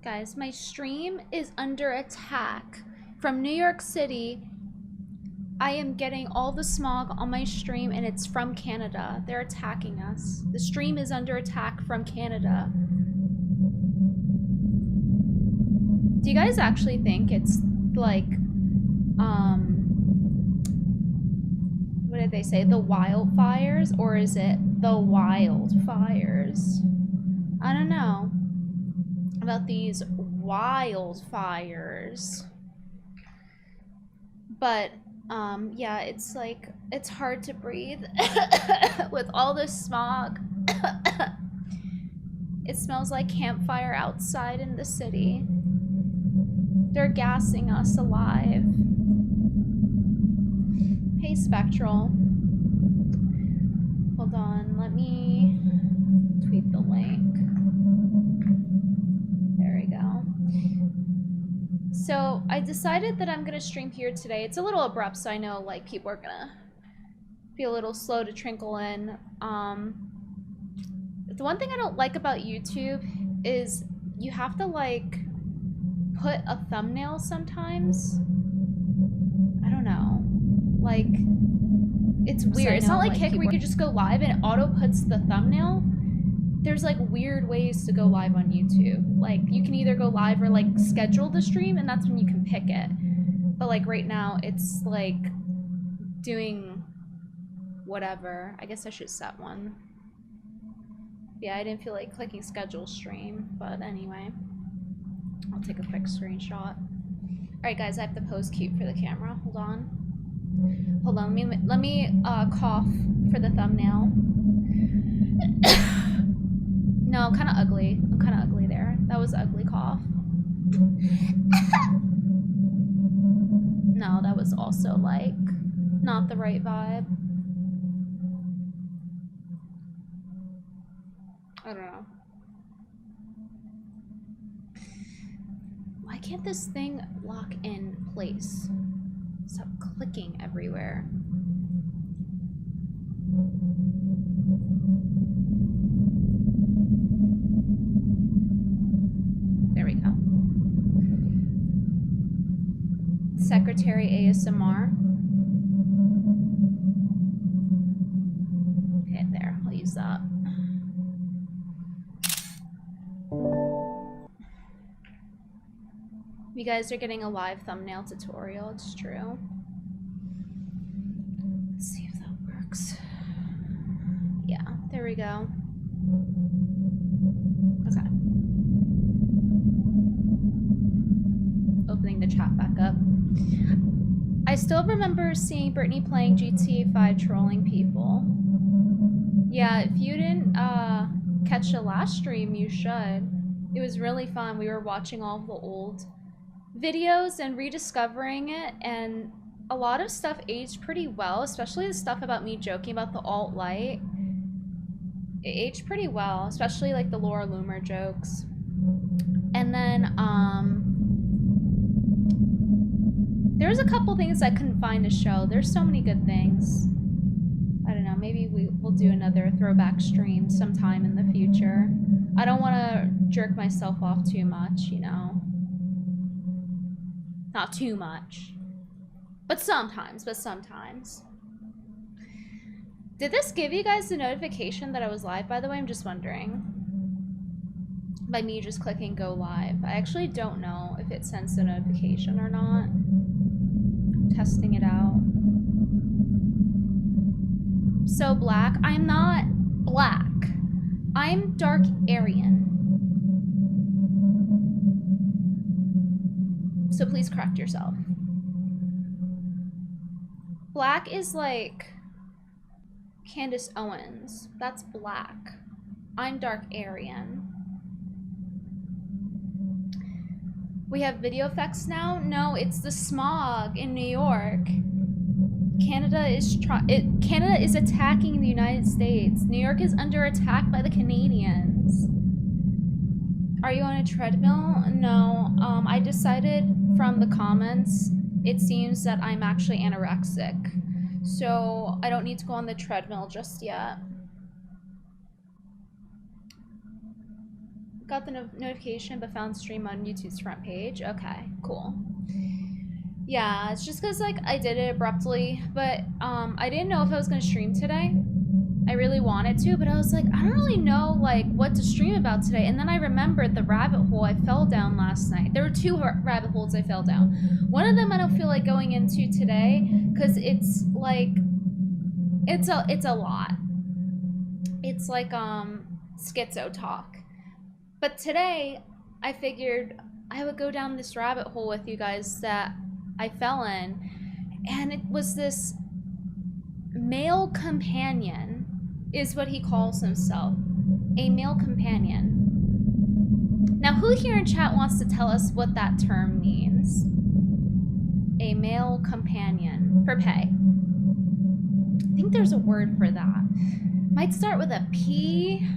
Guys, my stream is under attack from New York City. I am getting all the smog on my stream and it's from Canada. They're attacking us. The stream is under attack from Canada. Do you guys actually think it's like, what did they say? The wildfires? Or is it the wildfires? I don't know about these wildfires. But, yeah, it's like, it's hard to breathe with all this smog. It smells like campfire outside in the city. They're gassing us alive. Hey, Spectral. Hold on, let me tweet the link. There we go. So I decided that I'm gonna stream here today. It's a little abrupt, so I know like people are gonna be a little slow to trickle in. The one thing I don't like about YouTube is you have to like put a thumbnail sometimes. I don't know. Like, it's weird. It's not like Kick where you could just go live and it auto puts the thumbnail. There's like weird ways to go live on YouTube. Like you can either go live or like schedule the stream and that's when you can pick it. But like right now it's like doing whatever. I guess I should set one. Yeah, I didn't feel like clicking schedule stream, but anyway. I'll take a quick screenshot. Alright guys, I have to pose cute for the camera. Hold on. Hold on, let me cough for the thumbnail. No, kind of ugly. I'm kind of ugly there. That was an ugly cough. No, that was also like not the right vibe. I don't know. Why can't this thing lock in place? Stop clicking everywhere. There we go. Secretary ASMR. Okay, there. I'll use that. You guys are getting a live thumbnail tutorial, it's true. Let's see if that works. Yeah, there we go. Okay. Opening the chat back up. I still remember seeing Brittany playing GTA 5 trolling people. Yeah, if you didn't catch the last stream, you should. It was really fun. We were watching all of the old videos and rediscovering it, and a lot of stuff aged pretty well, especially the stuff about me joking about the alt-light. It aged pretty well, especially like the Laura Loomer jokes. And then there's a couple things I couldn't find to show. There's so many good things. I don't know, maybe we'll do another throwback stream sometime in the future. I don't want to jerk myself off too much, you know. Not too much. But sometimes, Did this give you guys the notification that I was live, by the way? I'm just wondering. By me just clicking go live. I actually don't know if it sends the notification or not. I'm testing it out. So black. I'm not black. I'm dark Aryan. So please correct yourself. Black is like Candace Owens. That's black. I'm dark Aryan. We have video effects now? No, it's the smog in New York. Canada is attacking the United States. New York is under attack by the Canadians. Are you on a treadmill? No. I decided from the comments, it seems that I'm actually anorexic. So I don't need to go on the treadmill just yet. Got the notification, but found stream on YouTube's front page. Okay, cool. Yeah, it's just because, like, I did it abruptly, but I didn't know if I was going to stream today. I really wanted to, but I was like, I don't really know, like, what to stream about today. And then I remembered the rabbit hole I fell down last night. There were two rabbit holes I fell down. One of them I don't feel like going into today, because it's, like, it's a lot. It's like, schizo talk. But today, I figured I would go down this rabbit hole with you guys that I fell in, and it was this male companion, is what he calls himself. A male companion. Now, who here in chat wants to tell us what that term means? A male companion. For pay. I think there's a word for that. Might start with a P.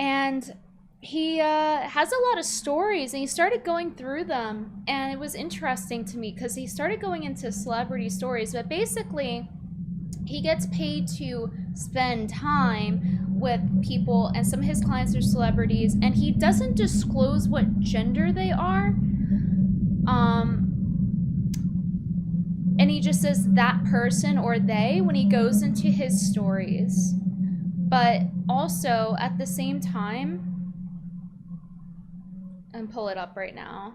And he has a lot of stories, and he started going through them, and it was interesting to me because he started going into celebrity stories, but basically he gets paid to spend time with people, and some of his clients are celebrities, and he doesn't disclose what gender they are, and he just says that person or they when he goes into his stories. But also, at the same time, and pull it up right now.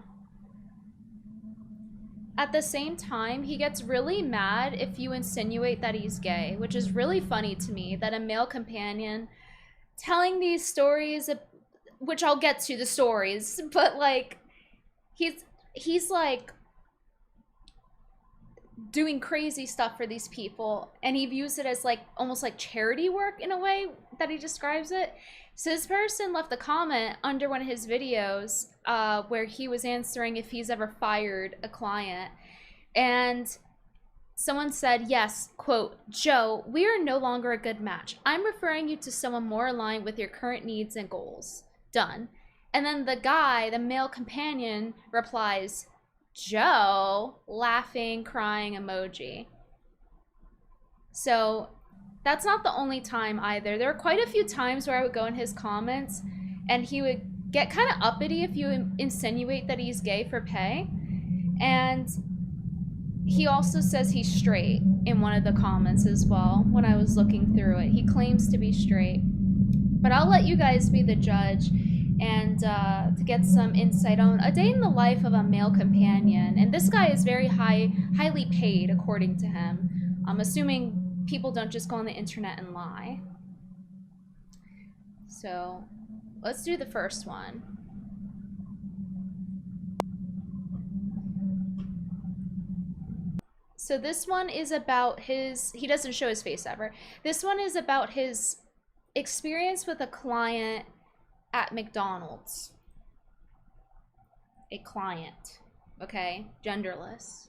At the same time, he gets really mad if you insinuate that he's gay, which is really funny to me, that a male companion telling these stories, which I'll get to the stories, but like, he's like doing crazy stuff for these people, and he views it as like almost like charity work in a way that he describes it. So this person left a comment under one of his videos where he was answering if he's ever fired a client, and someone said, yes, quote, Joe, we are no longer a good match. I'm referring you to someone more aligned with your current needs and goals. Done. And then the guy, the male companion, replies, Joe, laughing, crying emoji. So that's not the only time either. There were quite a few times where I would go in his comments and he would get kind of uppity if you insinuate that he's gay for pay. And he also says he's straight in one of the comments as well when I was looking through it. He claims to be straight. But I'll let you guys be the judge and to get some insight on a day in the life of a male companion. And this guy is very highly paid, according to him. I'm assuming people don't just go on the internet and lie. So let's do the first one. So this one is about his, he doesn't show his face ever. This one is about his experience with a client at McDonald's. A client, okay? Genderless.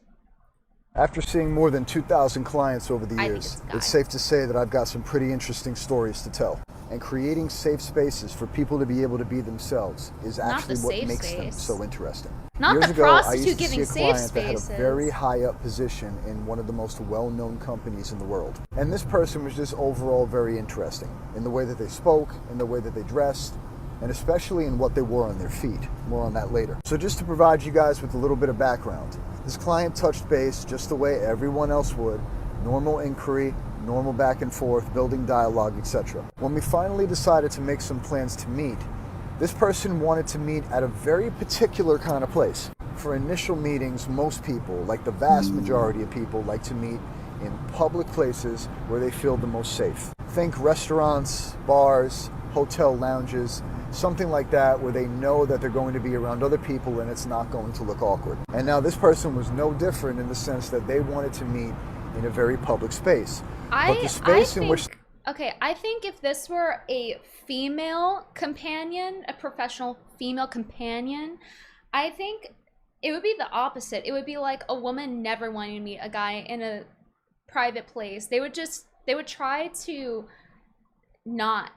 After seeing more than 2,000 clients over the years, it's safe to say that I've got some pretty interesting stories to tell. And creating safe spaces for people to be able to be themselves is actually what makes them so interesting. Not the prostitute giving safe spaces. That had a very high up position in one of the most well-known companies in the world. And this person was just overall very interesting in the way that they spoke, in the way that they dressed, and especially in what they wore on their feet. More on that later. So just to provide you guys with a little bit of background, this client touched base just the way everyone else would. Normal inquiry, normal back and forth, building dialogue, etc. When we finally decided to make some plans to meet, this person wanted to meet at a very particular kind of place. For initial meetings, most people, like the vast majority of people, like to meet in public places where they feel the most safe. Think restaurants, bars, hotel lounges, something like that where they know that they're going to be around other people and it's not going to look awkward. And now this person was no different in the sense that they wanted to meet in a very public space. But the space in which... Okay, I think if this were a female companion, a professional female companion, I think it would be the opposite. It would be like a woman never wanting to meet a guy in a private place. They would try to not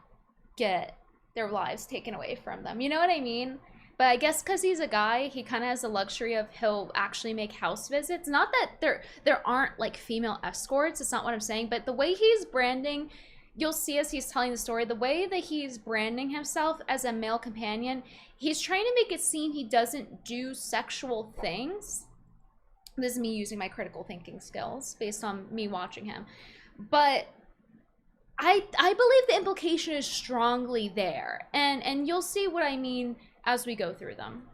get their lives taken away from them. You know what I mean? But I guess because he's a guy, he kind of has the luxury of he'll actually make house visits. Not that there aren't like female escorts. It's not what I'm saying. But the way he's branding you'll see as he's telling the story, the way that he's branding himself as a male companion, he's trying to make it seem he doesn't do sexual things. This is me using my critical thinking skills based on me watching him. But I believe the implication is strongly there. And you'll see what I mean as we go through them.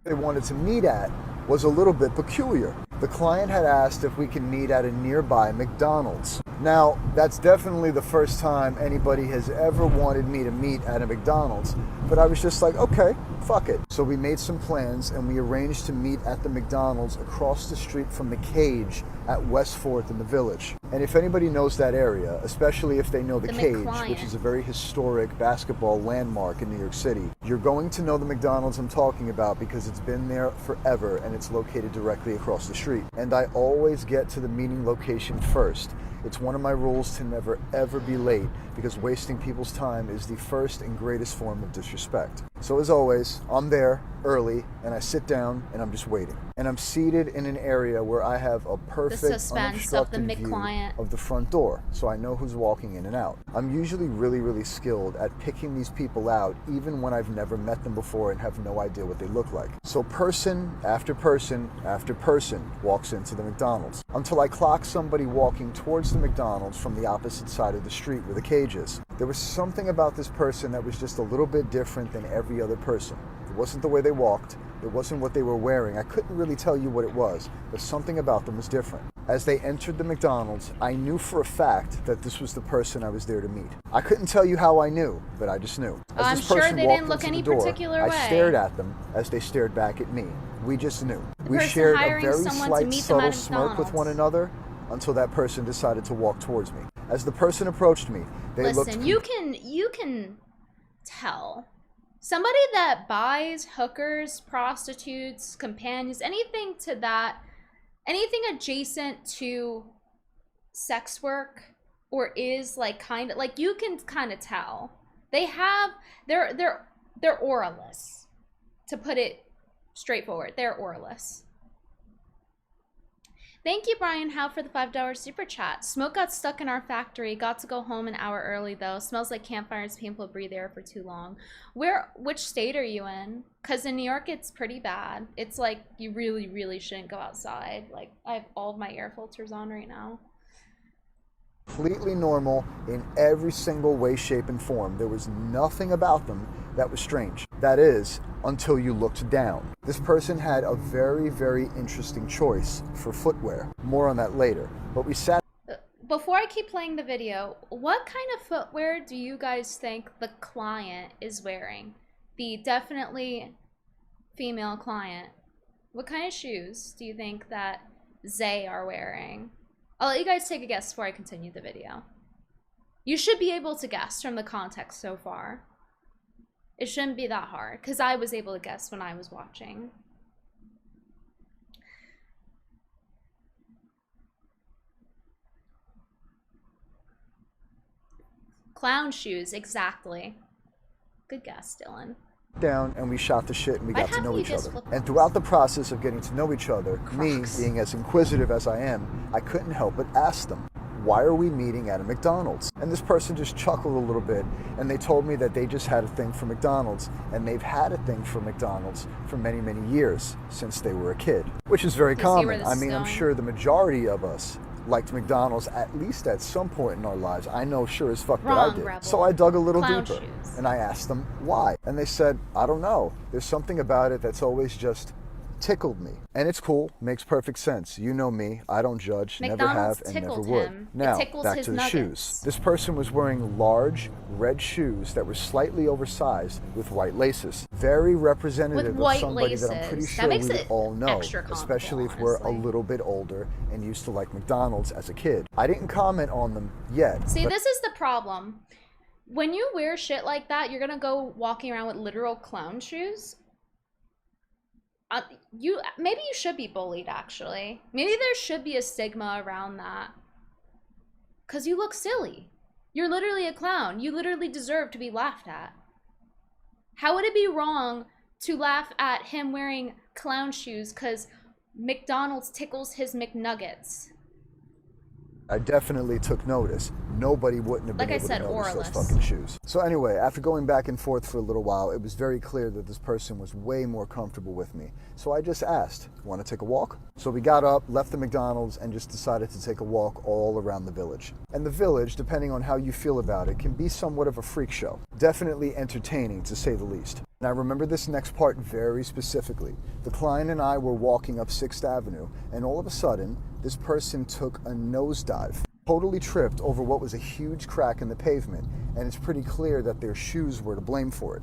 They wanted to meet at was a little bit peculiar. The client had asked if we can meet at a nearby McDonald's. Now, that's definitely the first time anybody has ever wanted me to meet at a McDonald's, but I was just like, okay, fuck it. So we made some plans and we arranged to meet at the McDonald's across the street from the Cage at West 4th in the Village. And if anybody knows that area, especially if they know the Cage, which is a very historic basketball landmark in New York City, you're going to know the McDonald's I'm talking about because it's been there forever and it's located directly across the street. And I always get to the meeting location first. It's one of my rules to never ever be late because wasting people's time is the first and greatest form of disrespect. So as always, I'm there early and I sit down and I'm just waiting. And I'm seated in an area where I have a perfect unobstructed view of the front door, so I know who's walking in and out. I'm usually really skilled at picking these people out even when I've never met them before and have no idea what they look like. So person after person after person walks into the McDonald's until I clock somebody walking towards the McDonald's from the opposite side of the street where the Cage is. There was something about this person that was just a little bit different than every other person. It wasn't the way they walked, it wasn't what they were wearing. I couldn't really tell you what it was, but something about them was different. As they entered the McDonald's, I knew for a fact that this was the person I was there to meet. I couldn't tell you how I knew, but I just knew. As this person walked into the door, I stared at them as they stared back at me. We just knew. We shared a very slight, subtle smirk with one another until that person decided to walk towards me. As the person approached me, they looked... Listen, you can tell. Somebody that buys hookers, prostitutes, companions, anything to that, anything adjacent to sex work, or is like kind of like, you can kind of tell. They have they're auraless, to put it straightforward. They're auraless. Thank you, Brian Howe, for the $5 super chat. Smoke got stuck in our factory. Got to go home an hour early, though. Smells like campfire. It's painful to breathe air for too long. Which state are you in? Because in New York, it's pretty bad. It's like, you really shouldn't go outside. Like, I have all of my air filters on right now. Completely normal in every single way, shape, and form. There was nothing about them that was strange. That is, until you looked down. This person had a very interesting choice for footwear. More on that later. But we sat... Before I keep playing the video, what kind of footwear do you guys think the client is wearing? The definitely female client. What kind of shoes do you think that they are wearing? I'll let you guys take a guess before I continue the video. You should be able to guess from the context so far. It shouldn't be that hard, because I was able to guess when I was watching. Clown shoes, exactly. Good guess, Dylan. Down and we shot the shit and we got to know each other. And throughout the process of getting to know each other, me being as inquisitive as I am, I couldn't help but ask them, why are we meeting at a McDonald's? And this person just chuckled a little bit and they told me that they just had a thing for McDonald's, and they've had a thing for McDonald's for many years since they were a kid, which is very common. I mean, I'm sure the majority of us liked McDonald's at least at some point in our lives. I know sure as fuck that I did. Rebel. So I dug a little deeper and I asked them why. And they said, I don't know. There's something about it that's always just tickled me. And it's cool, makes perfect sense. You know me, I don't judge, never have, and never would. Now, back to the shoes. This person was wearing large red shoes that were slightly oversized with white laces. Very representative of somebody that I'm pretty sure we would all know, especially if we're a little bit older and used to like McDonald's as a kid. I didn't comment on them yet. See, this is the problem. When you wear shit like that, you're gonna go walking around with literal clown shoes. Maybe you should be bullied, actually. Maybe there should be a stigma around that. Because you look silly. You're literally a clown. You literally deserve to be laughed at. How would it be wrong to laugh at him wearing clown shoes because McDonald's tickles his McNuggets? I definitely took notice. Nobody wouldn't have been Like I able said, to notice those oralist. fucking shoes. So anyway, after going back and forth for a little while, it was very clear that this person was way more comfortable with me. So I just asked, want to take a walk? So we got up, left the McDonald's, and just decided to take a walk all around the village. And the village, depending on how you feel about it, can be somewhat of a freak show. Definitely entertaining, to say the least. And I remember this next part very specifically. The client and I were walking up 6th Avenue, and all of a sudden, this person took a nosedive, totally tripped over what was a huge crack in the pavement, and it's pretty clear that their shoes were to blame for it.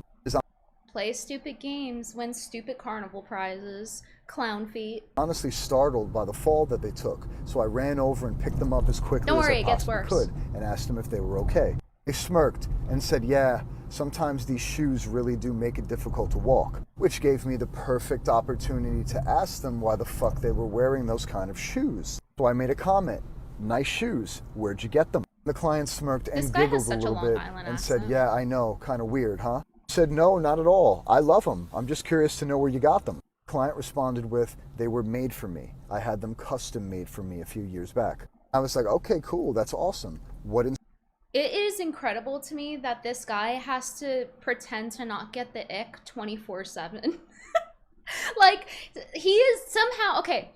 Play stupid games, win stupid carnival prizes, clown feet. Honestly startled by the fall that they took, so I ran over and picked them up as quickly Don't as worry, I it gets possibly worse. could and asked them if they were okay. They smirked and said, yeah, sometimes these shoes really do make it difficult to walk, which gave me the perfect opportunity to ask them why the fuck they were wearing those kind of shoes. So I made a comment, nice shoes, where'd you get them? The client smirked and giggled a little bit and said, yeah, I know, kind of weird, huh? I said, no, not at all. I love them. I'm just curious to know where you got them. The client responded with, they were made for me. I had them custom made for me a few years back. I was like, okay, cool, that's awesome. It is incredible to me that this guy has to pretend to not get the ick 24/7. Like, he is somehow, okay,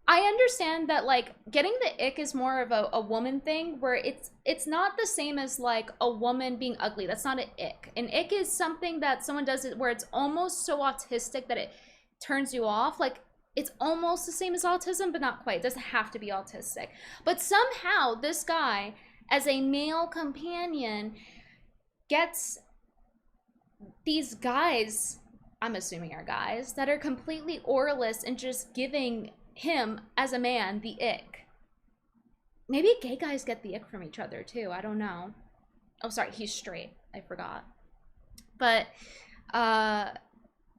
I understand that, like, getting the ick is more of a woman thing, where it's not the same as, like, a woman being ugly. That's not an ick. An ick is something that someone does it where it's almost so autistic that it turns you off. Like, it's almost the same as autism, but not quite. It doesn't have to be autistic. But somehow, this guy, as a male companion, gets these guys, I'm assuming are guys, that are completely oralist and just giving him, as a man, the ick. Maybe gay guys get the ick from each other, too. I don't know. Oh, sorry, he's straight. I forgot. But,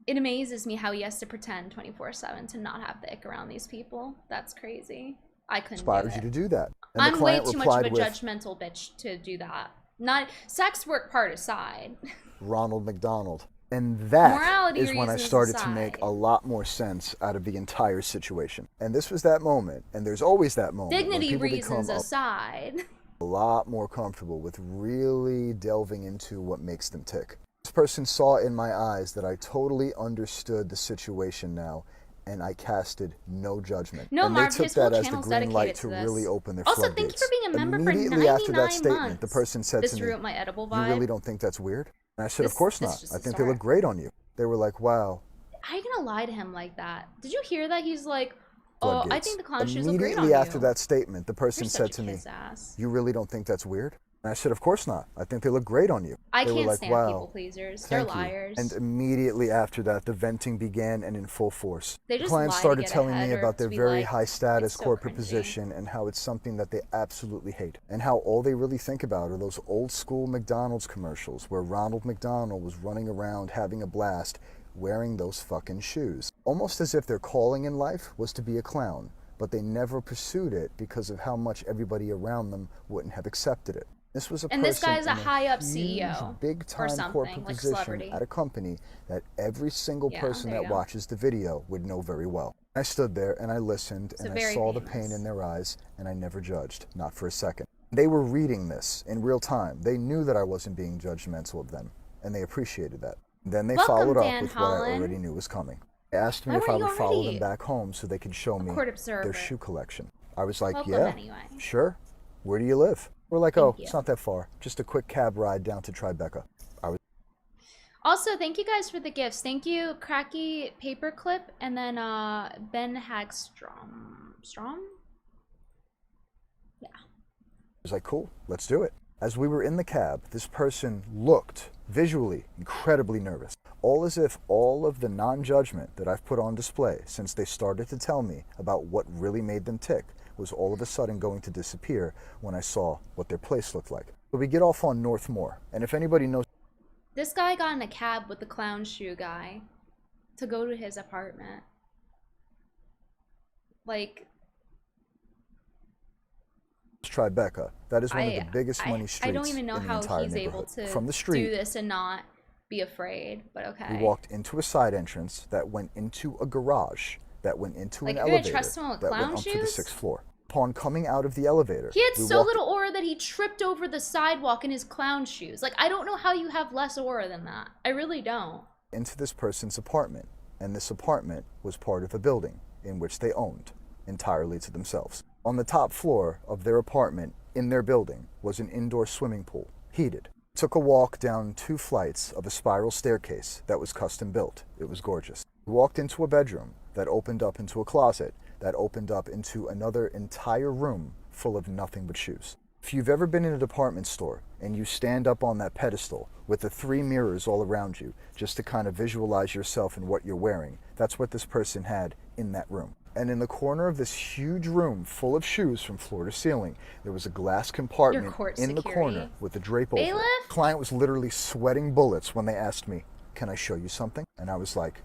it amazes me how he has to pretend 24/7 to not have the ick around these people. That's crazy. I couldn't inspired do it. you to do that. And I'm way too much of a with, judgmental bitch to do that. Not sex work part aside. Ronald McDonald. And that Morality is when I reasons started to aside. make a lot more sense out of the entire situation. And this was that moment, and there's always that moment Dignity when people reasons become aside. a lot more comfortable with really delving into what makes them tick. This person saw in my eyes that I totally understood the situation now, and I casted no judgment. No, and Marv, they took his whole that as the channel's green light dedicated to to this. really open their Also, floodgates. thank you for being a member for Immediately after that 99 statement, months. the person said This to me, ruined my edible you vibe. really don't think that's weird? And I said, of course this not. is just I the think they start. look great on you. They were like, wow. How are you gonna lie to him like that? Did you hear that? He's like, oh, I Floodgates. think the clown shoes look great on you. Immediately after that statement, the person You're said such to a me, kiss ass. you really don't think that's weird? And I said, of course not. I think they look great on you. I They were can't like, stand wow, people pleasers. They're thank you. liars. And immediately after that, the venting began and in full force. They The just clients lie to started get telling ahead me or about to their be very like, high status it's so corporate cringy. position and how it's something that they absolutely hate. And how all they really think about are those old school McDonald's commercials where Ronald McDonald was running around having a blast wearing those fucking shoes. Almost as if their calling in life was to be a clown, but they never pursued it because of how much everybody around them wouldn't have accepted it. This was a And person this guy's a in high-up huge, CEO big-time or something, corporate like position celebrity. at a company that every single Yeah, person there you that go. watches the video would know very well. I stood there and I listened So and I very saw the famous. pain in their eyes, and I never judged, not for a second. They were reading this in real time. They knew that I wasn't being judgmental of them, and they appreciated that. Then they Welcome, followed up Dan with what I Holland. already knew was coming. They asked me Why if I weren't would you follow already them back home so they could show a me court observer? their shoe collection. I was like, Welcome yeah, anyway. sure. Where do you live? We're like, oh, Thank you. it's not that far. Just a quick cab ride down to Tribeca. Also, thank you guys for the gifts. Thank you, Cracky Paperclip, and then Ben Hagstrom. Yeah. I was like, cool, let's do it. As we were in the cab, this person looked visually incredibly nervous. All as if all of the non-judgment that I've put on display since they started to tell me about what really made them tick was all of a sudden going to disappear when I saw what their place looked like. So we get off on Northmore, and if anybody knows, This guy got in a cab with the clown shoe guy to go to his apartment. Like, Tribeca, that is one of the biggest money I streets don't even know in the how entire he's able neighborhood. to From the do street, this and not be afraid, but okay. we walked into a side entrance that went into a garage that went into Like, an you're gonna elevator trust someone with that went clown up to the shoes? 6th floor. Upon coming out of the elevator, He had we so walked little aura that he tripped over the sidewalk in his clown shoes. Like, I don't know how you have less aura than that. I really don't. into this person's apartment, and this apartment was part of a building in which they owned entirely to themselves. On the top floor of their apartment in their building was an indoor swimming pool, heated. Took a walk down 2 flights of a spiral staircase that was custom built. It was gorgeous. We walked into a bedroom that opened up into a closet that opened up into another entire room full of nothing but shoes. If you've ever been in a department store and you stand up on that pedestal with the 3 mirrors all around you just to kind of visualize yourself and what you're wearing, that's what this person had in that room. And in the corner of this huge room full of shoes from floor to ceiling, there was a glass compartment in the corner with a drape over it. The client was literally sweating bullets when they asked me, "Can I show you something?" And I was like,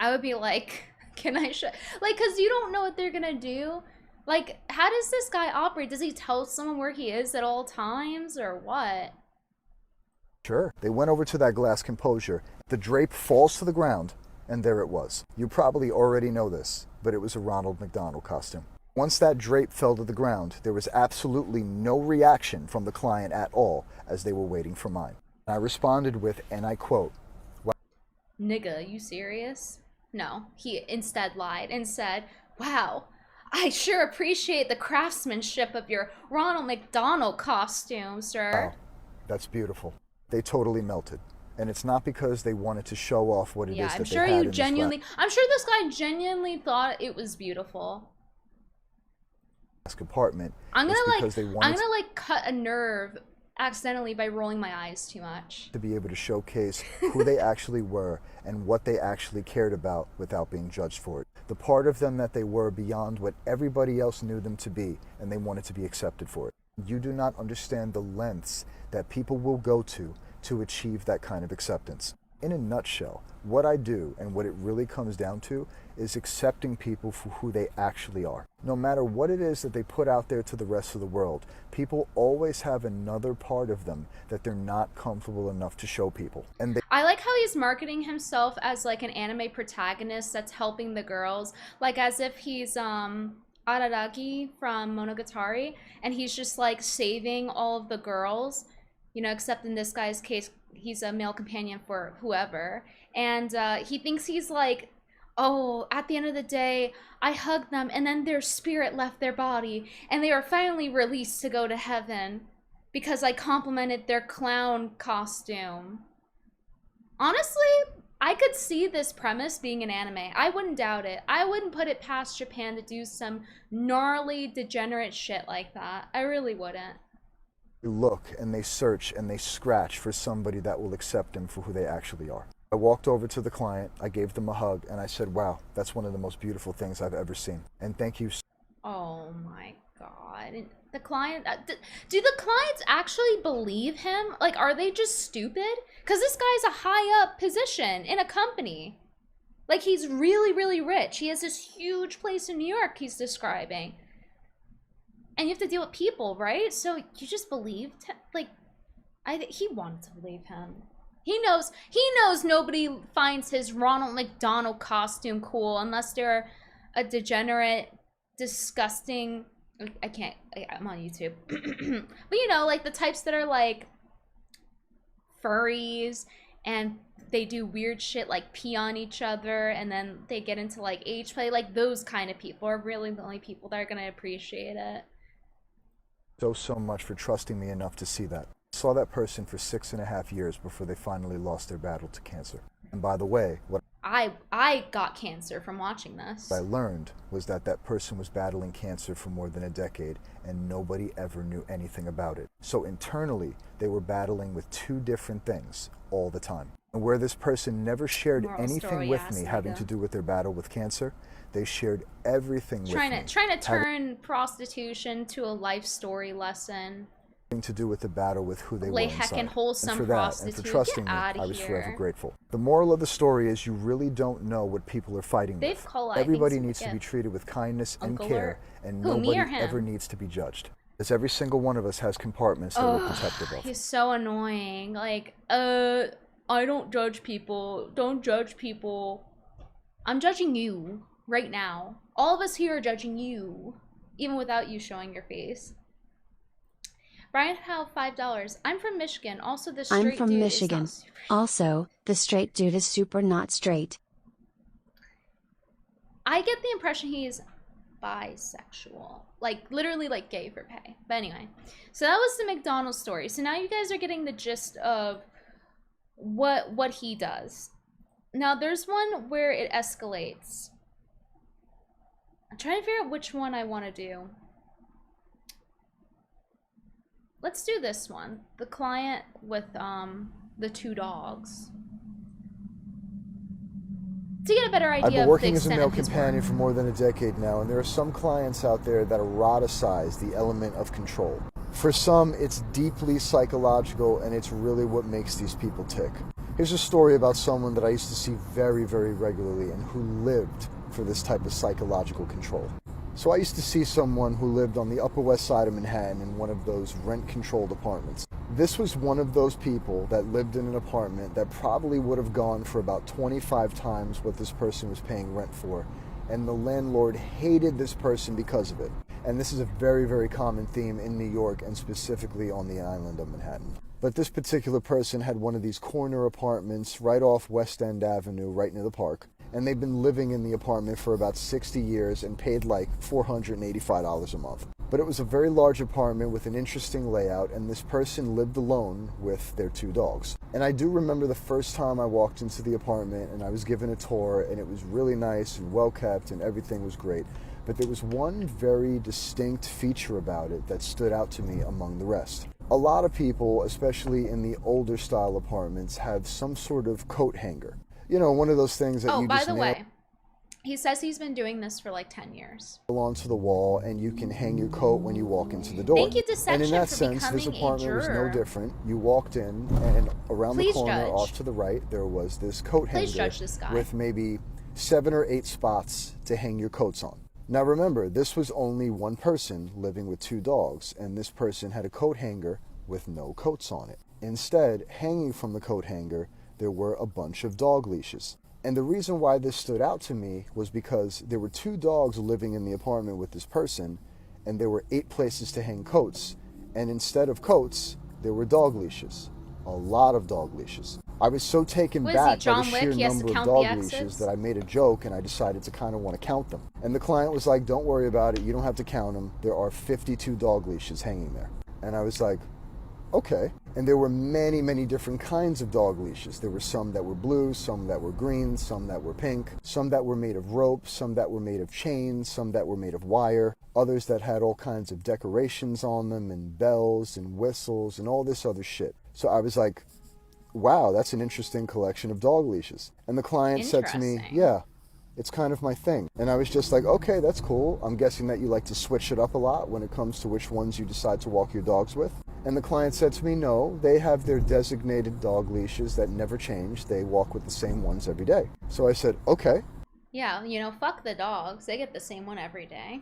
I would be like, can I show? Like, because you don't know what they're gonna do. Like, how does this guy operate? Does he tell someone where he is at all times or what? Sure. They went over to that glass composure. The drape falls to the ground, and there it was. You probably already know this, but it was a Ronald McDonald costume. Once that drape fell to the ground, there was absolutely no reaction from the client at all as they were waiting for mine. I responded with, and I quote, "Wow." Nigga, you serious? No, he instead lied and said, "Wow, I sure appreciate the craftsmanship of your Ronald McDonald costume, sir." Wow, that's beautiful. They totally melted. And it's not because they wanted to show off what it is that they had in I'm sure this guy genuinely thought it was beautiful. this compartment. I'm gonna cut a nerve accidentally by rolling my eyes too much. To be able to showcase who they actually were and what they actually cared about without being judged for it. The part of them that they were beyond what everybody else knew them to be, and they wanted to be accepted for it. You do not understand the lengths that people will go to achieve that kind of acceptance. In a nutshell, what I do and what it really comes down to is accepting people for who they actually are. No matter what it is that they put out there to the rest of the world, people always have another part of them that they're not comfortable enough to show people. And I like how he's marketing himself as like an anime protagonist that's helping the girls, like as if he's Araragi from Monogatari, and he's just like saving all of the girls, you know, except in this guy's case, he's a male companion for whoever. And he thinks he's like, oh, at the end of the day, I hugged them and then their spirit left their body and they were finally released to go to heaven because I complimented their clown costume. Honestly, I could see this premise being an anime. I wouldn't doubt it. I wouldn't put it past Japan to do some gnarly, degenerate shit like that. I really wouldn't. They look and they search and they scratch for somebody that will accept them for who they actually are. I walked over to the client, I gave them a hug, and I said, wow, that's one of the most beautiful things I've ever seen. And thank you. Oh my God. The client, do the clients actually believe him? Like, are they just stupid? Because this guy's a high up position in a company. Like, he's really, really rich. He has this huge place in New York he's describing. And you have to deal with people, right? So you just believed him? Like, he wanted to believe him. He knows nobody finds his Ronald McDonald costume cool unless they're a degenerate, disgusting, I'm on YouTube. But you know, like the types that are like furries and they do weird shit like pee on each other and then they get into like age play. Like those kind of people are really the only people that are gonna appreciate it. So much for trusting me enough to see that. I saw that person for 6.5 years before they finally lost their battle to cancer. And by the way, what I got cancer from watching this. I learned was that that person was battling cancer for more than a decade and nobody ever knew anything about it. So internally, they were battling with 2 different things all the time. And where this person never shared anything with me having to do with their battle with cancer, they shared everything with me. Trying to turn prostitution to a life story lesson. To do with the battle with who they were inside. And for that, and for trusting me, I was forever grateful. The moral of the story is you really don't know what people are fighting with. Everybody needs to be treated with kindness and care, and nobody ever needs to be judged. Because every single one of us has compartments that we're protective of. He's so annoying. Like, I don't judge people. Don't judge people. I'm judging you right now. All of us here are judging you. even without you showing your face. Brian Howe, $5. I'm from Michigan. Also, the I'm straight from dude is not Michigan. super. Also, the straight dude is super not straight. I get the impression he's bisexual, like literally like gay for pay. But anyway, so that was the McDonald's story. So now you guys are getting the gist of what he does. Now there's one where it escalates. I'm trying to figure out which one I want to do. Let's do this one. The client with the 2 dogs. To get a better idea I've been of the working as a extent male of his companion work. for more than a decade now, and there are some clients out there that eroticize the element of control. For some, it's deeply psychological, and it's really what makes these people tick. Here's a story about someone that I used to see very, very regularly and who lived for this type of psychological control. So I used to see someone who lived on the Upper West Side of Manhattan in one of those rent-controlled apartments. This was one of those people that lived in an apartment that probably would have gone for about 25 times what this person was paying rent for, and the landlord hated this person because of it. And this is a very, very common theme in New York and specifically on the island of Manhattan. But this particular person had one of these corner apartments right off West End Avenue, right near the park. And they've been living in the apartment for about 60 years and paid like $485 a month. But it was a very large apartment with an interesting layout, and this person lived alone with their 2 dogs. And I do remember the first time I walked into the apartment and I was given a tour, and it was really nice and well kept and everything was great. But there was one very distinct feature about it that stood out to me among the rest. A lot of people, especially in the older style apartments, have some sort of coat hanger. You know, one of those things that Oh, you by just the nail way, he says he's been doing this for like 10 years. onto the wall, and you can hang your coat when you walk into the door. Thank you, And in Deception, that for sense, this becoming a apartment was no juror. different. You walked in, and around the Please corner, judge. off to the right, there was this coat Please hanger judge this guy. with maybe 7 or 8 spots to hang your coats on. Now remember, this was only one person living with 2 dogs, and this person had a coat hanger with no coats on it. Instead, hanging from the coat hanger, there were a bunch of dog leashes. And the reason why this stood out to me was because there were 2 dogs living in the apartment with this person, and there were 8 places to hang coats. And instead of coats, there were dog leashes. A lot of dog leashes. I was so taken What is he, back by the John Wick? sheer He has to number of count the dog exits? leashes that I made a joke, and I decided to kind of want to count them. And the client was like, "Don't worry about it. You don't have to count them. There are 52 dog leashes hanging there." And I was like, okay. And there were many, many different kinds of dog leashes. There were some that were blue, some that were green, some that were pink, some that were made of rope, some that were made of chains, some that were made of wire, others that had all kinds of decorations on them and bells and whistles and all this other shit. So I was like, wow, that's an interesting collection of dog leashes. And the client said to me, Interesting. yeah, it's kind of my thing. And I was just like, okay, that's cool. I'm guessing that you like to switch it up a lot when it comes to which ones you decide to walk your dogs with. And the client said to me, no, they have their designated dog leashes that never change. They walk with the same ones every day. So I said, okay, Yeah, you know, fuck the dogs. They get the same one every day.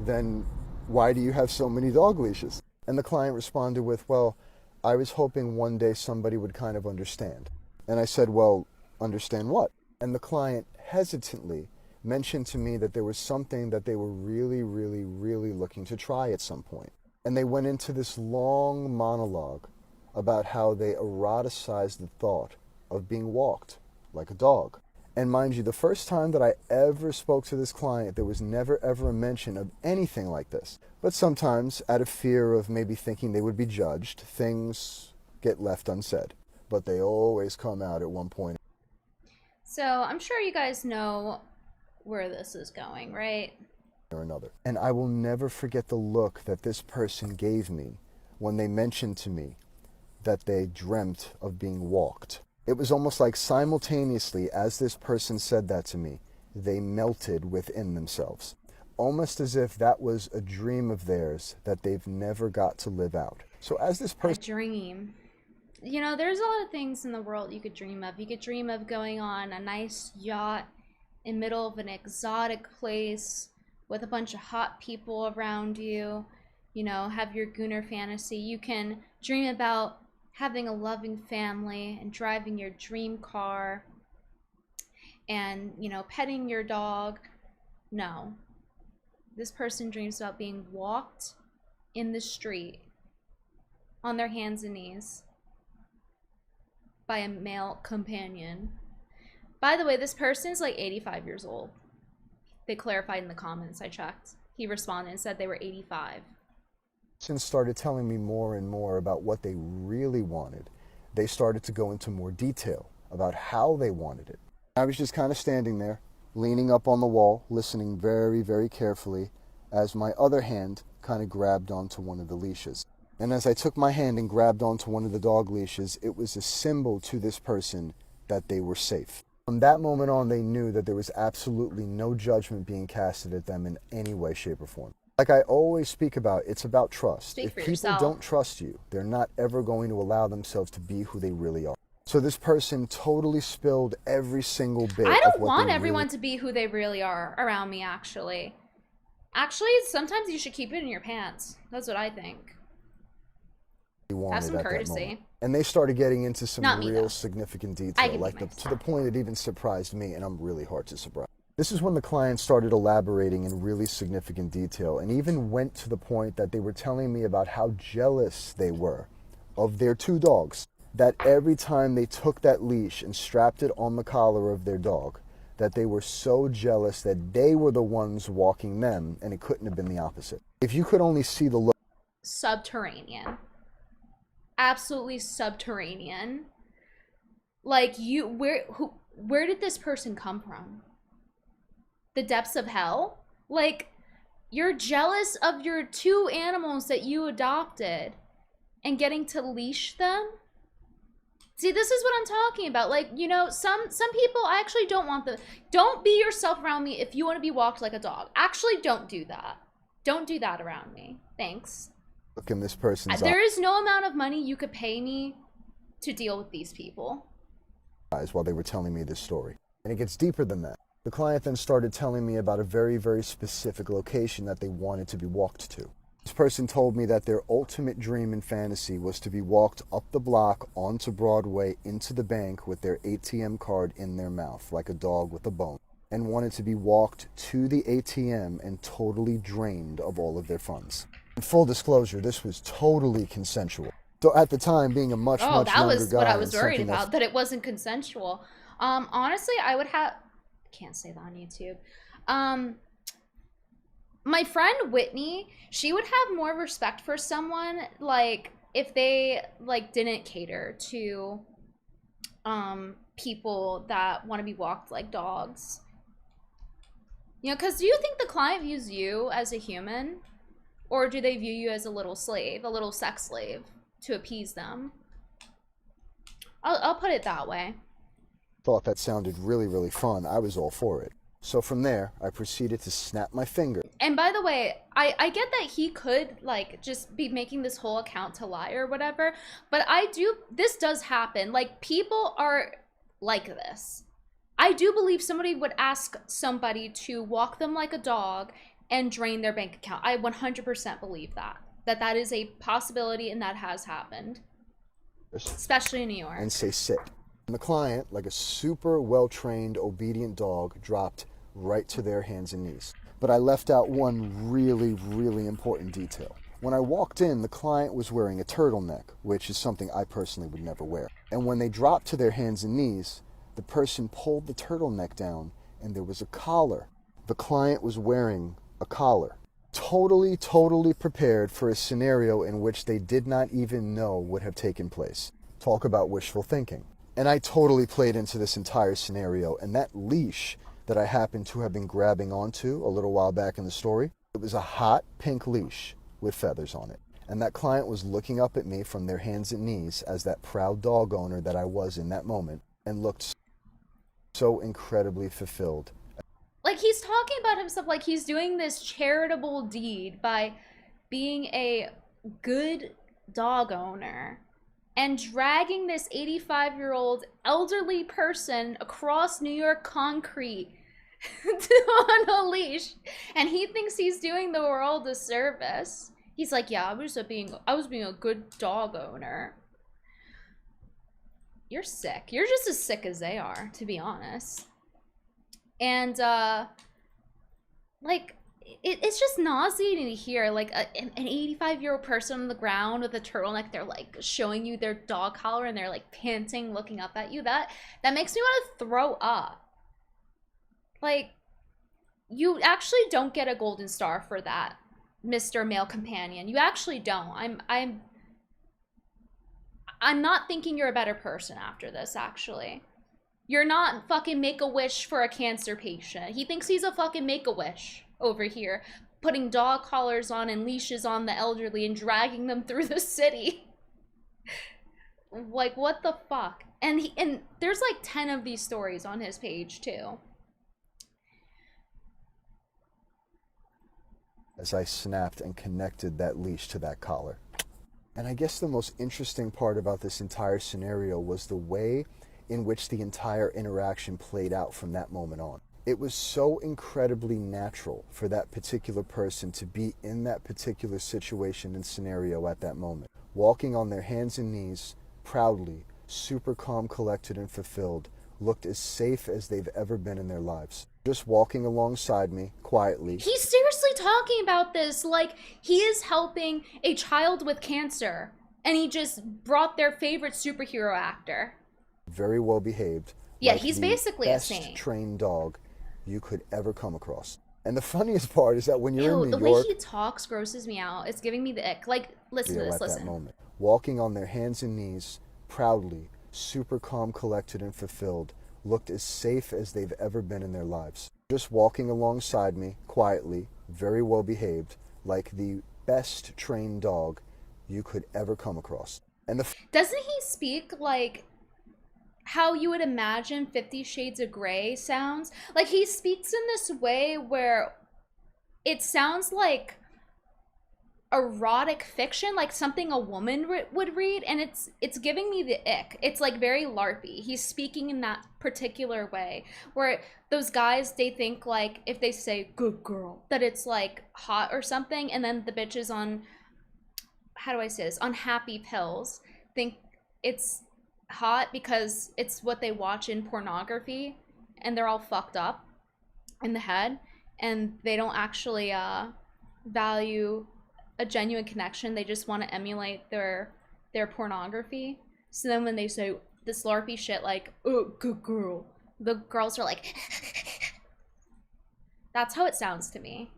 then why do you have so many dog leashes? And the client responded with, well, I was hoping one day somebody would kind of understand. And I said, well, understand what? And the client hesitantly mentioned to me that there was something that they were really, really, really looking to try at some point. And they went into this long monologue about how they eroticized the thought of being walked like a dog. And mind you, the first time that I ever spoke to this client, there was never ever a mention of anything like this. But sometimes, out of fear of maybe thinking they would be judged, things get left unsaid. But they always come out at one point So I'm sure you guys know where this is going, right? or another. And I will never forget the look that this person gave me when they mentioned to me that they dreamt of being walked. It was almost like simultaneously as this person said that to me, they melted within themselves. Almost as if that was a dream of theirs that they've never got to live out. So as this A person dream. You know, there's a lot of things in the world you could dream of. You could dream of going on a nice yacht in middle of an exotic place with a bunch of hot people around you, you know, have your gooner fantasy. You can dream about having a loving family and driving your dream car and, you know, petting your dog. No. This person dreams about being walked in the street on their hands and knees by a male companion. By the way, this person is like 85 years old. They clarified in the comments, I checked. He responded and said they were 85. Since started telling me more and more about what they really wanted, they started to go into more detail about how they wanted it. I was just kind of standing there, leaning up on the wall, listening very, very carefully as my other hand kind of grabbed onto one of the leashes. And as I took my hand and grabbed onto one of the dog leashes, it was a symbol to this person that they were safe. From that moment on, they knew that there was absolutely no judgment being casted at them in any way, shape, or form. Like I always speak about, it's about trust. If people don't trust you, they're not ever going to allow themselves to be who they really are. So this person totally spilled every single bit. I don't want everyone to be who they really are around me, actually. Actually, sometimes you should keep it in your pants. That's what I think. Have some courtesy. And they started getting into some real significant detail, like to the point it even surprised me, and I'm really hard to surprise. This is when the client started elaborating in really significant detail, and even went to the point that they were telling me about how jealous they were of their two dogs, that every time they took that leash and strapped it on the collar of their dog, that they were so jealous that they were the ones walking them, and it couldn't have been the opposite. If you could only see the look. Subterranean. Absolutely subterranean. Like, where did this person come from? The depths of hell? Like, you're jealous of your two animals that you adopted and getting to leash them? See, this is what I'm talking about. Like, you know, some people, I actually don't want them. Don't be yourself around me if you want to be walked like a dog. Actually, don't do that. Don't do that around me. Thanks. Look in this person's There is no amount of money you could pay me to deal with these people. While they were telling me this story. And it gets deeper than that. The client then started telling me about a very, very specific location that they wanted to be walked to. This person told me that their ultimate dream and fantasy was to be walked up the block onto Broadway into the bank with their ATM card in their mouth, like a dog with a bone, and wanted to be walked to the ATM and totally drained of all of their funds. In full disclosure, this was totally consensual. So at the time, being a much younger guy... Oh, that was what I was worried about, that it wasn't consensual. Honestly, I would have... I can't say that on YouTube. My friend Whitney, she would have more respect for someone, like, if they, like, didn't cater to people that want to be walked like dogs. You know, because do you think the client views you as a human? Or do they view you as a little slave, a little sex slave to appease them? I'll put it that way. Thought that sounded really, really fun. I was all for it. So from there, I proceeded to snap my finger. And by the way, I get that he could, like, just be making this whole account to lie or whatever, but this does happen. Like, people are like this. I do believe somebody would ask somebody to walk them like a dog and drain their bank account. I 100% believe that is a possibility, and that has happened, especially in New York. And say sit. And the client, like a super well-trained, obedient dog, dropped right to their hands and knees. But I left out one really, really important detail. When I walked in, the client was wearing a turtleneck, which is something I personally would never wear. And when they dropped to their hands and knees, the person pulled the turtleneck down, and there was a collar. The client was wearing a collar. Totally prepared for a scenario in which they did not even know would have taken place. Talk about wishful thinking. And I totally played into this entire scenario, and that leash that I happened to have been grabbing onto a little while back in the story, it was a hot pink leash with feathers on it. And that client was looking up at me from their hands and knees as that proud dog owner that I was in that moment, and looked so incredibly fulfilled. Like, he's talking about himself like he's doing this charitable deed by being a good dog owner and dragging this 85-year-old elderly person across New York concrete on a leash, and he thinks he's doing the world a service. He's like, yeah, I was being a good dog owner. You're sick. You're just as sick as they are, to be honest. And like, it's just nauseating to hear like an 85-year-old person on the ground with a turtleneck. They're like showing you their dog collar and they're like panting, looking up at you. That makes me want to throw up. Like, you actually don't get a golden star for that, Mr. Male Companion. You actually don't. I'm not thinking you're a better person after this, actually. You're not fucking Make-A-Wish for a cancer patient. He thinks he's a fucking Make-A-Wish over here, putting dog collars on and leashes on the elderly and dragging them through the city. Like, what the fuck? And there's like 10 of these stories on his page, too. As I snapped and connected that leash to that collar. And I guess the most interesting part about this entire scenario was the way in which the entire interaction played out from that moment on. It was so incredibly natural for that particular person to be in that particular situation and scenario at that moment, walking on their hands and knees, proudly, super calm, collected, and fulfilled, looked as safe as they've ever been in their lives. Just walking alongside me, quietly. He's seriously talking about this like he is helping a child with cancer, and he just brought their favorite superhero actor. Very well behaved. Yeah, like he's the basically a best saint. Trained dog you could ever come across. And the funniest part is that when you're in New the York, way he talks grosses me out. It's giving me the ick. Like, listen to this, listen. That moment, walking on their hands and knees, proudly, super calm, collected, and fulfilled, looked as safe as they've ever been in their lives. Just walking alongside me, quietly, very well behaved, like the best trained dog you could ever come across. And doesn't he speak like how you would imagine 50 Shades of Grey sounds? Like, he speaks in this way where it sounds like erotic fiction, like something a woman would read, and it's giving me the ick. It's like very LARPy. He's speaking in that particular way where those guys, they think like if they say good girl that it's like hot or something, and then the bitches on, how do I say this, on happy pills think it's hot because it's what they watch in pornography, and they're all fucked up in the head, and they don't actually value a genuine connection. They just want to emulate their pornography. So then when they say this LARPy shit like, oh, good girl, the girls are like that's how it sounds to me.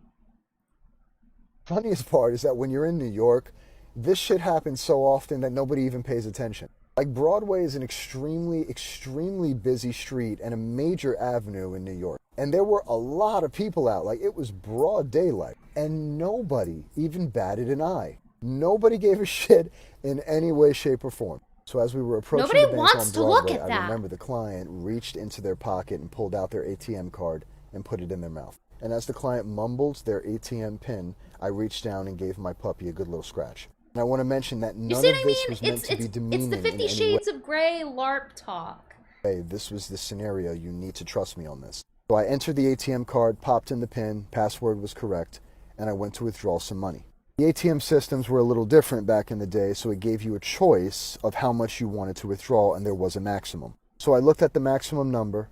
Funniest part is that when you're in New York, this shit happens so often that nobody even pays attention. Like, Broadway is an extremely, extremely busy street and a major avenue in New York. And there were a lot of people out, like it was broad daylight. And nobody even batted an eye. Nobody gave a shit in any way, shape, or form. So as we were approaching Nobody the bank wants on to Broadway, look at that. I remember the client reached into their pocket and pulled out their ATM card and put it in their mouth. And as the client mumbled their ATM pin, I reached down and gave my puppy a good little scratch. And I want to mention that none of this was meant to be demeaning. It's the 50 Shades of Grey LARP talk. Hey, this was the scenario. You need to trust me on this. So I entered the ATM card, popped in the PIN, password was correct, and I went to withdraw some money. The ATM systems were a little different back in the day, so it gave you a choice of how much you wanted to withdraw, and there was a maximum. So I looked at the maximum number,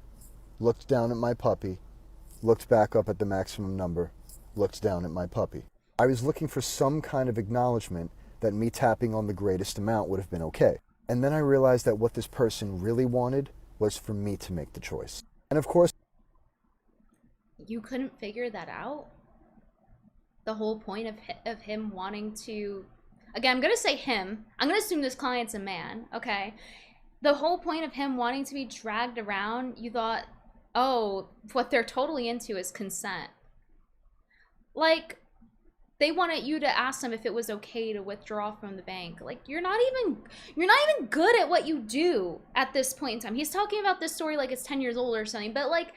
looked down at my puppy, looked back up at the maximum number, looked down at my puppy. I was looking for some kind of acknowledgement that me tapping on the greatest amount would have been okay. And then I realized that what this person really wanted was for me to make the choice. And of course, you couldn't figure that out? The whole point of him wanting to... Again, I'm going to say him. I'm going to assume this client's a man, okay? The whole point of him wanting to be dragged around, you thought, oh, what they're totally into is consent. Like, they wanted you to ask them if it was okay to withdraw from the bank. Like, you're not even good at what you do at this point in time. He's talking about this story like it's 10 years old or something, but like...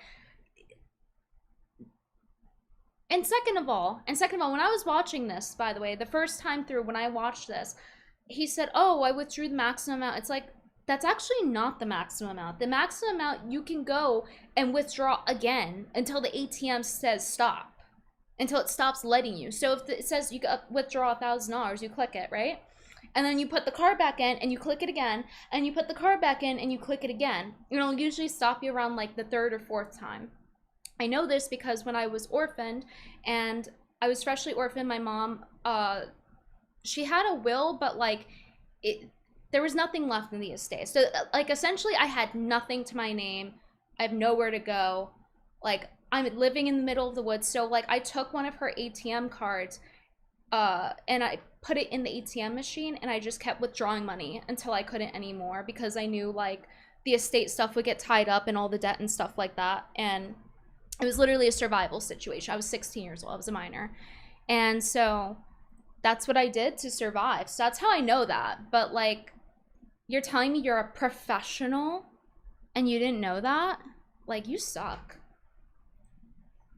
And second of all, when I was watching this, by the way, the first time through when I watched this, he said, oh, I withdrew the maximum amount. It's like, that's actually not the maximum amount. The maximum amount you can go and withdraw again until the ATM says stop. Until it stops letting you. So if it says you withdraw $1,000, you click it, right? And then you put the card back in and you click it again, and you put the card back in and you click it again. It'll usually stop you around like the third or fourth time. I know this because when I was orphaned, and I was freshly orphaned, my mom, she had a will, but like it, there was nothing left in the estate. So like essentially, I had nothing to my name. I have nowhere to go. Like I'm living in the middle of the woods. So like I took one of her ATM cards, and I put it in the ATM machine, and I just kept withdrawing money until I couldn't anymore, because I knew like the estate stuff would get tied up and all the debt and stuff like that. And it was literally a survival situation. I was 16 years old. I was a minor. And so that's what I did to survive. So that's how I know that. But like, you're telling me you're a professional and you didn't know that? Like, you suck.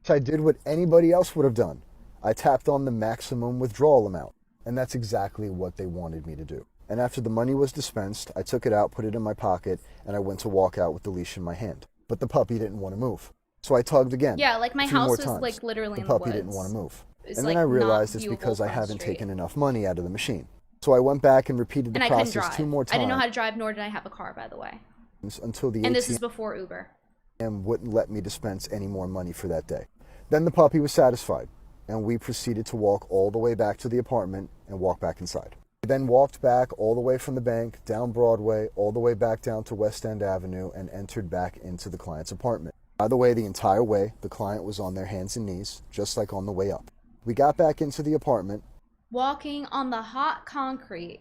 I did what anybody else would have done. I tapped on the maximum withdrawal amount, and that's exactly what they wanted me to do. And after the money was dispensed, I took it out, put it in my pocket, and I went to walk out with the leash in my hand. But the puppy didn't want to move. So I tugged again. Yeah, like my house was like literally in the woods. The puppy didn't want to move. It's and like then I realized it's not because I viewable from the haven't street. taken enough money out of the machine. So I went back and repeated the And I couldn't process drive. 2 more times. I didn't know how to drive, nor did I have a car, by the way. Until the And this is ATM before Uber. wouldn't let me dispense any more money for that day. Then the puppy was satisfied, and we proceeded to walk all the way back to the apartment and walk back inside. We then walked back all the way from the bank, down Broadway, all the way back down to West End Avenue, and entered back into the client's apartment. By the way, the entire way, the client was on their hands and knees, just like on the way up. We got back into the apartment. Walking on the hot concrete.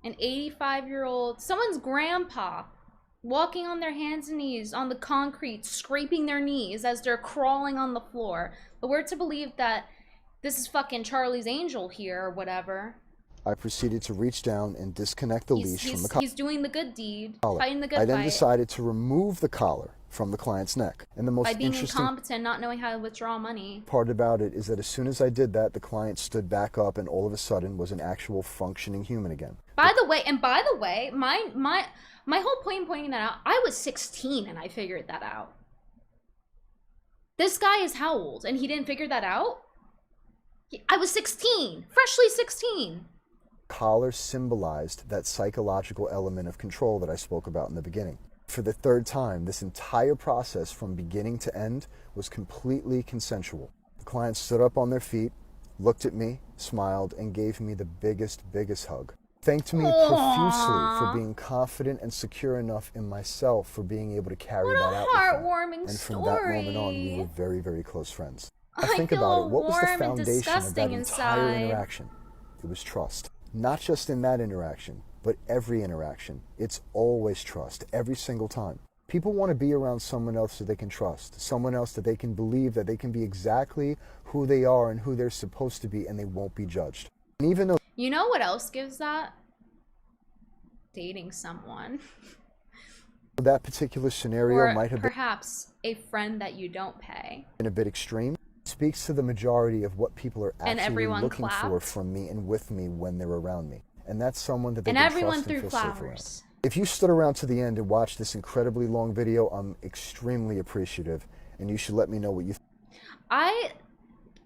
An 85-year-old, someone's grandpa, walking on their hands and knees on the concrete, scraping their knees as they're crawling on the floor. But we're to believe that this is fucking Charlie's Angel here or whatever. I proceeded to reach down and disconnect the leash from the collar. He's doing the good deed, fighting the good I then fight. decided to remove the collar from the client's neck. And the most By being interesting incompetent, not knowing how to withdraw money. part about it is that as soon as I did that, the client stood back up and all of a sudden was an actual functioning human again. By the way, my whole point in pointing that out, I was 16 and I figured that out. This guy is how old? And he didn't figure that out? I was 16, freshly 16. Collar symbolized that psychological element of control that I spoke about in the beginning. For the third time, this entire process from beginning to end was completely consensual. The client stood up on their feet, looked at me, smiled, and gave me the biggest hug. Thanked me profusely for being confident and secure enough in myself for being able to carry that out with them. Heartwarming And from story. that moment on, we were very, very close friends. I Think feel about it. What was the warm and foundation of that disgusting entire inside. interaction? It was trust. Not just in that interaction, but every interaction. It's always trust, every single time. People want to be around someone else that they can trust, someone else that they can believe that they can be exactly who they are and who they're supposed to be, and they won't be judged. And even though You know what else gives that? Dating someone. that particular scenario Or might have perhaps a friend that you don't pay. been a bit extreme, it speaks to the majority of what people are And actually everyone looking for clapped. from me and with me when they're around me. And that's someone that they And can everyone trust and threw feel safe around. flowers. If you stood around to the end and watched this incredibly long video, I'm extremely appreciative, and you should let me know what you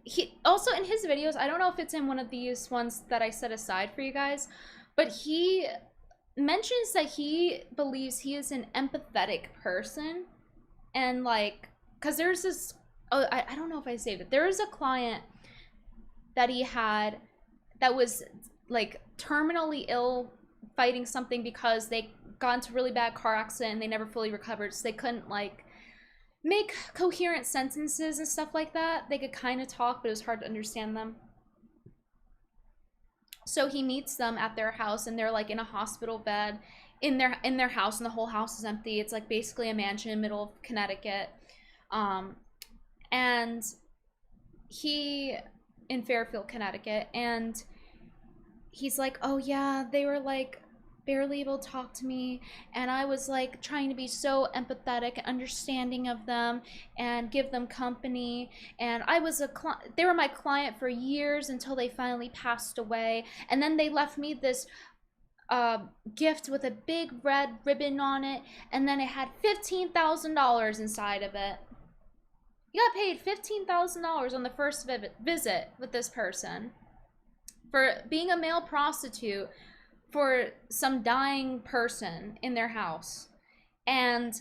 He also, in his videos, I don't know if it's in one of these ones that I set aside for you guys, but he mentions that he believes he is an empathetic person. And like, because there's this, I don't know if I saved it. There was a client that he had that was like terminally ill, fighting something because they got into a really bad car accident and they never fully recovered, so they couldn't like make coherent sentences and stuff like that. They could kind of talk, but it was hard to understand them. So he meets them at their house, and they're like in a hospital bed in their house, and the whole house is empty. It's like basically a mansion in the middle of Connecticut. And he in Fairfield, Connecticut, and he's like, oh yeah, they were like barely able to talk to me, and I was like trying to be so empathetic and understanding of them and give them company, and I was they were my client for years until they finally passed away, and then they left me this gift with a big red ribbon on it, and then it had $15,000 inside of it. You got paid $15,000 on the first visit with this person for being a male prostitute for some dying person in their house. And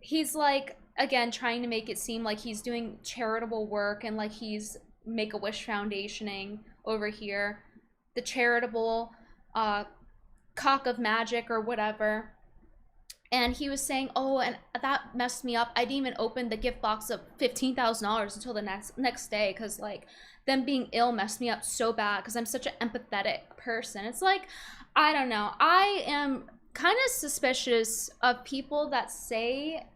he's like, again, trying to make it seem like he's doing charitable work and like he's Make-A-Wish Foundationing over here, the charitable cock of magic or whatever. And he was saying, oh, and that messed me up. I didn't even open the gift box of $15,000 until the next day, because like them being ill messed me up so bad because I'm such an empathetic person. It's like, I don't know. I am kind of suspicious of people that say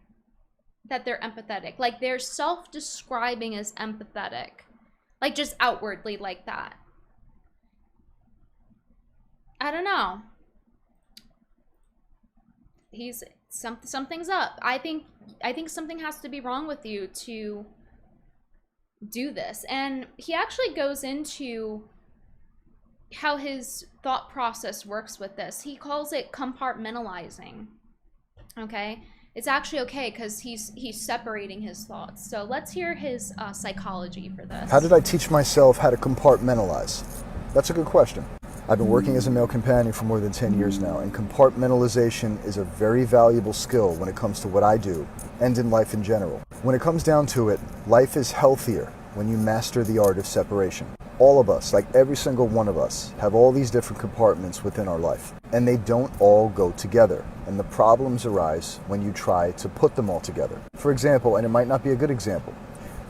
that they're empathetic. Like they're self-describing as empathetic. Like just outwardly like that. I don't know. Something's up. I think something has to be wrong with you to do this. And he actually goes into how his thought process works with this. He calls it compartmentalizing. Okay? It's actually okay because he's separating his thoughts. So let's hear his psychology for this. How did I teach myself how to compartmentalize? That's a good question. I've been working as a male companion for more than 10 years now, and compartmentalization is a very valuable skill when it comes to what I do and in life in general. When it comes down to it, life is healthier when you master the art of separation. All of us, like every single one of us, have all these different compartments within our life, and they don't all go together, and the problems arise when you try to put them all together. For example, and it might not be a good example,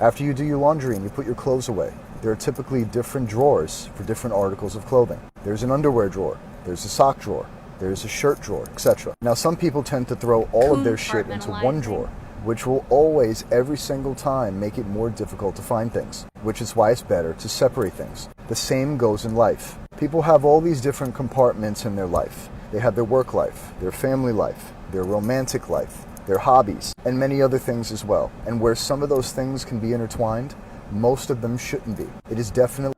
after you do your laundry and you put your clothes away, there are typically different drawers for different articles of clothing. There's an underwear drawer, there's a sock drawer, there's a shirt drawer, etc. Now some people tend to throw all of their shit into one drawer, which will always, every single time, make it more difficult to find things, which is why it's better to separate things. The same goes in life. People have all these different compartments in their life. They have their work life, their family life, their romantic life, their hobbies, and many other things as well. And where some of those things can be intertwined, most of them shouldn't be. It is definitely...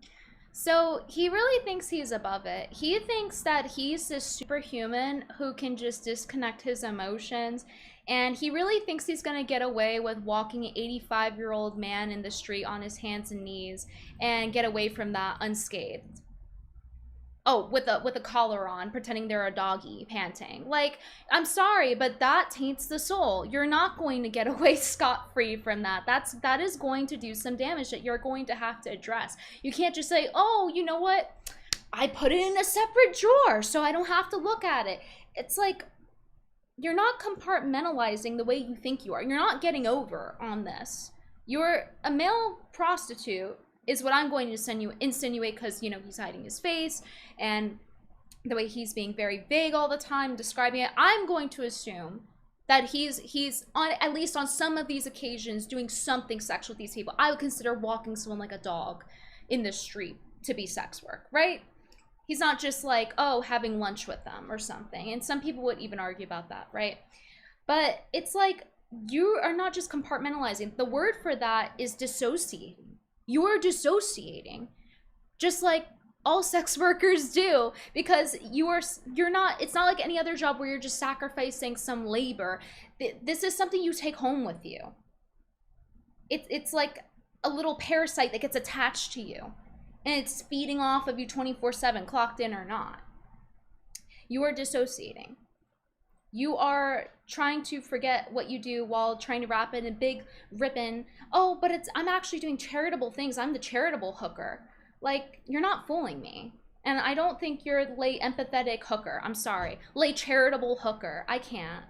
So he really thinks he's above it. He thinks that he's this superhuman who can just disconnect his emotions, and he really thinks he's going to get away with walking an 85-year-old man in the street on his hands and knees and get away from that unscathed. Oh, with a collar on, pretending they're a doggy, panting. Like, I'm sorry, but that taints the soul. You're not going to get away scot-free from that. That is going to do some damage that you're going to have to address. You can't just say, oh, you know what? I put it in a separate drawer so I don't have to look at it. It's like, you're not compartmentalizing the way you think you are. You're not getting over on this. You're a male prostitute is what I'm going to insinuate, because, you know, he's hiding his face and the way he's being very vague all the time describing it. I'm going to assume that he's on, at least on some of these occasions, doing something sexual with these people. I would consider walking someone like a dog in the street to be sex work, right? He's not just like, oh, having lunch with them or something. And some people would even argue about that, right? But it's like, you are not just compartmentalizing. The word for that is dissociating. You are dissociating, just like all sex workers do, because you're not, it's not like any other job where you're just sacrificing some labor. This is something you take home with you. It's like a little parasite that gets attached to you, and it's feeding off of you 24/7, clocked in or not. You are dissociating. You are trying to forget what you do while trying to wrap it in a big ribbon. Oh, but I'm actually doing charitable things. I'm the charitable hooker. Like, you're not fooling me. And I don't think you're lay empathetic hooker. I'm sorry. Lay charitable hooker. I can't.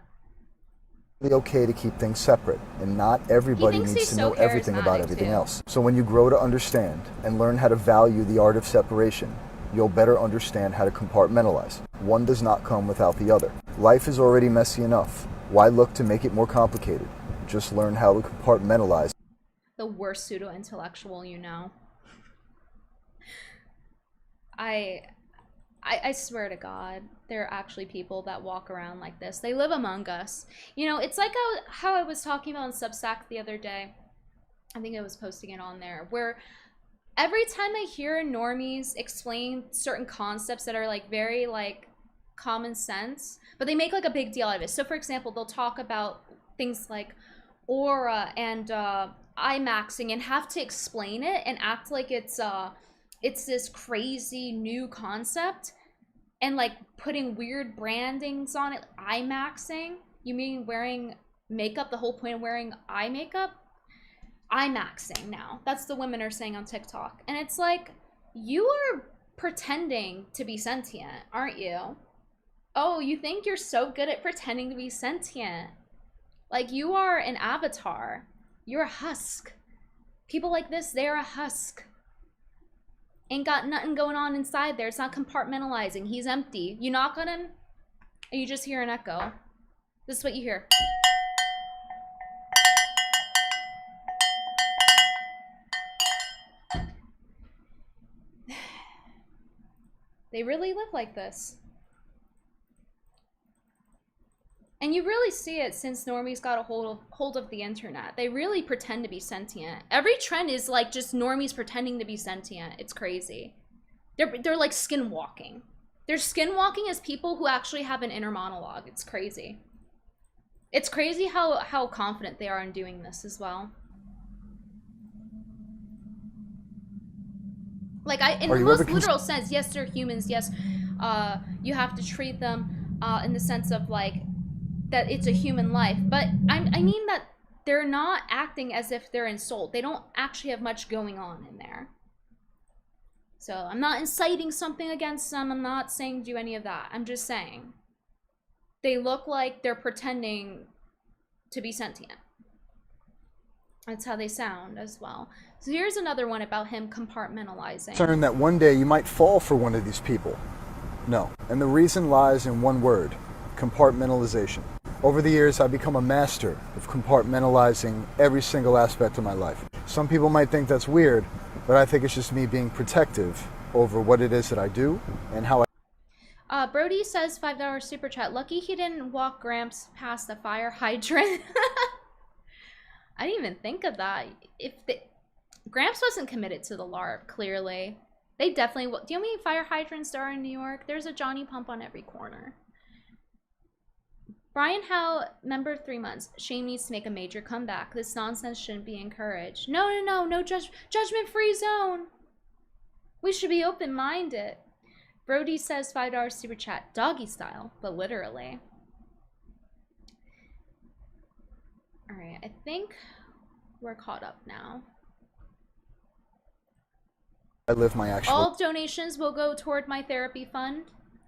It's okay to keep things separate, and not everybody needs to know everything about everything else. So when you grow to understand and learn how to value the art of separation, you'll better understand how to compartmentalize. One does not come without the other. Life is already messy enough. Why look to make it more complicated? Just learn how to compartmentalize. The worst pseudo-intellectual you know. I swear to God, there are actually people that walk around like this. They live among us. You know, it's like how I was talking about on Substack the other day. I think I was posting it on there, where every time I hear normies explain certain concepts that are like very like common sense, but they make like a big deal out of it. So for example, they'll talk about things like aura and IMAXing and have to explain it and act like it's this crazy new concept, and like putting weird brandings on it. IMAXing? You mean wearing makeup, the whole point of wearing eye makeup, IMAXing now. That's the women are saying on TikTok. And it's like, you are pretending to be sentient, aren't you? Oh, you think you're so good at pretending to be sentient. Like, you are an avatar. You're a husk. People like this, they're a husk. Ain't got nothing going on inside there. It's not compartmentalizing. He's empty. You knock on him, and you just hear an echo. This is what you hear. They really live like this. And you really see it since normies got a hold of the internet. They really pretend to be sentient. Every trend is like just normies pretending to be sentient. It's crazy. They're like skinwalking. They're skinwalking as people who actually have an inner monologue. It's crazy. It's crazy how confident they are in doing this as well. Like, in the most literal sense, yes, they're humans. Yes, you have to treat them in the sense of like that it's a human life. But I mean that they're not acting as if they're in soul. They don't actually have much going on in there. So I'm not inciting something against them. I'm not saying do any of that. I'm just saying they look like they're pretending to be sentient. That's how they sound as well. So here's another one about him compartmentalizing. Concern that one day you might fall for one of these people. No. And the reason lies in one word: compartmentalization. Over the years, I've become a master of compartmentalizing every single aspect of my life. Some people might think that's weird, but I think it's just me being protective over what it is that I do and how Brody says $5 super chat. Lucky he didn't walk Gramps past the fire hydrant. I didn't even think of that. Gramps wasn't committed to the LARP, clearly. They definitely will. Do you know how many fire hydrants there are in New York? There's a Johnny Pump on every corner. Brian Howe, member of 3 months. Shane needs to make a major comeback. This nonsense shouldn't be encouraged. No judgment-free zone. We should be open-minded. Brody says $5 super chat. Doggy style, but literally. Alright, I think we're caught up now. I live my actual All donations will go toward my therapy fund.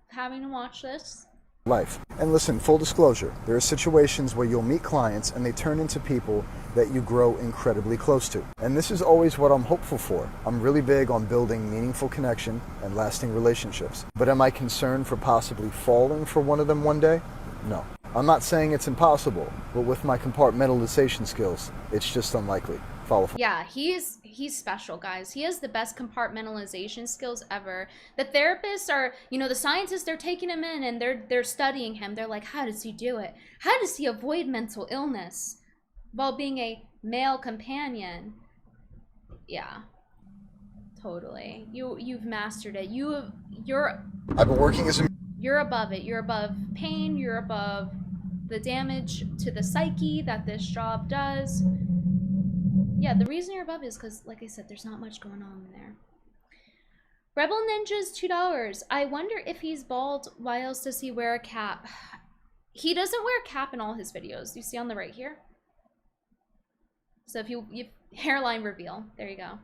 Having to watch this. Life. And listen, full disclosure, there are situations where you'll meet clients and they turn into people that you grow incredibly close to. And this is always what I'm hopeful for. I'm really big on building meaningful connection and lasting relationships. But am I concerned for possibly falling for one of them one day? No. I'm not saying it's impossible, but with my compartmentalization skills, it's just unlikely. Yeah, he's special, guys. He has the best compartmentalization skills ever. The therapists are, you know, the scientists, they're taking him in and they're studying him. They're like, how does he do it? How does he avoid mental illness while being a male companion? Yeah, totally. You've mastered it. I've been working as a... You're above it. You're above pain. You're above the damage to the psyche that this job does. Yeah, the reason you're above is because, like I said, there's not much going on in there. Rebel Ninja's $2. I wonder if he's bald. Why else does he wear a cap? He doesn't wear a cap in all his videos. You see on the right here? So if you hairline reveal. There you go.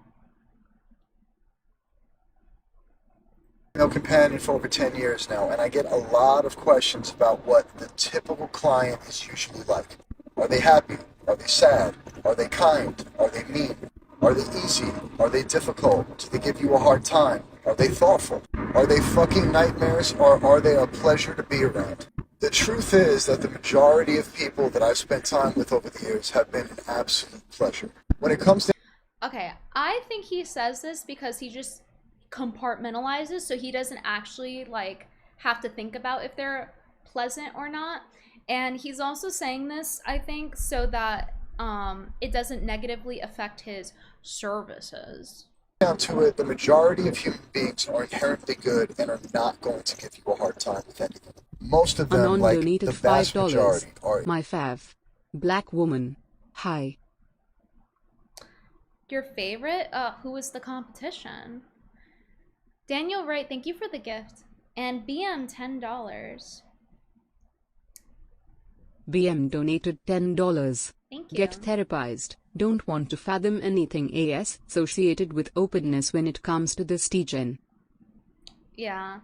Companion for over 10 years now, and I get a lot of questions about what the typical client is usually like. Are they happy? Are they sad? Are they kind? Are they mean? Are they easy? Are they difficult? Do they give you a hard time? Are they thoughtful? Are they fucking nightmares, or are they a pleasure to be around? The truth is that the majority of people that I've spent time with over the years have been an absolute pleasure. When it comes to... Okay, I think he says this because he just compartmentalizes, so he doesn't actually like have to think about if they're pleasant or not. And he's also saying this, I think, so that it doesn't negatively affect his services. Down to it, the majority of human beings are inherently good and are not going to give you a hard time with anything. Most of them, like the vast majority, are... My fav. Black woman. Hi. Your favorite? Who was the competition? Daniel Wright, thank you for the gift. And BM $10. BM donated $10. Thank you. Get therapized. Don't want to fathom anything as associated with openness when it comes to this teaching. Yeah.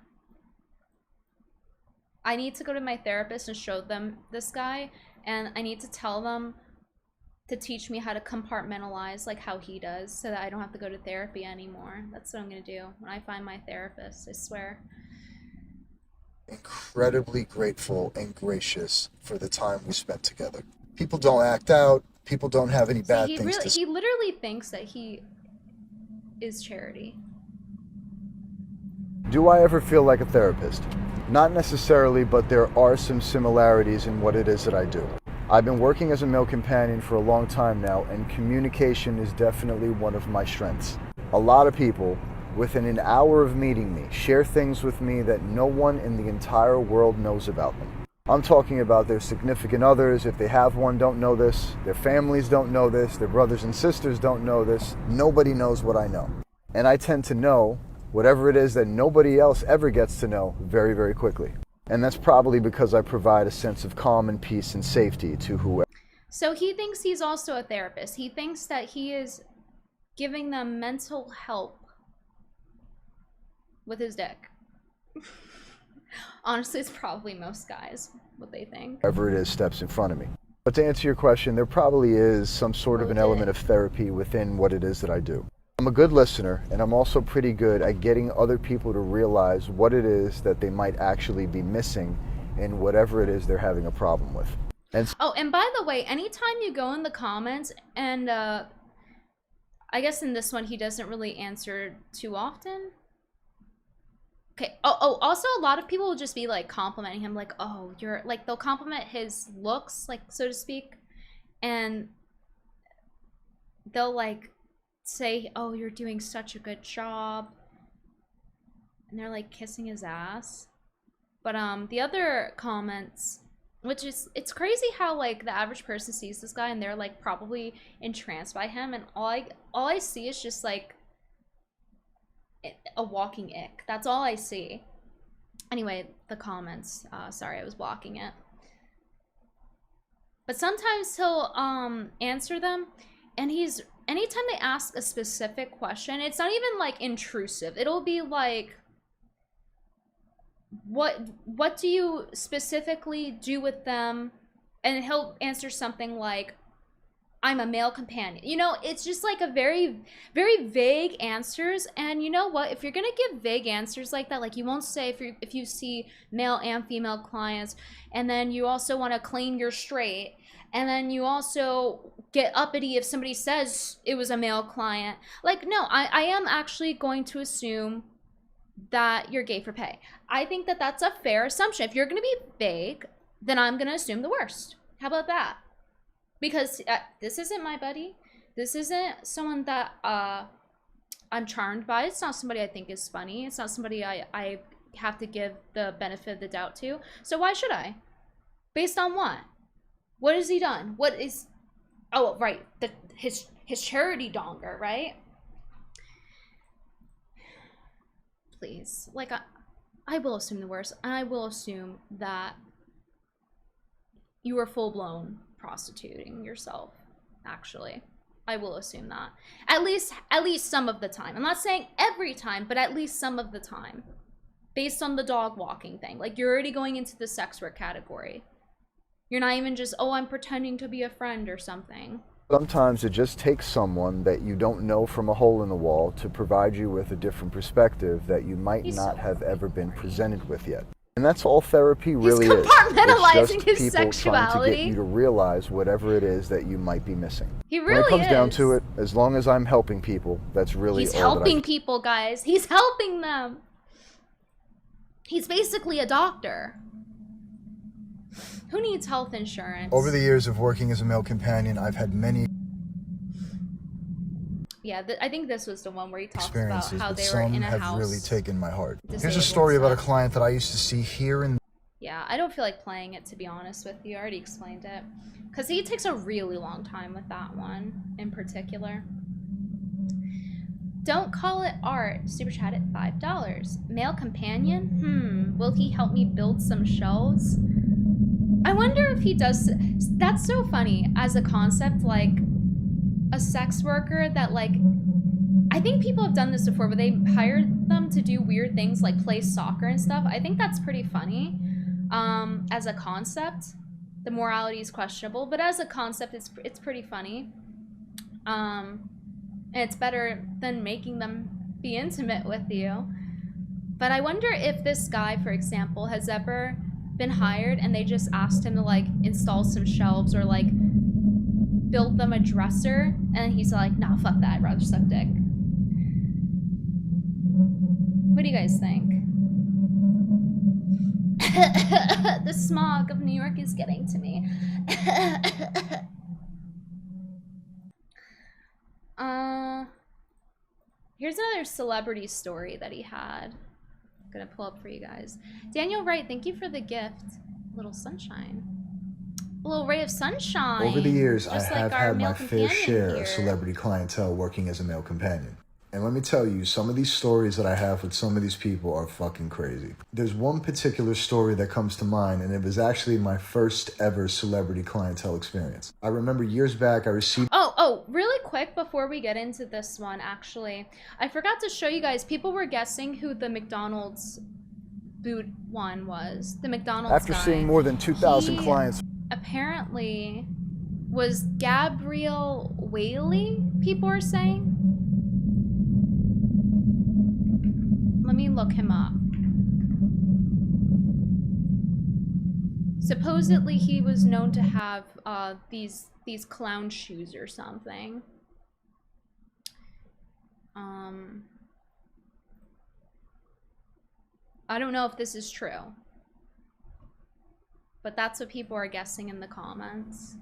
I need to go to my therapist and show them this guy, and I need to tell them to teach me how to compartmentalize like how he does, so that I don't have to go to therapy anymore. That's what I'm gonna do when I find my therapist, I swear. Incredibly grateful and gracious for the time we spent together. People don't act out. People don't have any bad things to say. He literally thinks that he is charity. Do I ever feel like a therapist? Not necessarily, but there are some similarities in what it is that I do. I've been working as a male companion for a long time now, and communication is definitely one of my strengths. A lot of people, within an hour of meeting me, share things with me that no one in the entire world knows about them. I'm talking about their significant others, if they have one, don't know this. Their families don't know this. Their brothers and sisters don't know this. Nobody knows what I know. And I tend to know whatever it is that nobody else ever gets to know very, very quickly. And that's probably because I provide a sense of calm and peace and safety to whoever. So he thinks he's also a therapist. He thinks that he is giving them mental help with his dick. Honestly, it's probably most guys what they think. Whoever it is steps in front of me. But to answer your question, there probably is some sort of an element of therapy within what it is that I do. I'm a good listener, and I'm also pretty good at getting other people to realize what it is that they might actually be missing in whatever it is they're having a problem with. Oh, and by the way, anytime you go in the comments, and I guess in this one he doesn't really answer too often. Okay. Oh, also a lot of people will just be like complimenting him, like, oh, you're like, they'll compliment his looks, like, so to speak, and they'll like say, oh, you're doing such a good job, and they're like kissing his ass. But the other comments, which is, it's crazy how like the average person sees this guy and they're like probably entranced by him, and all I see is just like a walking ick. That's all I see. Anyway, the comments, sorry, I was blocking it. But sometimes he'll answer them, and anytime they ask a specific question, it's not even like intrusive. It'll be like, what do you specifically do with them? And he'll answer something like, I'm a male companion. You know, it's just like a very, very vague answers. And you know what? If you're gonna give vague answers like that, like you won't say if you see male and female clients, and then you also want to claim you're straight, and then you also get uppity if somebody says it was a male client. Like, no, I am actually going to assume that you're gay for pay. I think that that's a fair assumption. If you're gonna be vague, then I'm gonna assume the worst. How about that? Because this isn't my buddy. This isn't someone that I'm charmed by. It's not somebody I think is funny. It's not somebody I have to give the benefit of the doubt to. So why should I? Based on what? What has he done? What is... Oh, right. His charity donger, right? Please. Like, I will assume the worst. And I will assume that you were full-blown prostituting yourself, actually. I will assume that. At least some of the time. I'm not saying every time, but at least some of the time. Based on the dog walking thing. Like, you're already going into the sex work category. You're not even just, oh, I'm pretending to be a friend or something. Sometimes it just takes someone that you don't know from a hole in the wall to provide you with a different perspective that you might not have ever been presented with yet. And that's all therapy really is. He's compartmentalizing his It's just people trying to get you to realize whatever it is that you might be missing. He really is. When it comes down to it, as long as I'm helping people, that's really all that I... He's helping people, guys. He's helping them. He's basically a doctor. Who needs health insurance? Over the years of working as a male companion, I've had many... Yeah, I think this was the one where he talks about how they were in a house. Some have really taken my heart. Here's a story about a client that I used to see here and... Yeah, I don't feel like playing it, to be honest with you. I already explained it. Because he takes a really long time with that one, in particular. Don't call it art. Super chat at $5. Male companion? Will he help me build some shelves? I wonder if if he does, that's so funny as a concept, like a sex worker that like, I think people have done this before, but they hired them to do weird things like play soccer and stuff. I think that's pretty funny as a concept. The morality is questionable, but as a concept, it's pretty funny. And it's better than making them be intimate with you. But I wonder if this guy, for example, has ever been hired and they just asked him to like install some shelves or like build them a dresser, and he's like, nah, fuck that, I'd rather suck dick. What do you guys think? The smog of New York is getting to me. Here's another celebrity story that he had. I'm gonna pull up for you guys. Daniel Wright, thank you for the gift. Little sunshine. A little ray of sunshine. Over the years, I just have like our had my male fair companion share here. of celebrity clientele working as a male companion. And let me tell you, some of these stories that I have with some of these people are fucking crazy. There's one particular story that comes to mind, and it was actually my first ever celebrity clientele experience. I remember years back, I received... Oh, really quick before we get into this one, actually. I forgot to show you guys, people were guessing who the McDonald's boot one was. The McDonald's After guy. seeing more than 2,000 clients... Apparently was Gabriel Whaley, people are saying. Let me look him up. Supposedly he was known to have these clown shoes or something. I don't know if this is true, but that's what people are guessing in the comments.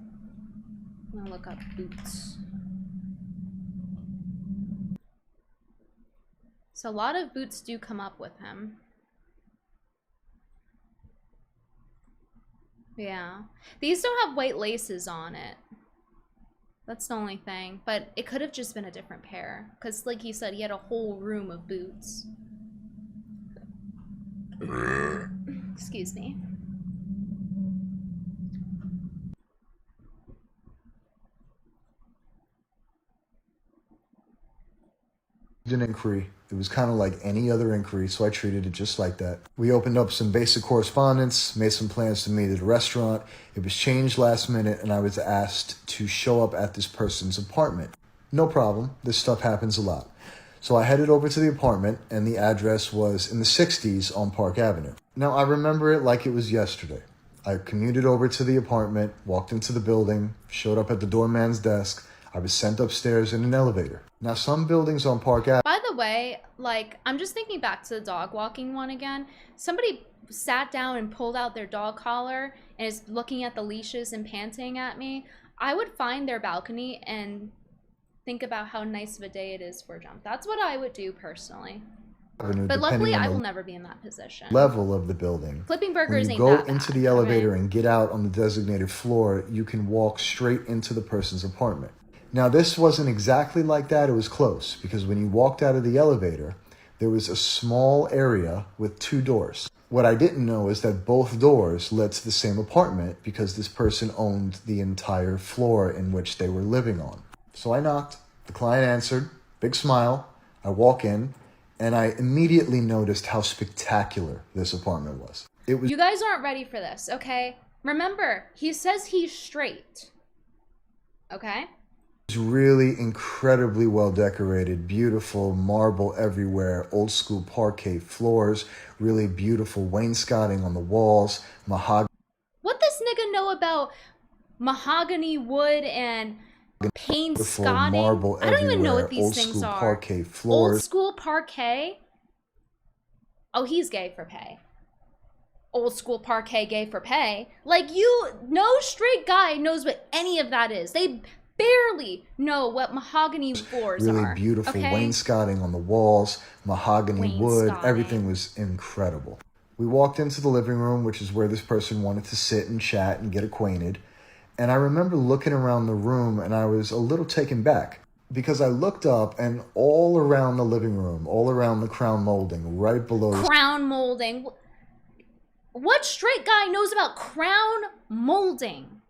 I'm gonna look up boots. So a lot of boots do come up with him. Yeah. These don't have white laces on it. That's the only thing. But it could have just been a different pair. Because like he said, he had a whole room of boots. Excuse me. an inquiry. It was kind of like any other inquiry, so I treated it just like that. We opened up some basic correspondence, made some plans to meet at a restaurant. It was changed last minute, and I was asked to show up at this person's apartment. No problem. This stuff happens a lot. So I headed over to the apartment, and the address was in the 60s on Park Avenue. Now, I remember it like it was yesterday. I commuted over to the apartment, walked into the building, showed up at the doorman's desk. I was sent upstairs in an elevator. Now, some buildings on Park Avenue... By the way, like, I'm just thinking back to the dog walking one again. Somebody sat down and pulled out their dog collar and is looking at the leashes and panting at me. I would find their balcony and think about how nice of a day it is for a jump. That's what I would do personally. But luckily, I will never be in that position. Level of the building. Flipping burgers ain't When you that go into bad, the elevator okay? and get out on the designated floor, you can walk straight into the person's apartment. Now, this wasn't exactly like that. It was close, because when you walked out of the elevator, there was a small area with 2 doors. What I didn't know is that both doors led to the same apartment because this person owned the entire floor in which they were living on. So I knocked. The client answered. Big smile. I walk in, and I immediately noticed how spectacular this apartment was. It was... You guys aren't ready for this, okay? Remember, he says he's straight. Okay? It's really incredibly well decorated, beautiful marble everywhere, old school parquet floors, really beautiful wainscoting on the walls, mahogany. What does nigga know about mahogany wood and painscoting? Marble I don't even know everywhere, what these old things school are. parquet floors. Old school parquet? Oh, he's gay for pay. Old school parquet gay for pay? Like, no straight guy knows what any of that is. They barely know what mahogany floors really are. Beautiful okay? wainscoting on the walls, mahogany wood, everything was incredible. We walked into the living room, which is where this person wanted to sit and chat and get acquainted. And I remember looking around the room, and I was a little taken back because I looked up, and all around the living room, all around the crown molding, right below crown molding. What straight guy knows about crown molding?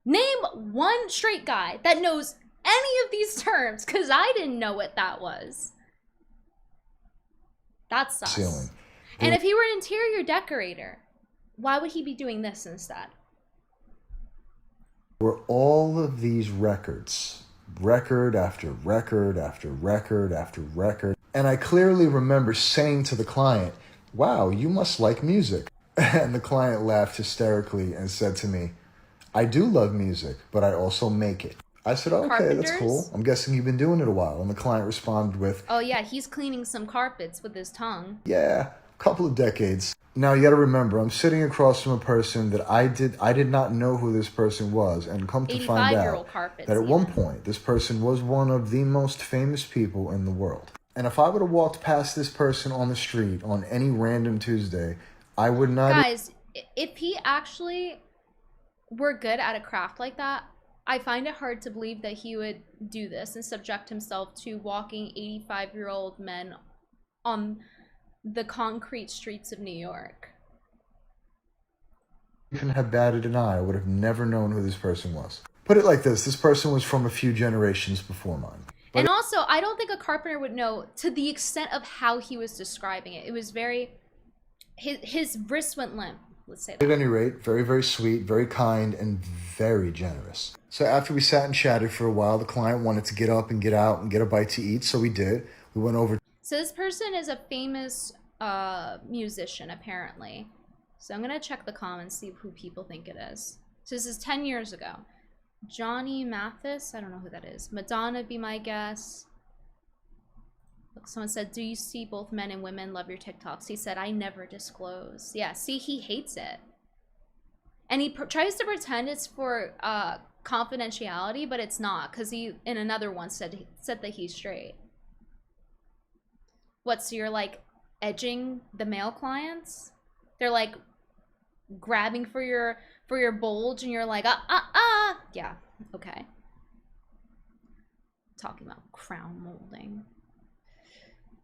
Name one straight guy that knows any of these terms, because I didn't know what that was. That's sus. Ceiling. And if he were an interior decorator, why would he be doing this instead? Were all of these records, record after record after record after record. And I clearly remember saying to the client, wow, you must like music. And the client laughed hysterically and said to me, I do love music, but I also make it. I said, okay, Carpenters? that's cool. I'm guessing you've been doing it a while. And the client responded with, Oh yeah, he's cleaning some carpets with his tongue. yeah, a couple of decades. Now you got to remember, I'm sitting across from a person that I did not know who this person was, and come to find out carpets, that at one point this person was one of the most famous people in the world. And if I would have walked past this person on the street on any random Tuesday, I would not. Guys, if he actually were good at a craft like that, I find it hard to believe that he would do this and subject himself to walking 85-year-old men on the concrete streets of New York. Even have batted an eye, I would have never known who this person was. Put it like this person was from a few generations before mine. And also, I don't think a carpenter would know to the extent of how he was describing it. It was very, his wrist went limp, let's say that. At any rate, very, very sweet, very kind, and very generous. So after we sat and chatted for a while, the client wanted to get up and get out and get a bite to eat, so we did. We went over. So this person is a famous musician, apparently. So I'm going to check the comments, see who people think it is. So this is 10 years ago. Johnny Mathis, I don't know who that is. Madonna, be my guess. Look, someone said, do you see both men and women love your TikToks? He said, I never disclose. Yeah, see, he hates it. And he tries to pretend it's for confidentiality, but it's not, because he, in another one, said that he's straight. What, so you're like edging the male clients? They're like grabbing for your bulge and you're like, yeah, okay. Talking about crown molding.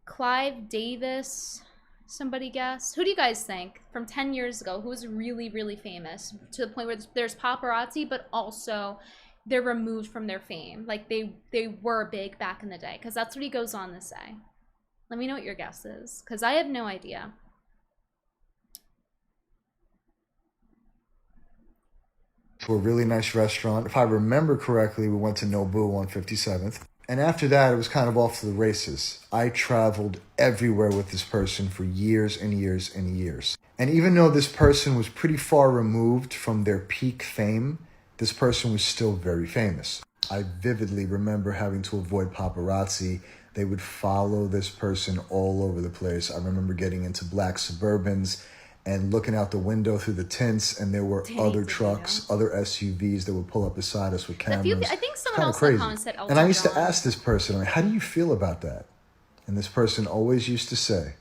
Clive Davis, somebody guess? Who do you guys think from 10 years ago who was really, really famous to the point where there's paparazzi, but also they're removed from their fame? Like they were big back in the day, because that's what he goes on to say. Let me know what your guess is, because I have no idea. To a really nice restaurant. If I remember correctly, we went to Nobu on 57th. And after that, it was kind of off to the races. I traveled everywhere with this person for years and years and years. And even though this person was pretty far removed from their peak fame, this person was still very famous. I vividly remember having to avoid paparazzi. They would follow this person all over the place. I remember getting into black Suburbans and looking out the window through the tints, and there were other trucks, other SUVs that would pull up beside us with cameras. I think someone else in the comments said Elton And I used John. to ask this person, like, how do you feel about that? And this person always used to say,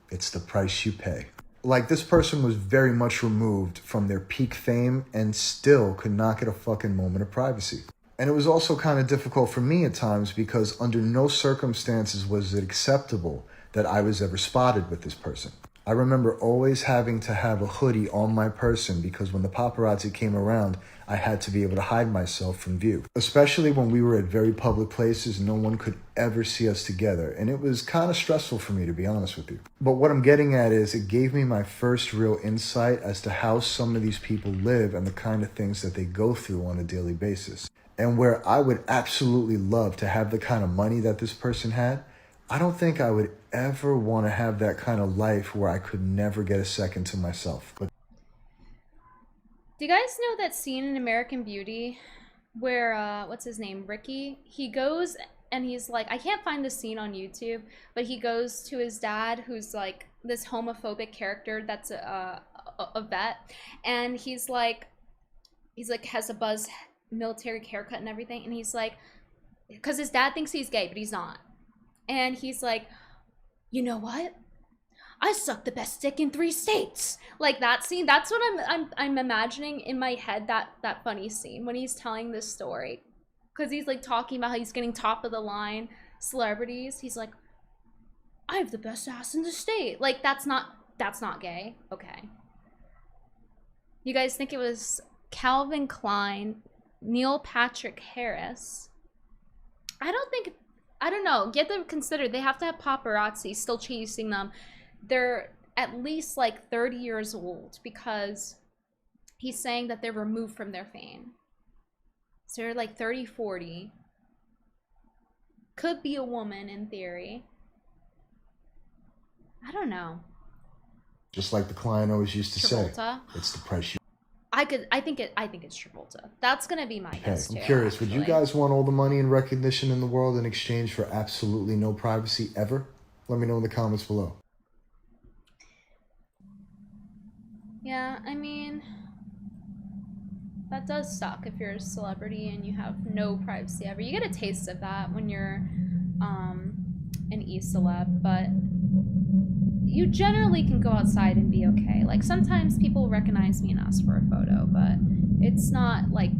it's the price you pay. Like, this person was very much removed from their peak fame and still could not get a fucking moment of privacy. And it was also kind of difficult for me at times, because under no circumstances was it acceptable that I was ever spotted with this person. I remember always having to have a hoodie on my person, because when the paparazzi came around, I had to be able to hide myself from view. Especially when we were at very public places, no one could ever see us together. And it was kind of stressful for me, to be honest with you. But what I'm getting at is it gave me my first real insight as to how some of these people live and the kind of things that they go through on a daily basis. And where I would absolutely love to have the kind of money that this person had, I don't think I would ever want to have that kind of life where I could never get a second to myself. But do you guys know that scene in American Beauty where, what's his name, Ricky? He goes and he's like, I can't find the scene on YouTube, but he goes to his dad, who's like this homophobic character that's a vet, and he's like has a buzz military haircut and everything, and he's like, because his dad thinks he's gay, but he's not. And he's like, you know what? I suck the best dick in 3 states. Like that scene. That's what I'm imagining in my head. That funny scene when he's telling this story, because he's like talking about how he's getting top of the line celebrities. He's like, I have the best ass in the state. Like that's not That's not gay. Okay. You guys think it was Calvin Klein, Neil Patrick Harris? I don't know. You have to consider they have to have paparazzi still chasing them. They're at least like 30 years old because he's saying that they're removed from their fame. So they're like 30, 40. Could be a woman in theory. I don't know. Just like the client always used to Travolta. say, it's the price you I think it's Travolta. That's gonna be my guess too. I'm curious, actually. would you guys want all the money and recognition in the world in exchange for absolutely no privacy ever? Let me know in the comments below. Yeah, I mean, that does suck if you're a celebrity and you have no privacy ever. You get a taste of that when you're an e-celeb, but you generally can go outside and be okay. Like, sometimes people recognize me and ask for a photo, but it's not like,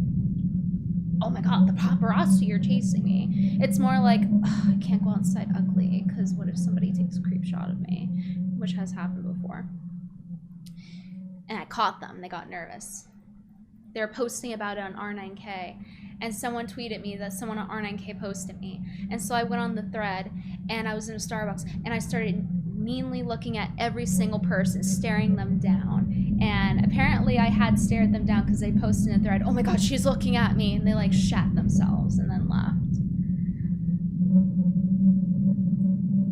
oh my god, the paparazzi are chasing me. It's more like, I can't go outside ugly, because what if somebody takes a creep shot of me? Which has happened before. And I caught them. They got nervous. They were posting about it on R9K, and someone tweeted me that someone on R9K posted me. And so I went on the thread, and I was in a Starbucks, and I started meanly looking at every single person, staring them down. And apparently I had stared them down because they posted in a thread, oh my god, she's looking at me, and they like shat themselves and then left.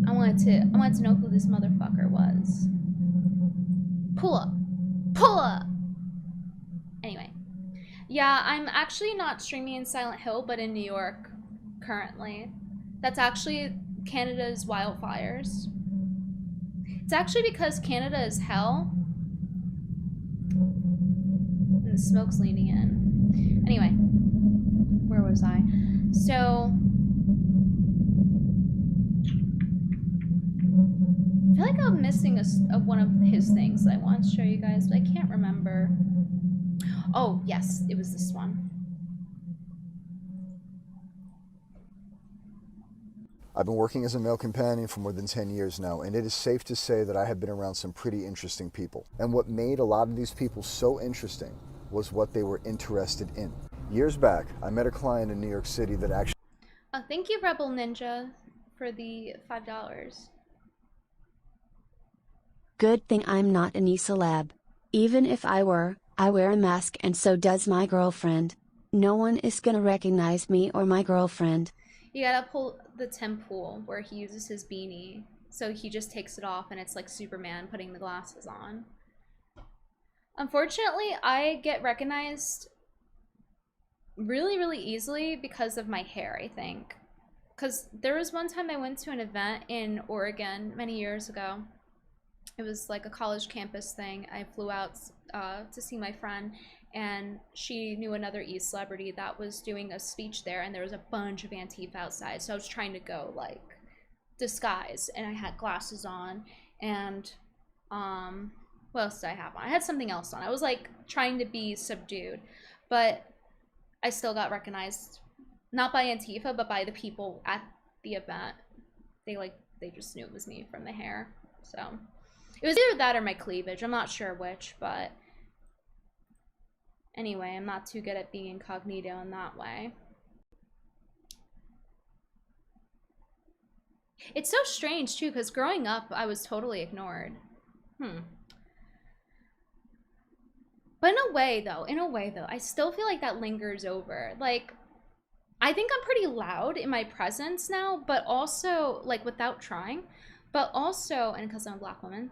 I wanted to know who this motherfucker was. Pull up. Pull up! Anyway. Yeah, I'm actually not streaming in Silent Hill, but in New York currently. That's actually Canada's wildfires. It's actually because Canada is hell. And the smoke's leading in. Anyway. Where was I? So... I feel like I'm missing one of his things that I wanted to show you guys, but I can't remember. Oh, yes, it was this one. I've been working as a male companion for more than 10 years now, and it is safe to say that I have been around some pretty interesting people. And what made a lot of these people so interesting was what they were interested in. Years back, I met a client in New York City that actually... Thank you, Rebel Ninja, for the $5. Good thing I'm not an e-celeb. Even if I were, I wear a mask and so does my girlfriend. No one is gonna recognize me or my girlfriend. You gotta pull the Tim Pool where he uses his beanie. So he just takes it off and it's like Superman putting the glasses on. Unfortunately, I get recognized really, really easily because of my hair, I think. Because there was one time I went to an event in Oregon many years ago. It was like a college campus thing. I flew out to see my friend, and she knew another e-celebrity that was doing a speech there, and there was a bunch of Antifa outside. So I was trying to go like disguise, and I had glasses on, and what else did I have on? I had something else on. I was like trying to be subdued, but I still got recognized, not by Antifa, but by the people at the event. They just knew it was me from the hair. So it was either that or my cleavage. I'm not sure which, but anyway, I'm not too good at being incognito in that way. It's so strange too, because growing up, I was totally ignored. But in a way though, I still feel like that lingers over. Like, I think I'm pretty loud in my presence now, but also, like, without trying, but also, and because I'm a black woman,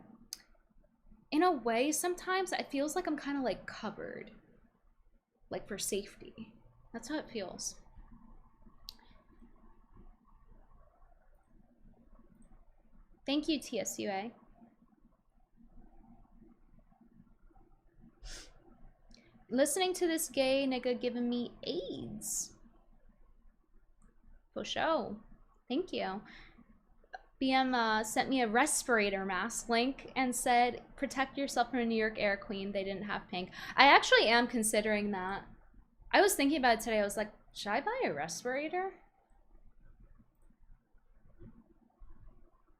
in a way, sometimes it feels like I'm kind of like covered, like for safety. That's how it feels. Thank you, TSUA. Listening to this gay nigga giving me AIDS. For sure. Thank you. BM sent me a respirator mask link and said, protect yourself from a New York air queen. They didn't have pink. I actually am considering that. I was thinking about it today. I was like, should I buy a respirator?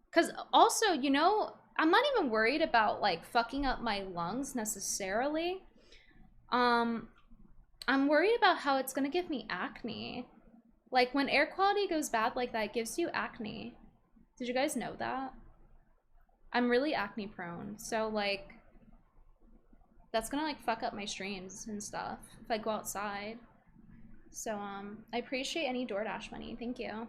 Because also, you know, I'm not even worried about like fucking up my lungs necessarily. I'm worried about how it's gonna give me acne. Like when air quality goes bad like that, it gives you acne. Did you guys know that? I'm really acne prone, so like that's gonna like fuck up my streams and stuff if I go outside. So I appreciate any DoorDash money. Thank you.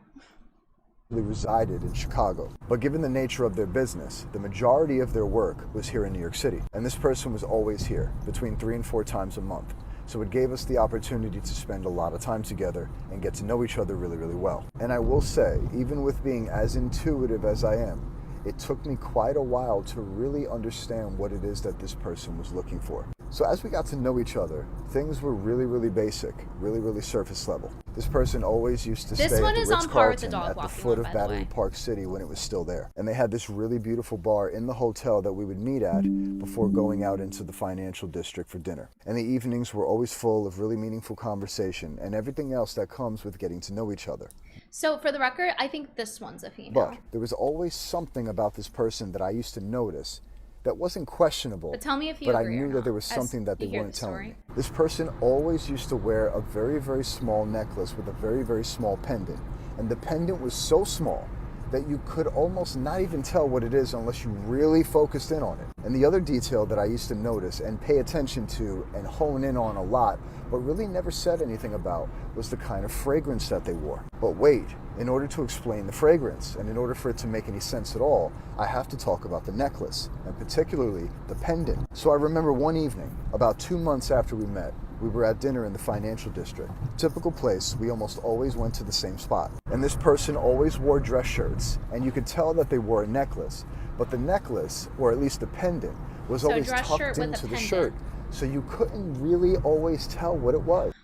Resided in Chicago, but given the nature of their business, the majority of their work was here in New York City, and this person was always here, between 3 and 4 times a month. So it gave us the opportunity to spend a lot of time together and get to know each other really, really well. And I will say, even with being as intuitive as I am, it took me quite a while to really understand what it is that this person was looking for. So as we got to know each other, things were really, really basic, really, really surface level. This person always used to stay at the Ritz-Carlton at the foot of Battery Park City when it was still there. And they had this really beautiful bar in the hotel that we would meet at before going out into the financial district for dinner. And the evenings were always full of really meaningful conversation and everything else that comes with getting to know each other. So for the record, I think this one's a female. But there was always something about this person that I used to notice that wasn't questionable, but tell me if you but I agree knew or that not, there was something that they weren't telling me. story. This person always used to wear a very, very small necklace with a very, very small pendant. And the pendant was so small that you could almost not even tell what it is unless you really focused in on it. And the other detail that I used to notice and pay attention to and hone in on a lot, but really never said anything about, was the kind of fragrance that they wore. But wait, in order to explain the fragrance, and in order for it to make any sense at all, I have to talk about the necklace, and particularly the pendant. So I remember one evening, about 2 months after we met, we were at dinner in the financial district. Typical place, we almost always went to the same spot. And this person always wore dress shirts, and you could tell that they wore a necklace, but the necklace, or at least the pendant, was always tucked into the shirt, so you couldn't really always tell what it was.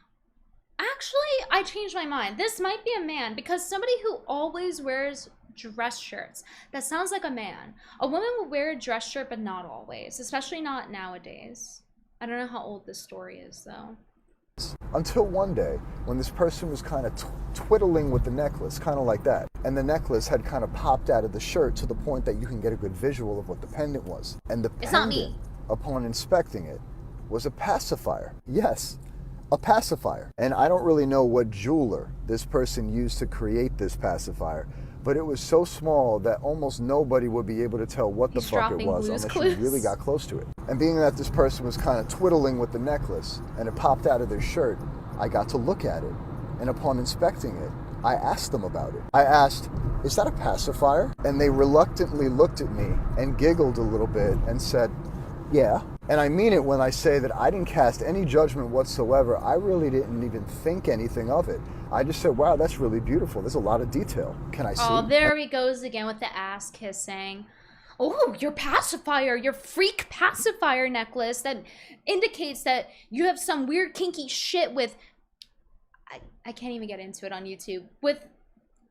Actually, I changed my mind. This might be a man, because somebody who always wears dress shirts, that sounds like a man. A woman will wear a dress shirt, but not always, especially not nowadays. I don't know how old this story is, though. Until one day, when this person was kind of twiddling with the necklace, kind of like that. And the necklace had kind of popped out of the shirt to the point that you can get a good visual of what the pendant was. And the pendant, upon inspecting it, was a pacifier. Yes, a pacifier. And I don't really know what jeweler this person used to create this pacifier, but it was so small that almost nobody would be able to tell what the fuck it was unless you really got close to it. And being that this person was kind of twiddling with the necklace and it popped out of their shirt, I got to look at it. And upon inspecting it, I asked them about it. I asked, "Is that a pacifier?" And they reluctantly looked at me and giggled a little bit and said, "Yeah." And I mean it when I say that I didn't cast any judgment whatsoever. I really didn't even think anything of it. I just said, "Wow, that's really beautiful. There's a lot of detail. Can I see?" Oh, there he goes again with the ass kissing. Oh, your pacifier, your freak pacifier necklace that indicates that you have some weird kinky shit with, I can't even get into it on YouTube, with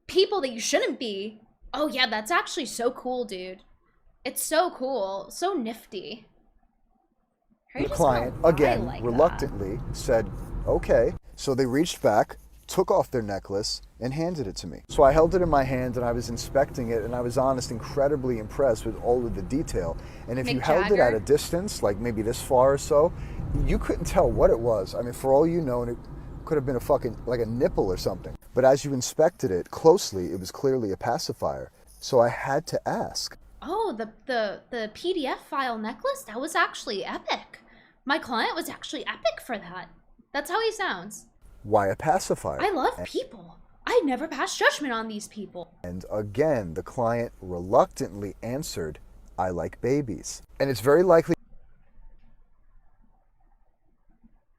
people that you shouldn't be. Oh yeah, that's actually so cool, dude. It's so cool, so nifty. The client, again, like reluctantly said, "Okay." So they reached back, took off their necklace, and handed it to me. So I held it in my hand and I was inspecting it, and I was honest, incredibly impressed with all of the detail. And if you held it at a distance, like maybe this far or so, you couldn't tell what it was. I mean, for all you know, and it could have been a fucking, like a nipple or something. But as you inspected it closely, it was clearly a pacifier. So I had to ask. Oh, the PDF file necklace? That was actually epic. My client was actually epic for that. That's how he sounds. Why a pacifier? I love people. I never pass judgment on these people. And again, the client reluctantly answered, "I like babies." And it's very likely.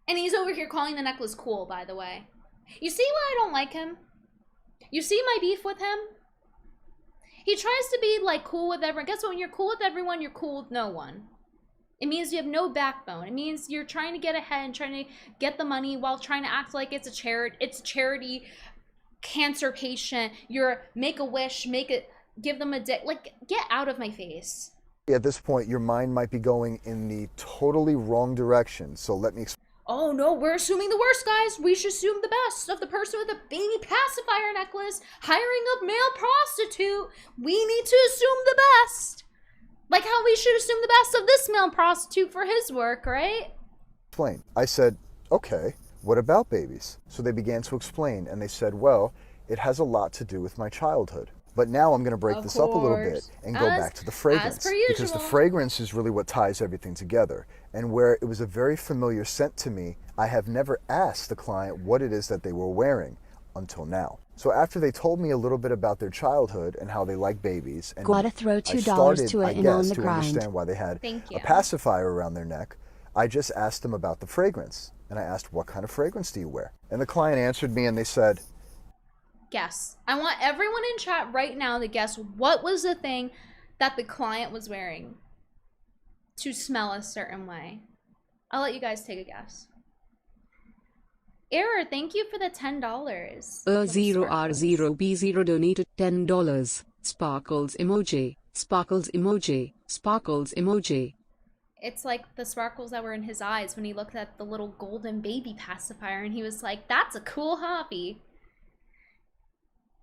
And he's over here calling the necklace cool, by the way. You see why I don't like him? You see my beef with him? He tries to be like cool with everyone. Guess what? When you're cool with everyone, you're cool with no one. It means you have no backbone. It means you're trying to get ahead and trying to get the money while trying to act like it's a charity cancer patient. You're Make-A-Wish, give them a dick. Like, get out of my face. At this point, your mind might be going in the totally wrong direction. So let me explain. Oh no, we're assuming the worst, guys. We should assume the best of the person with a baby pacifier necklace hiring a male prostitute. We need to assume the best. Like how we should assume the best of this male prostitute for his work, right? Explain. I said, okay, what about babies? So they began to explain, and they said, well, it has a lot to do with my childhood. But now I'm going to break this up a little bit and go back to the fragrance. Because the fragrance is really what ties everything together. And where it was a very familiar scent to me, I have never asked the client what it is that they were wearing until now. So after they told me a little bit about their childhood and how they like babies, and gotta throw $2 I started, to it I and guess, on the to grind. understand why they had Thank a you. pacifier around their neck, I just asked them about the fragrance. And I asked, what kind of fragrance do you wear? And the client answered me and they said, Guess. I want everyone in chat right now to guess what was the thing that the client was wearing to smell a certain way. I'll let you guys take a guess. Error, thank you for the $10. 0R0B0 donated $10. Sparkles emoji. Sparkles emoji. Sparkles emoji. It's like the sparkles that were in his eyes when he looked at the little golden baby pacifier and he was like, that's a cool hobby.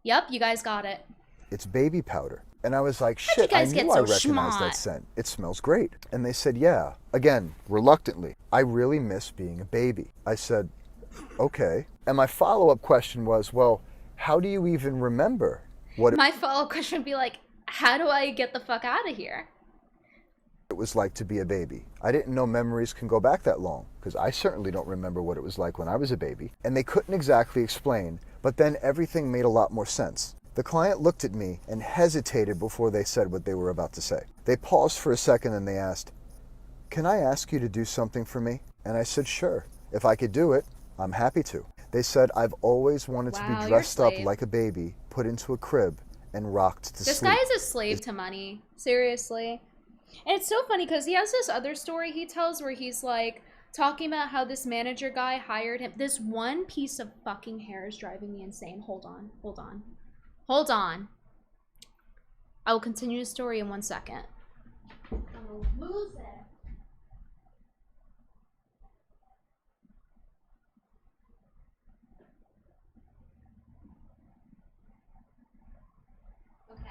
Yep, you guys got it. it's baby powder. And I was like, shit, I knew I recognized that scent. It smells great. And they said, yeah. Again, reluctantly, I really miss being a baby. I said, okay. And my follow-up question was, well, how do you even remember what My follow-up question would be like, how do I get the fuck out of here? it was like to be a baby? I didn't know memories can go back that long, because I certainly don't remember what it was like when I was a baby. And they couldn't exactly explain, but then everything made a lot more sense. The client looked at me and hesitated before they said what they were about to say. They paused for a second and they asked, can I ask you to do something for me? And I said, sure. If I could do it, I'm happy to. They said, I've always wanted to be dressed up like a baby, put into a crib, and rocked to sleep. This guy is a slave to money. Seriously. And it's so funny because he has this other story he tells where he's like talking about how this manager guy hired him. This one piece of fucking hair is driving me insane. Hold on. Hold on. Hold on. I will continue the story in 1 second. I'm gonna lose it. Okay.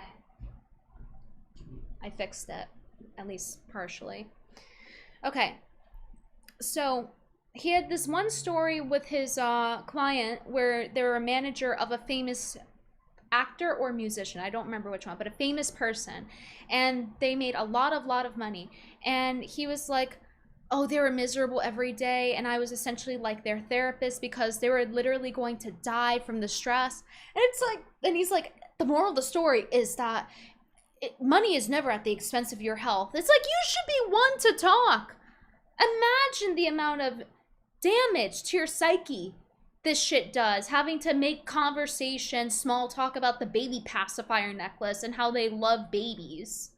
I fixed it, at least partially. Okay. So he had this one story with his client where they were a manager of a famous actor or musician, I don't remember which one, but a famous person, and they made a lot of money. And he was like, oh, they were miserable every day, and I was essentially like their therapist because they were literally going to die from the stress. And it's like, and he's like, the moral of the story is that money is never at the expense of your health. It's like, you should be one to talk. Imagine the amount of damage to your psyche this shit does, having to make conversation, small talk about the baby pacifier necklace and how they love babies.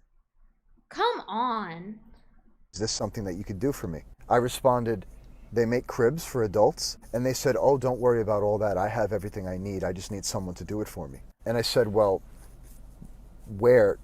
Come on. Is this something that you could do for me? I responded, they make cribs for adults. And they said, oh, don't worry about all that. I have everything I need. I just need someone to do it for me. And I said, well, where?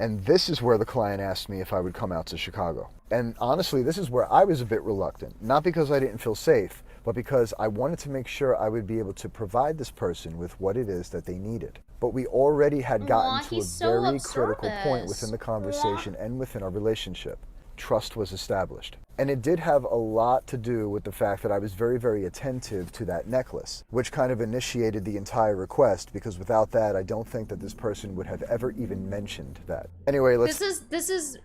And this is where the client asked me if I would come out to Chicago. And honestly, this is where I was a bit reluctant. Not because I didn't feel safe, but because I wanted to make sure I would be able to provide this person with what it is that they needed. But we already had gotten to a very critical point within the conversation and within our relationship. Trust was established. And it did have a lot to do with the fact that I was very, very attentive to that necklace, which kind of initiated the entire request, because without that, I don't think that this person would have ever even mentioned that. Anyway, let's... This is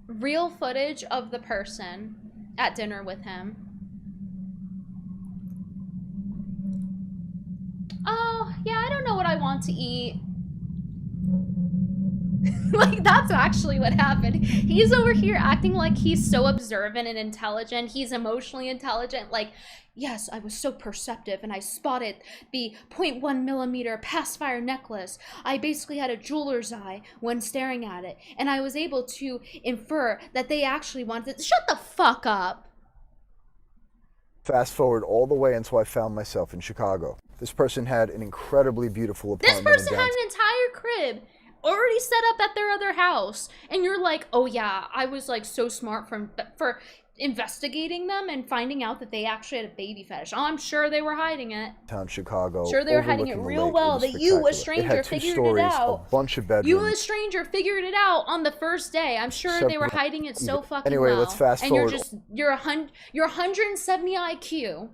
real footage of the person at dinner with him. Oh, yeah, I don't know what I want to eat. Like, that's actually what happened. He's over here acting like he's so observant and intelligent. He's emotionally intelligent. Like, yes, I was so perceptive and I spotted the 0.1 millimeter pacifier necklace. I basically had a jeweler's eye when staring at it. And I was able to infer that they actually wanted it. Shut the fuck up. Fast forward all the way until I found myself in Chicago. This person had an incredibly beautiful apartment. This person had an entire crib already set up at their other house, and you're like, oh yeah, I was like so smart for investigating them and finding out that they actually had a baby fetish. Oh, I'm sure they were hiding it. Downtown Chicago. Sure, they were hiding it overlooking the real lake. well. It was That you, a spectacular. It stranger, had 2 figured it stories, out. a bunch of bedrooms. You, a stranger, figured it out on the first day. I'm sure they were hiding it so fucking Anyway, well. let's fast and forward. You're 170 IQ.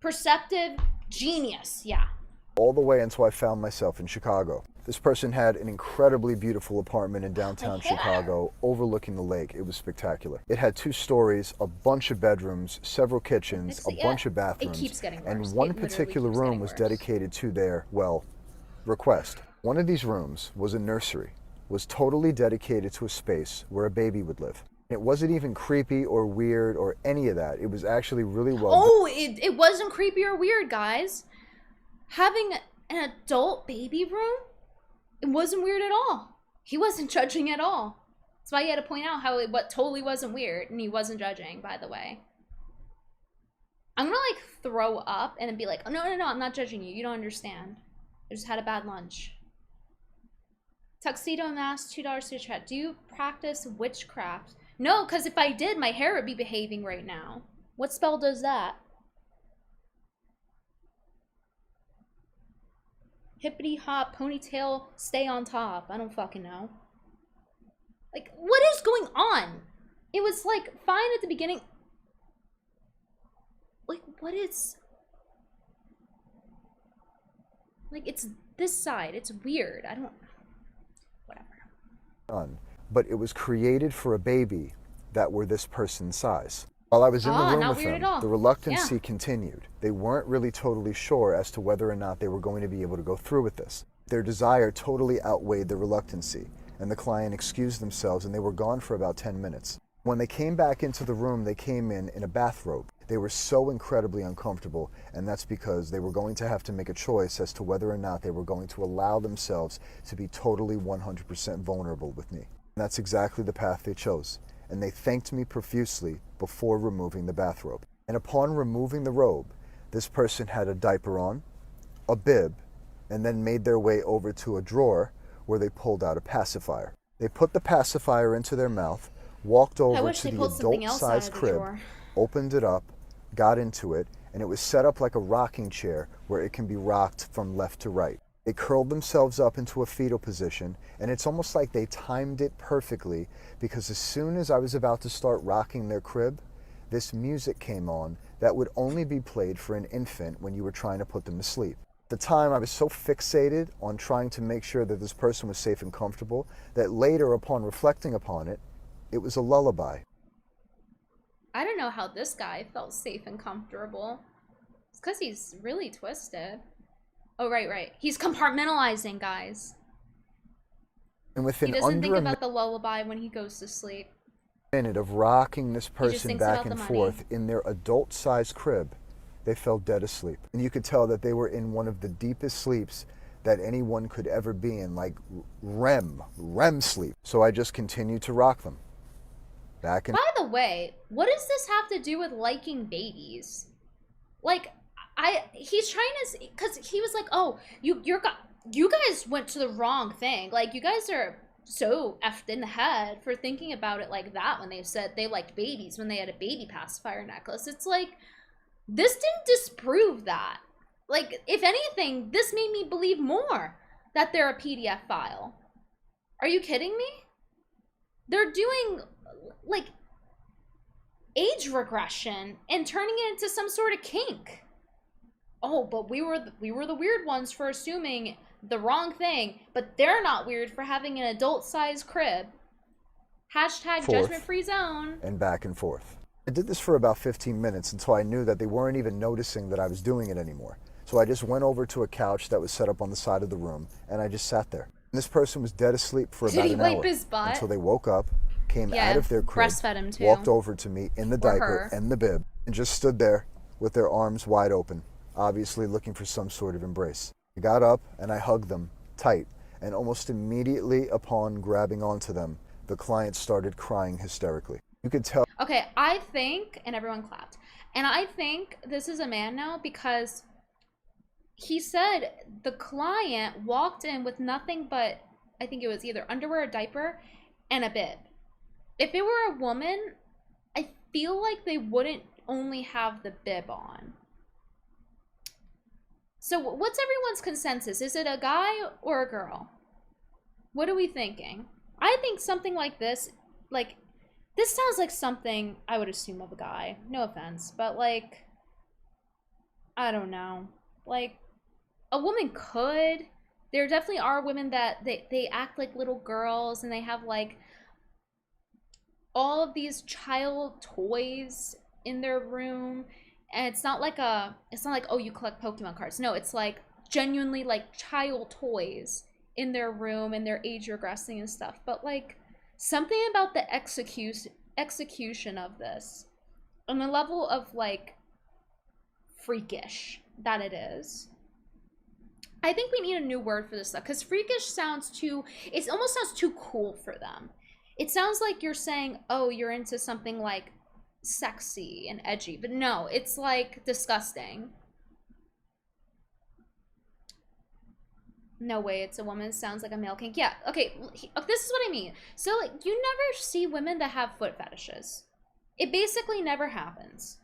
Perceptive genius, yeah. All the way until I found myself in Chicago. This person had an incredibly beautiful apartment in downtown Chicago overlooking the lake. It was spectacular. It had 2 stories, a bunch of bedrooms, several kitchens, a bunch of bathrooms. It keeps getting worse. And one particular room was dedicated to their, well, request. One of these rooms was a nursery, was totally dedicated to a space where a baby would live. It wasn't even creepy or weird or any of that. It was actually really well done. Oh, it wasn't creepy or weird, guys. Having an adult baby room, it wasn't weird at all. He wasn't judging at all. That's why he had to point out how it totally wasn't weird, and he wasn't judging, by the way. I'm gonna like throw up and then be like, oh, no, I'm not judging you. You don't understand. I just had a bad lunch. Tuxedo mask, $2 to chat. Do you practice witchcraft? No, because if I did, my hair would be behaving right now. What spell does that? Hippity hop, ponytail, stay on top. I don't fucking know. Like, what is going on? It was like fine at the beginning. Like, what is... Like, it's this side. It's weird. I don't... Whatever. But it was created for a baby that were this person's size. While I was in the room with them, the reluctancy continued. They weren't really totally sure as to whether or not they were going to be able to go through with this. Their desire totally outweighed the reluctancy, and the client excused themselves and they were gone for about 10 minutes. When they came back into the room, they came in a bathrobe. They were so incredibly uncomfortable, and that's because they were going to have to make a choice as to whether or not they were going to allow themselves to be totally 100% vulnerable with me. And that's exactly the path they chose. And they thanked me profusely before removing the bathrobe. And upon removing the robe, this person had a diaper on, a bib, and then made their way over to a drawer where they pulled out a pacifier. They put the pacifier into their mouth, walked over to the adult-sized crib, opened it up, got into it, and it was set up like a rocking chair where it can be rocked from left to right. They curled themselves up into a fetal position, and it's almost like they timed it perfectly, because as soon as I was about to start rocking their crib, this music came on that would only be played for an infant when you were trying to put them to sleep. At the time, I was so fixated on trying to make sure that this person was safe and comfortable that later, upon reflecting upon it, it was a lullaby. I don't know how this guy felt safe and comfortable. It's because he's really twisted. Oh, right. He's compartmentalizing, guys. And within he doesn't think about the lullaby when he goes to sleep. Minute of rocking this person back and forth in their adult-sized crib, they fell dead asleep. And you could tell that they were in one of the deepest sleeps that anyone could ever be in, like REM sleep. So I just continued to rock them. Back and... By the way, what does this have to do with liking babies? Like, he's trying to, because he was like, oh, you guys went to the wrong thing. Like, you guys are so effed in the head for thinking about it like that when they said they liked babies when they had a baby pacifier necklace. It's like, this didn't disprove that. Like, if anything, this made me believe more that they're a PDF file. Are you kidding me? They're doing, like, age regression and turning it into some sort of kink. Oh, but we were the weird ones for assuming the wrong thing, but they're not weird for having an adult-sized crib. Hashtag judgment-free zone. And back and forth. I did this for about 15 minutes until I knew that they weren't even noticing that I was doing it anymore. So I just went over to a couch that was set up on the side of the room, and I just sat there. And this person was dead asleep for about an hour. Did he wipe his butt? Until they woke up, came out of their crib, breastfed him too. Walked over to me in the diaper and the bib, and just stood there with their arms wide open, obviously looking for some sort of embrace. I got up and I hugged them tight, and almost immediately upon grabbing onto them, the client started crying hysterically. You could tell. Okay, I think, and everyone clapped, and I think this is a man now because he said the client walked in with nothing but, I think it was either underwear or diaper and a bib. If it were a woman, feel like they wouldn't only have the bib on. So what's everyone's consensus? Is it a guy or a girl? What are we thinking? I think something like this, like, this sounds like something I would assume of a guy. No offense, but like, I don't know. Like, a woman could. There definitely are women that they act like little girls and they have like all of these child toys in their room. And it's not like, oh, you collect Pokemon cards. No, it's like genuinely like child toys in their room and they're age regressing and stuff. But like, something about the execution of this on the level of like freakish that it is. I think we need a new word for this stuff, because freakish sounds too, it almost sounds too cool for them. It sounds like you're saying, oh, you're into something like sexy and edgy, but no, it's like disgusting. No way, it's a woman. It sounds like a male kink. Yeah, okay, this is what I mean. So like, you never see women that have foot fetishes. It basically never happens.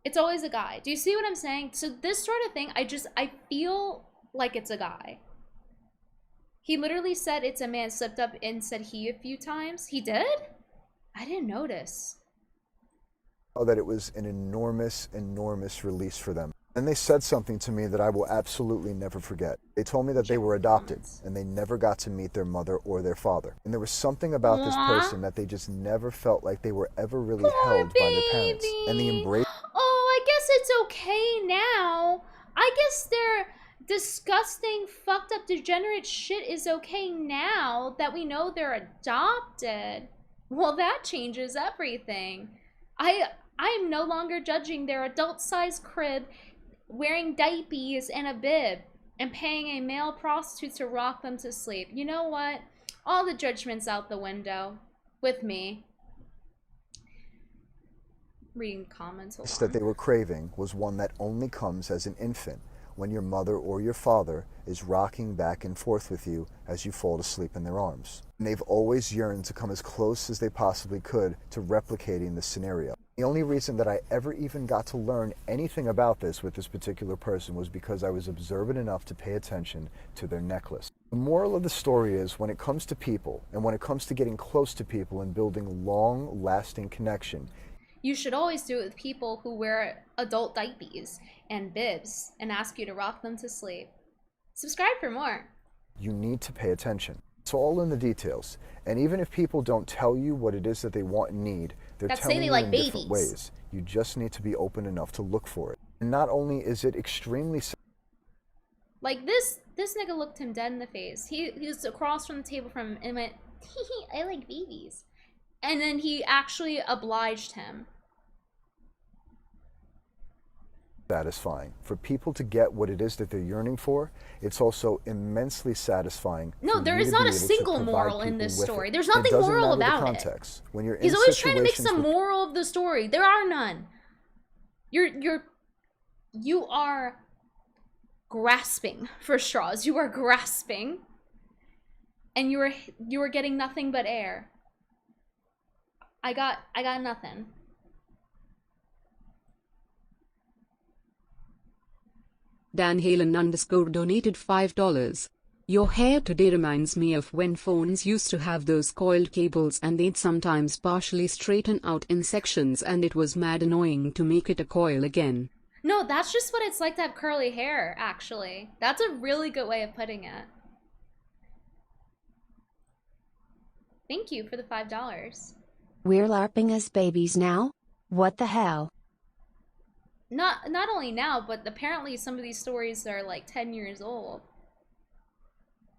It's always a guy. Do you see what I'm saying? So this sort of thing, I feel like it's a guy. He literally said it's a man, slipped up and said he a few times. He did? I didn't notice. Oh, that it was an enormous, enormous release for them. And they said something to me that I will absolutely never forget. They told me that they were adopted and they never got to meet their mother or their father. And there was something about this person that they just never felt like they were ever really held by their parents. And the embrace. Oh, I guess it's okay now. I guess their disgusting, fucked up, degenerate shit is okay now that we know they're adopted. Well, that changes everything. I'm no longer judging their adult-sized crib, wearing diapers and a bib, and paying a male prostitute to rock them to sleep. You know what? All the judgment's out the window with me. Reading comments. That they were craving was one that only comes as an infant, when your mother or your father is rocking back and forth with you as you fall to sleep in their arms. And they've always yearned to come as close as they possibly could to replicating this scenario. The only reason that I ever even got to learn anything about this with this particular person was because I was observant enough to pay attention to their necklace. The moral of the story is, when it comes to people, and when it comes to getting close to people and building long-lasting connection, you should always do it with people who wear adult diapers and bibs and ask you to rock them to sleep. Subscribe for more. You need to pay attention. It's all in the details. And even if people don't tell you what it is that they want and need, they're telling you in different ways. You just need to be open enough to look for it. And not only is it extremely... Like this nigga looked him dead in the face. He was across from the table from him and went, I like babies. And then he actually obliged him. Satisfying. For people to get what it is that they're yearning for, it's also immensely satisfying. No, there is not a single moral in this story. There's nothing moral about it. When you're He's always trying to make some moral of the story. There are none. You are grasping for straws. You are grasping, and you are getting nothing but air. I got nothing. Dan Halen _ donated $5. Your hair today reminds me of when phones used to have those coiled cables and they'd sometimes partially straighten out in sections and it was mad annoying to make it a coil again. No, that's just what it's like to have curly hair, actually. That's a really good way of putting it. Thank you for the $5. We're LARPing as babies now? What the hell? Not only now, but apparently some of these stories are like 10 years old.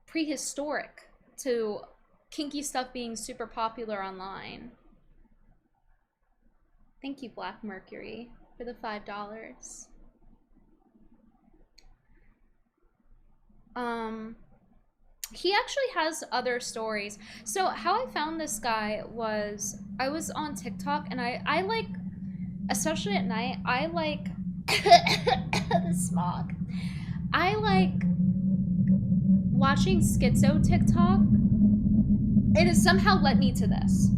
Prehistoric to kinky stuff being super popular online. Thank you, Black Mercury, for the $5. He actually has other stories. So how I found this guy was, I was on TikTok and I like, especially at night, I like the smog. I like watching schizo TikTok. It has somehow led me to this.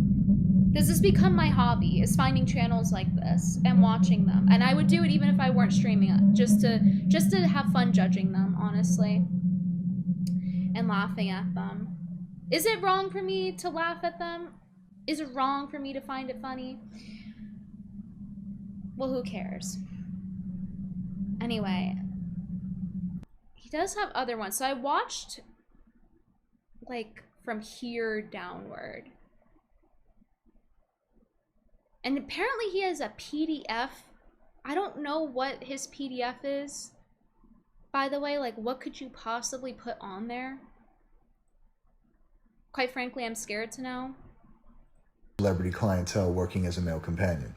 This has become my hobby, is finding channels like this and watching them. And I would do it even if I weren't streaming it, just to have fun judging them, honestly. And laughing at them. Is it wrong for me to laugh at them? Is it wrong for me to find it funny? Well, who cares? Anyway, he does have other ones. So I watched, like, from here downward. And apparently he has a PDF. I don't know what his PDF is. By the way, like, what could you possibly put on there? Quite frankly, I'm scared to know. Celebrity clientele working as a male companion.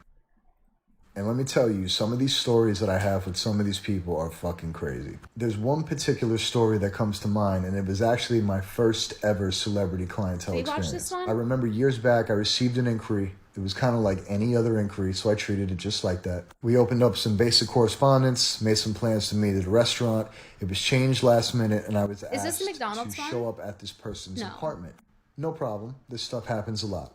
And let me tell you, some of these stories that I have with some of these people are fucking crazy. There's one particular story that comes to mind, and it was actually my first ever celebrity clientele experience. Watch this one? I remember years back, I received an inquiry. It was kind of like any other inquiry, so I treated it just like that. We opened up some basic correspondence, made some plans to meet at a restaurant. It was changed last minute, and I was asked to show up at this person's apartment. No problem. This stuff happens a lot.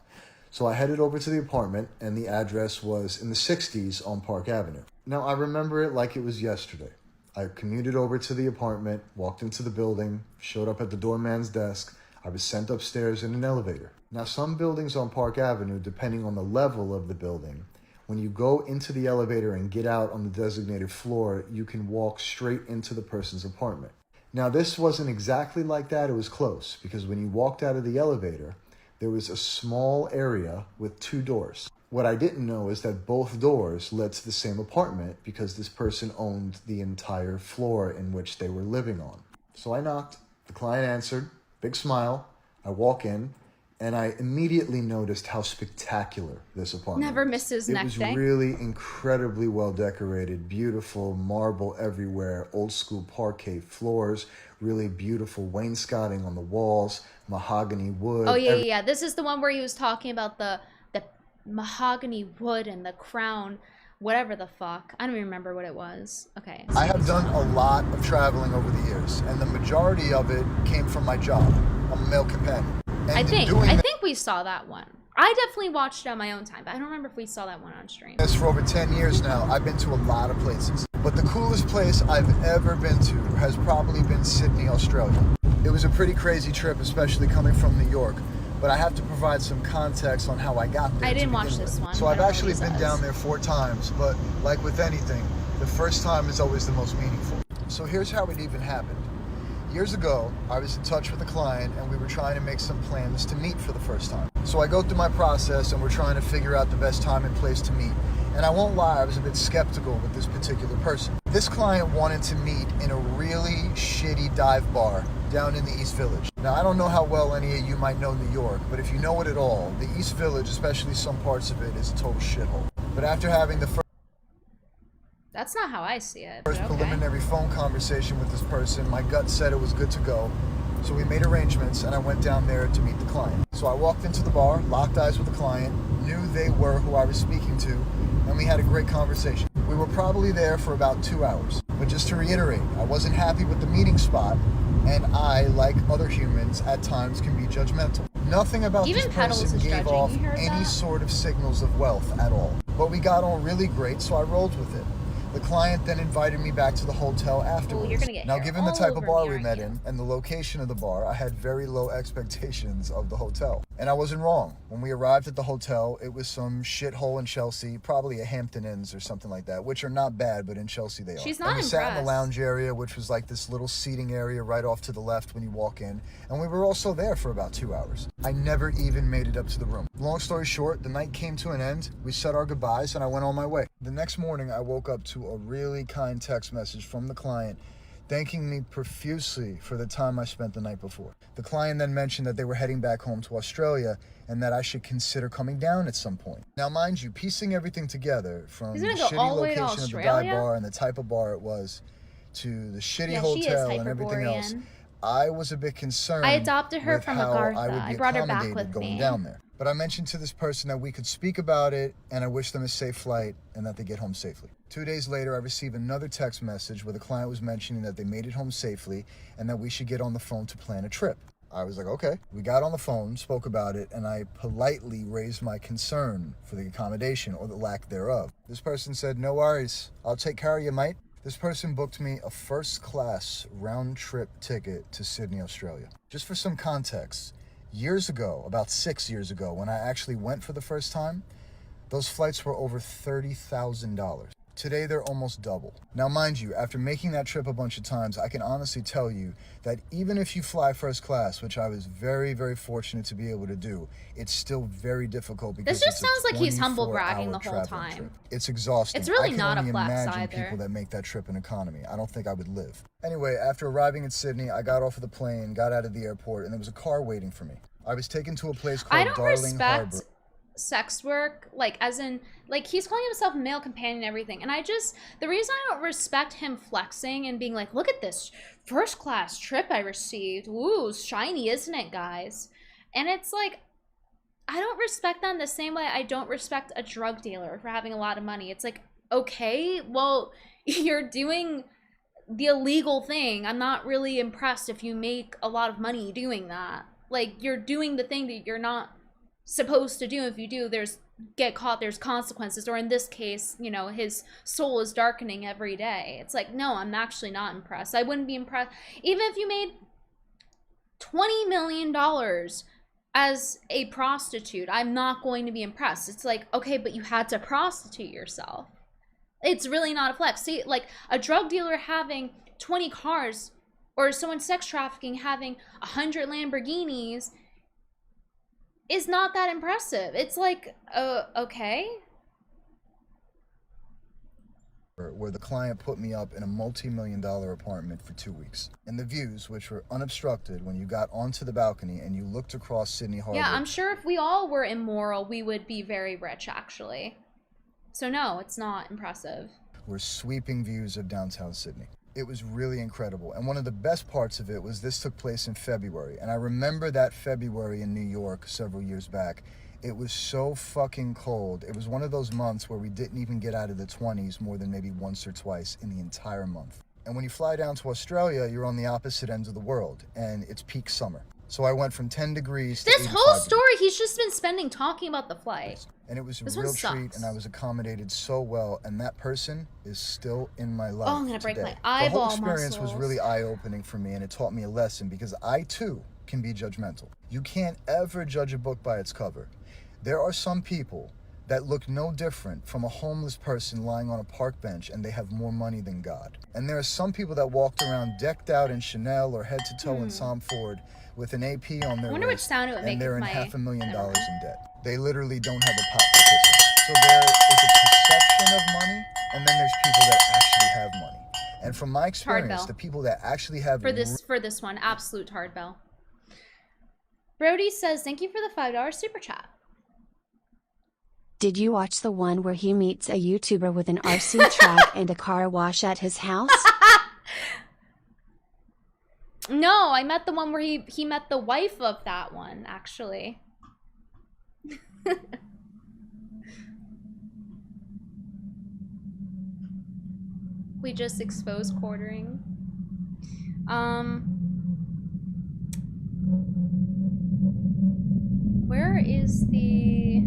So I headed over to the apartment, and the address was in the 60s on Park Avenue. Now, I remember it like it was yesterday. I commuted over to the apartment, walked into the building, showed up at the doorman's desk. I was sent upstairs in an elevator. Now, some buildings on Park Avenue, depending on the level of the building, when you go into the elevator and get out on the designated floor, you can walk straight into the person's apartment. Now, this wasn't exactly like that. It was close, because when you walked out of the elevator, there was a small area with 2 doors. What I didn't know is that both doors led to the same apartment because this person owned the entire floor in which they were living on. So I knocked, the client answered, big smile. I walk in, and I immediately noticed how spectacular this apartment was. Never misses neck day. It was really incredibly well decorated, beautiful marble everywhere, old school parquet floors, really beautiful wainscoting on the walls, mahogany wood. Oh, yeah. This is the one where he was talking about the mahogany wood and the crown, whatever the fuck. I don't even remember what it was. Okay. I have done a lot of traveling over the years, and the majority of it came from my job. I'm a male companion. And I think we saw that one. I definitely watched it on my own time, but I don't remember if we saw that one on stream. This for over 10 years now. I've been to a lot of places, but the coolest place I've ever been to has probably been Sydney, Australia. It was a pretty crazy trip, especially coming from New York, but I have to provide some context on how I got there. I didn't watch this one. So I've actually been down there 4 times, but like with anything, the first time is always the most meaningful. So here's how it even happened. Years ago, I was in touch with a client, and we were trying to make some plans to meet for the first time. So I go through my process, and we're trying to figure out the best time and place to meet. And I won't lie, I was a bit skeptical with this particular person. This client wanted to meet in a really shitty dive bar down in the East Village. Now, I don't know how well any of you might know New York, but if you know it at all, the East Village, especially some parts of it, is a total shithole. But after having the That's not how I see it. first preliminary phone conversation with this person, my gut said it was good to go. So we made arrangements, and I went down there to meet the client. So I walked into the bar, locked eyes with the client, knew they were who I was speaking to, and we had a great conversation. We were probably there for about 2 hours. But just to reiterate, I wasn't happy with the meeting spot, and I, like other humans, at times can be judgmental. Nothing about this person gave off any sort of signals of wealth at all. But we got on really great, so I rolled with it. The client then invited me back to the hotel afterwards. Now, given the type of bar we met in and the location of the bar, I had very low expectations of the hotel. And I wasn't wrong. When we arrived at the hotel, it was some shithole in Chelsea, probably a Hampton Inns or something like that, which are not bad, but in Chelsea they are. She's not impressed. We sat in the lounge area, which was like this little seating area right off to the left when you walk in, and we were also there for about 2 hours. I never even made it up to the room. Long story short, the night came to an end, we said our goodbyes, and I went on my way. The next morning, I woke up to a really kind text message from the client thanking me profusely for the time I spent the night before. The client then mentioned that they were heading back home to Australia and that I should consider coming down at some point. Now, mind you, piecing everything together from the shitty location of the dive bar and the type of bar it was to the shitty hotel and everything else, I was a bit concerned. I adopted her from Agartha. I brought her back with me. Down there. But I mentioned to this person that we could speak about it, and I wish them a safe flight and that they get home safely. 2 days later, I received another text message where the client was mentioning that they made it home safely and that we should get on the phone to plan a trip. I was like, okay. We got on the phone, spoke about it, and I politely raised my concern for the accommodation or the lack thereof. This person said, no worries, I'll take care of you, mate. This person booked me a first-class round-trip ticket to Sydney, Australia. Just for some context, years ago, about 6 years ago, when I actually went for the first time, those flights were over $30,000. Today, they're almost double. Now, mind you, after making that trip a bunch of times, I can honestly tell you that even if you fly first class, which I was very, very fortunate to be able to do, it's still very difficult because This just it's a sounds like he's humble 24-hour bragging the whole traveling time. trip. It's exhausting. It's really I can not a only flex imagine either. people that make that trip in economy. I don't think I would live. Anyway, after arriving in Sydney, I got off of the plane, got out of the airport, and there was a car waiting for me. I was taken to a place I called don't Darling respect Harbour. sex work, like, as in, like, he's calling himself a male companion and everything, and the reason I don't respect him flexing and being like, look at this first class trip I received, ooh, shiny, isn't it, guys? And it's like, I don't respect that in the same way I don't respect a drug dealer for having a lot of money. It's like, okay, well, you're doing the illegal thing. I'm not really impressed if you make a lot of money doing that. Like, you're doing the thing that you're not supposed to do. If you do, get caught, there's consequences, or in this case, you know, his soul is darkening every day. It's like, no, I'm actually not impressed. I wouldn't be impressed even if you made $20 million as a prostitute. I'm not going to be impressed. It's like, okay, but you had to prostitute yourself. It's really not a flex. See, like, a drug dealer having 20 cars, or someone sex trafficking having 100 Lamborghinis is not that impressive. It's like, okay. Where the client put me up in a multi-million-dollar apartment for 2 weeks. And the views, which were unobstructed when you got onto the balcony and you looked across Sydney Harbor. Yeah, I'm sure if we all were immoral, we would be very rich, actually. So no, it's not impressive. Were sweeping views of downtown Sydney. It was really incredible. And one of the best parts of it was this took place in February. And I remember that February in New York several years back. It was so fucking cold. It was one of those months where we didn't even get out of the 20s more than maybe once or twice in the entire month. And when you fly down to Australia, you're on the opposite end of the world, and it's peak summer. So I went from 10 degrees to This 85 whole story he's just been spending talking about the flight. And it was a This real one treat, sucks. and I was accommodated so well, and that person is still in my life. Oh, I'm gonna break today. my The whole eyeball experience was muscles. really eye-opening for me, and it taught me a lesson because I too can be judgmental. You can't ever judge a book by its cover. There are some people that look no different from a homeless person lying on a park bench, and they have more money than God. And there are some people that walked around decked out in Chanel or head to toe in Tom Ford with an AP on their I wonder which wrist, sound it would make and they're if in my... $500,000 Never mind. in debt. They literally don't have a pot to piss in. So there is a perception of money, and then there's people that actually have money. And from my experience, bell. the people that actually have For this one, absolute hard bell. Brody says, thank you for the $5 super chat. Did you watch the one where he meets a YouTuber with an RC track and a car wash at his house? No, I met the one where he met the wife of that one, actually. We just exposed quartering. Where is the...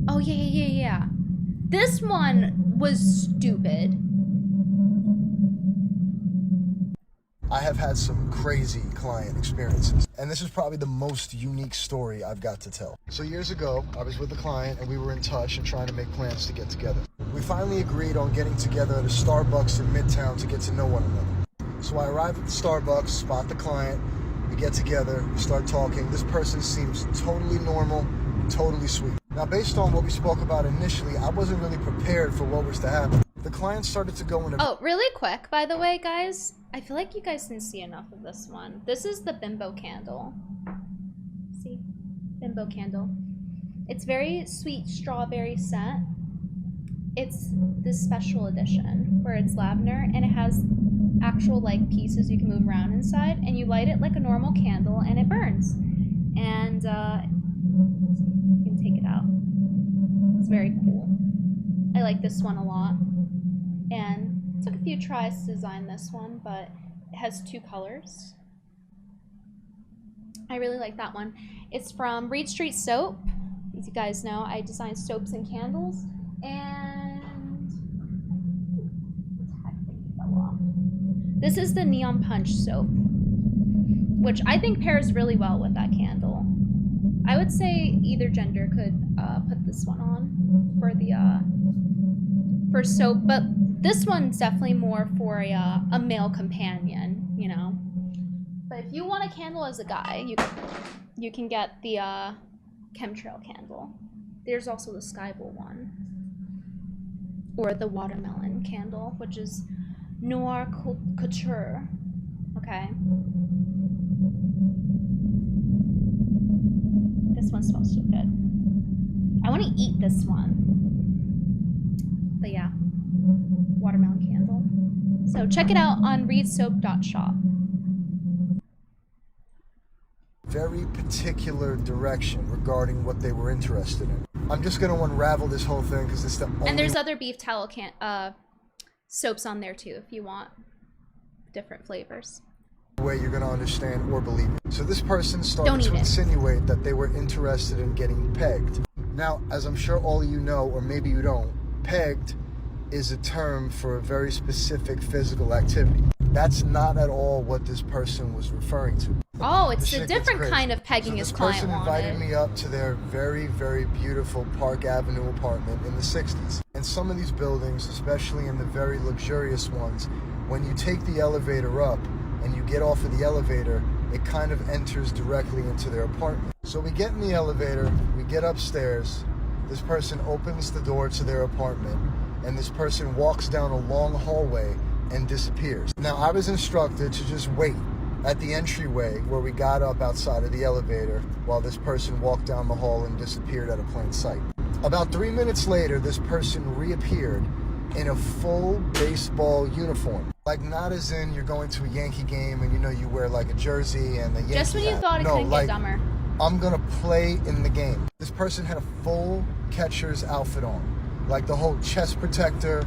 Oh, yeah. This one was stupid. I have had some crazy client experiences, and this is probably the most unique story I've got to tell. So years ago, I was with a client and we were in touch and trying to make plans to get together. We finally agreed on getting together at a Starbucks in Midtown to get to know one another. So I arrive at the Starbucks, spot the client, we get together, we start talking. This person seems totally normal, totally sweet. Now, based on what we spoke about initially, I wasn't really prepared for what was to happen. The client started to go into... Oh, really quick, by the way, guys. I feel like you guys didn't see enough of this one. This is the bimbo candle. See? Bimbo candle. It's very sweet strawberry scent. It's this special edition where it's lavender and it has actual like pieces you can move around inside, and you light it like a normal candle and it burns. And you can take it out. It's very cool. I like this one a lot. And it took a few tries to design this one, but It has 2 colors. I really like that one. It's from Reidstreet Soap. As you guys know, I design soaps and candles. And this is the Neon Punch soap, which I think pairs really well with that candle. I would say either gender could put this one on for the for soap, but this one's definitely more for a male companion, you know. But if you want a candle as a guy, you can get the chemtrail candle. There's also the sky blue one, or the watermelon candle, which is noir couture. Okay. This one smells so good. I want to eat this one. But yeah, watermelon candle. So check it out on reidsoap.shop. Very particular direction regarding what they were interested in. I'm just going to unravel this whole thing because it's the only... And there's other beef tallow soaps on there too if you want different flavors. way you're going to understand or believe it. So this person started to insinuate that they were interested in getting pegged. Now, as I'm sure all of you know, or maybe you don't, pegged is a term for a very specific physical activity. That's not at all what this person was referring to. Oh, it's a different kind of pegging his client wanted. This person invited me up to their very, very beautiful Park Avenue apartment in the 60s. And some of these buildings, especially in the very luxurious ones, when you take the elevator up and you get off of the elevator, it kind of enters directly into their apartment. So we get in the elevator, we get upstairs, this person opens the door to their apartment, and this person walks down a long hallway and disappears. Now, I was instructed to just wait at the entryway where we got up outside of the elevator while this person walked down the hall and disappeared out of plain sight. About 3 minutes later, this person reappeared in a full baseball uniform. Like, not as in you're going to a Yankee game and you know you wear like a jersey and a Yankee Just when you thought it couldn't get dumber. I'm gonna play in the game. This person had a full catcher's outfit on. Like the whole chest protector,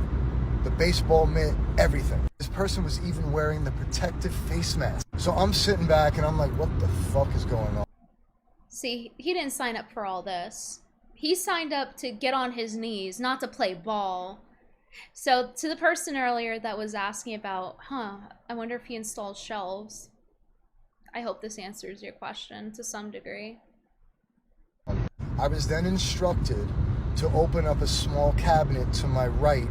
the baseball mitt, everything. This person was even wearing the protective face mask. So I'm sitting back and I'm like, what the fuck is going on? See, he didn't sign up for all this. He signed up to get on his knees, not to play ball. So to the person earlier that was asking about, I wonder if he installed shelves. I hope this answers your question to some degree. I was then instructed to open up a small cabinet to my right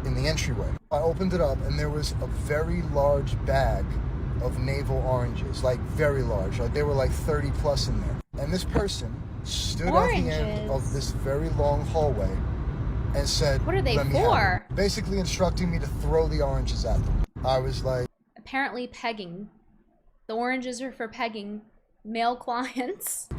in the entryway. I opened it up and there was a very large bag of navel oranges, like very large. Like they were like 30 plus in there. And this person stood at the end of this very long hallway and said, what are they for? Basically instructing me to throw the oranges at them. I was like... Apparently pegging. The oranges are for pegging male clients.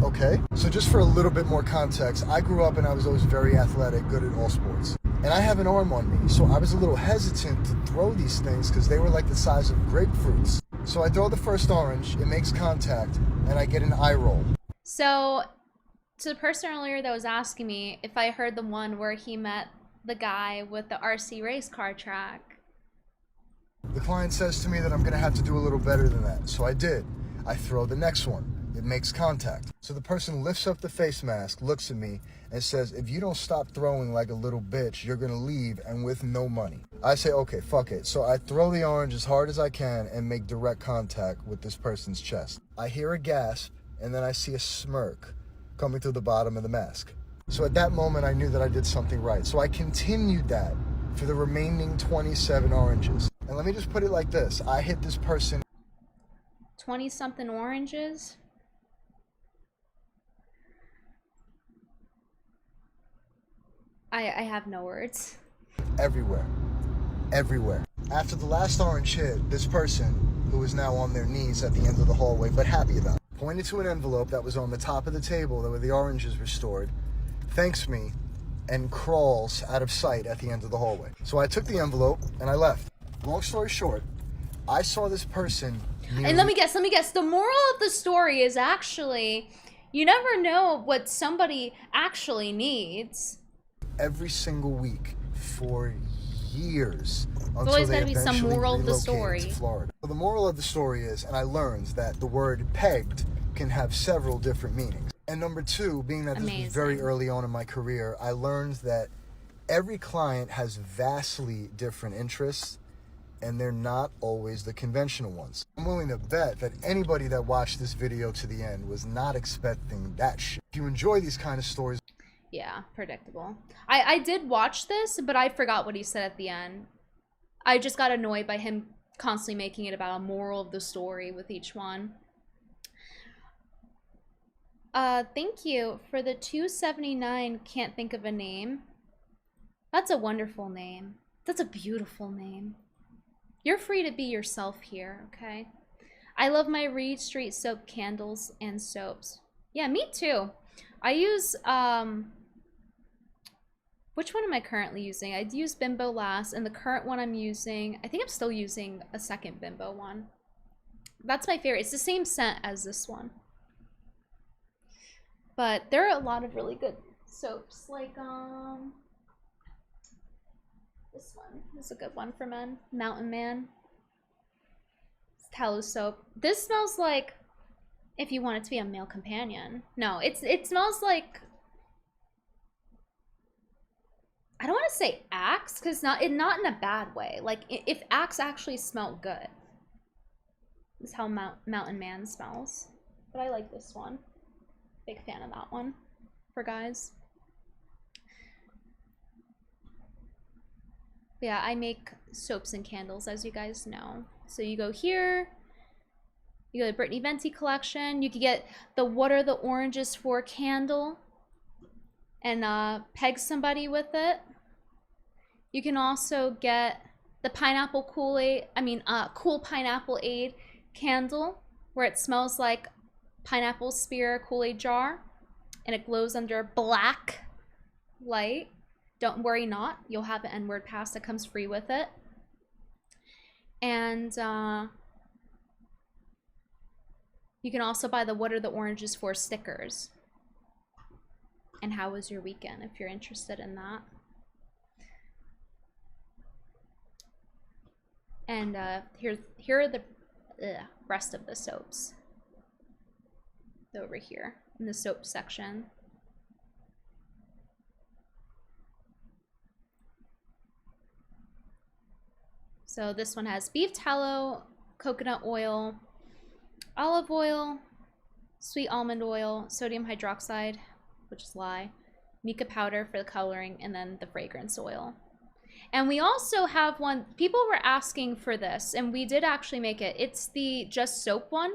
Okay, so just for a little bit more context, I grew up and I was always very athletic, good at all sports. And I have an arm on me, so I was a little hesitant to throw these things because they were like the size of grapefruits. So I throw the first orange, it makes contact, and I get an eye roll. So, to the person earlier that was asking me if I heard the one where he met the guy with the RC race car track. The client says to me that I'm going to have to do a little better than that, so I did. I throw the next one. It makes contact. So the person lifts up the face mask, looks at me, and says, if you don't stop throwing like a little bitch, you're gonna leave and with no money. I say, okay, fuck it. So I throw the orange as hard as I can and make direct contact with this person's chest. I hear a gasp, and then I see a smirk coming through the bottom of the mask. So at that moment, I knew that I did something right. So I continued that for the remaining 27 oranges. And let me just put it like this. I hit this person 20-something oranges? I have no words. Everywhere. Everywhere. After the last orange hit, this person, who is now on their knees at the end of the hallway, but happy about it, pointed to an envelope that was on the top of the table where the oranges were stored, thanks me, and crawls out of sight at the end of the hallway. So I took the envelope and I left. Long story short, I saw this person... And let me guess. The moral of the story is actually, you never know what somebody actually needs. Every single week for years until always they gotta be some eventually moral of the relocated story. to Florida. So the moral of the story is, and I learned that the word pegged can have several different meanings. And number two, being that this was very early on in my career, I learned that every client has vastly different interests, and they're not always the conventional ones. I'm willing to bet that anybody that watched this video to the end was not expecting that shit. If you enjoy these kind of stories... Yeah, predictable. I did watch this, but I forgot what he said at the end. I just got annoyed by him constantly making it about a moral of the story with each one. Thank you for the $2.79. Can't think of a name. That's a wonderful name. That's a beautiful name. You're free to be yourself here, okay? I love my Reidstreet soap candles and soaps. Yeah, me too. I use, which one am I currently using? I used Bimbo last, and the current one I'm using, I think I'm still using a second Bimbo one. That's my favorite. It's the same scent as this one. But there are a lot of really good soaps, like, this one is a good one for men. Mountain Man. It's tallow soap. This smells like if you want it to be a male companion. No, it smells like, I don't want to say Axe, because not in a bad way. Like if Axe actually smelled good. This is how Mountain Man smells. But I like this one. Big fan of that one for guys. Yeah, I make soaps and candles, as you guys know. So you go here, you go to Brittany Venti collection. You can get the What Are the Oranges For candle and peg somebody with it. You can also get the pineapple Kool-Aid, Cool Pineapple Aid candle, where it smells like pineapple spear Kool-Aid jar, and it glows under black light. Don't worry not, you'll have an N-word pass that comes free with it. And you can also buy the What Are the Oranges For stickers. And how was your weekend, if you're interested in that. And here are the rest of the soaps. Over here in the soap section. So this one has beef tallow, coconut oil, olive oil, sweet almond oil, sodium hydroxide, which is lye, mica powder for the coloring, and then the fragrance oil. And we also have one, people were asking for this, and we did actually make it. It's the Just Soap one.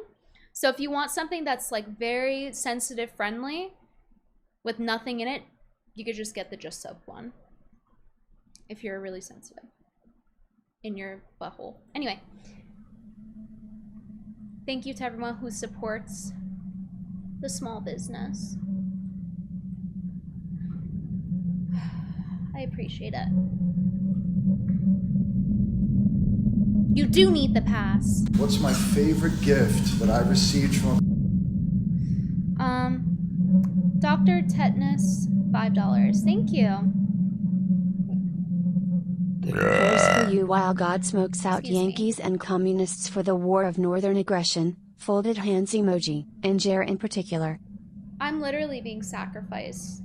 So if you want something that's like very sensitive friendly with nothing in it, you could just get the Just Soap one. If you're really sensitive in your butthole. Anyway, thank you to everyone who supports the small business. I appreciate it. You do need the pass. What's my favorite gift that I received from... Dr. Tetanus, $5. Thank you. Here's for you while God smokes out Excuse me. Yankees and communists for the war of northern aggression, folded hands emoji, and Jer in particular. I'm literally being sacrificed.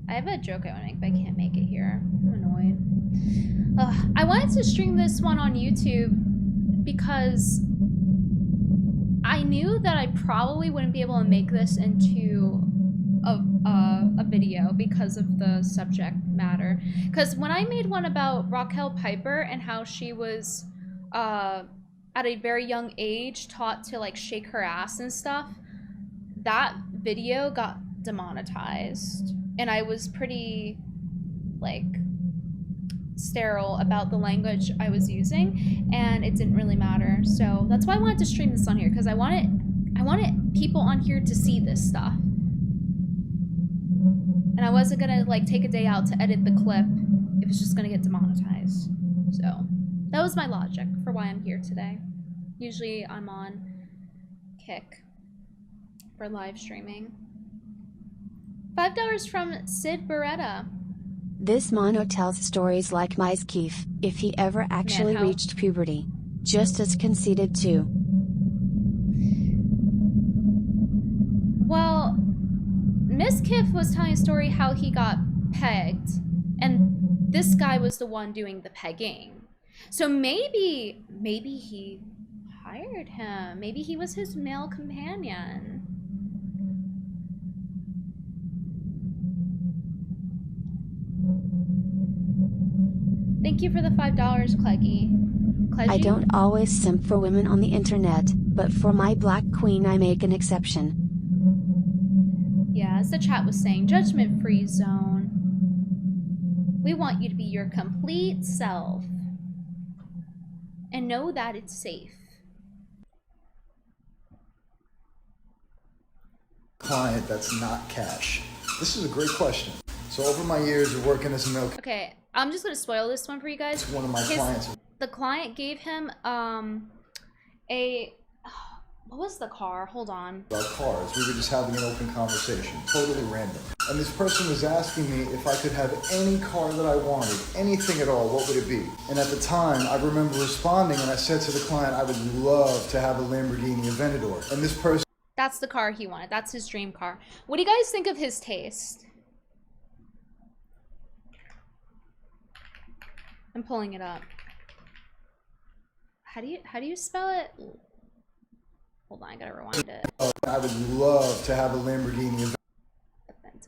I have a joke I want to make, but I can't make it here. I'm annoyed. I wanted to stream this one on YouTube because I knew that I probably wouldn't be able to make this into a video because of the subject matter. Because when I made one about Raquel Piper and how she was at a very young age taught to like shake her ass and stuff, that video got demonetized. And I was pretty, like, sterile about the language I was using, and it didn't really matter. So that's why I wanted to stream this on here, because I wanted people on here to see this stuff. And I wasn't gonna, like, take a day out to edit the clip if it's just gonna get demonetized. So that was my logic for why I'm here today. Usually I'm on Kick for live streaming. $5 from Sid Beretta. This mono tells stories like Keef, if he ever actually how- reached puberty. Just as conceited too. Well, Miss Kiff was telling a story how he got pegged, and this guy was the one doing the pegging. So maybe he hired him. Maybe he was his male companion. Thank you for the $5, Cleggy. I don't always simp for women on the internet, but for my black queen I make an exception. Yeah, as the chat was saying, judgment-free zone. We want you to be your complete self. And know that it's safe. Client that's not cash? This is a great question. So over my years of working as a milk, Okay, I'm just gonna spoil this one for you guys. one of my clients. The client gave him what was the car? Hold on. About cars, we were just having an open conversation, totally random. And this person was asking me if I could have any car that I wanted, anything at all, what would it be? And at the time, I remember responding and I said to the client, I would love to have a Lamborghini Aventador. And this person... That's the car he wanted. That's his dream car. What do you guys think of his taste? I'm pulling it up. How do you spell it? Hold on, I gotta rewind it. I would love to have a Lamborghini Aventador.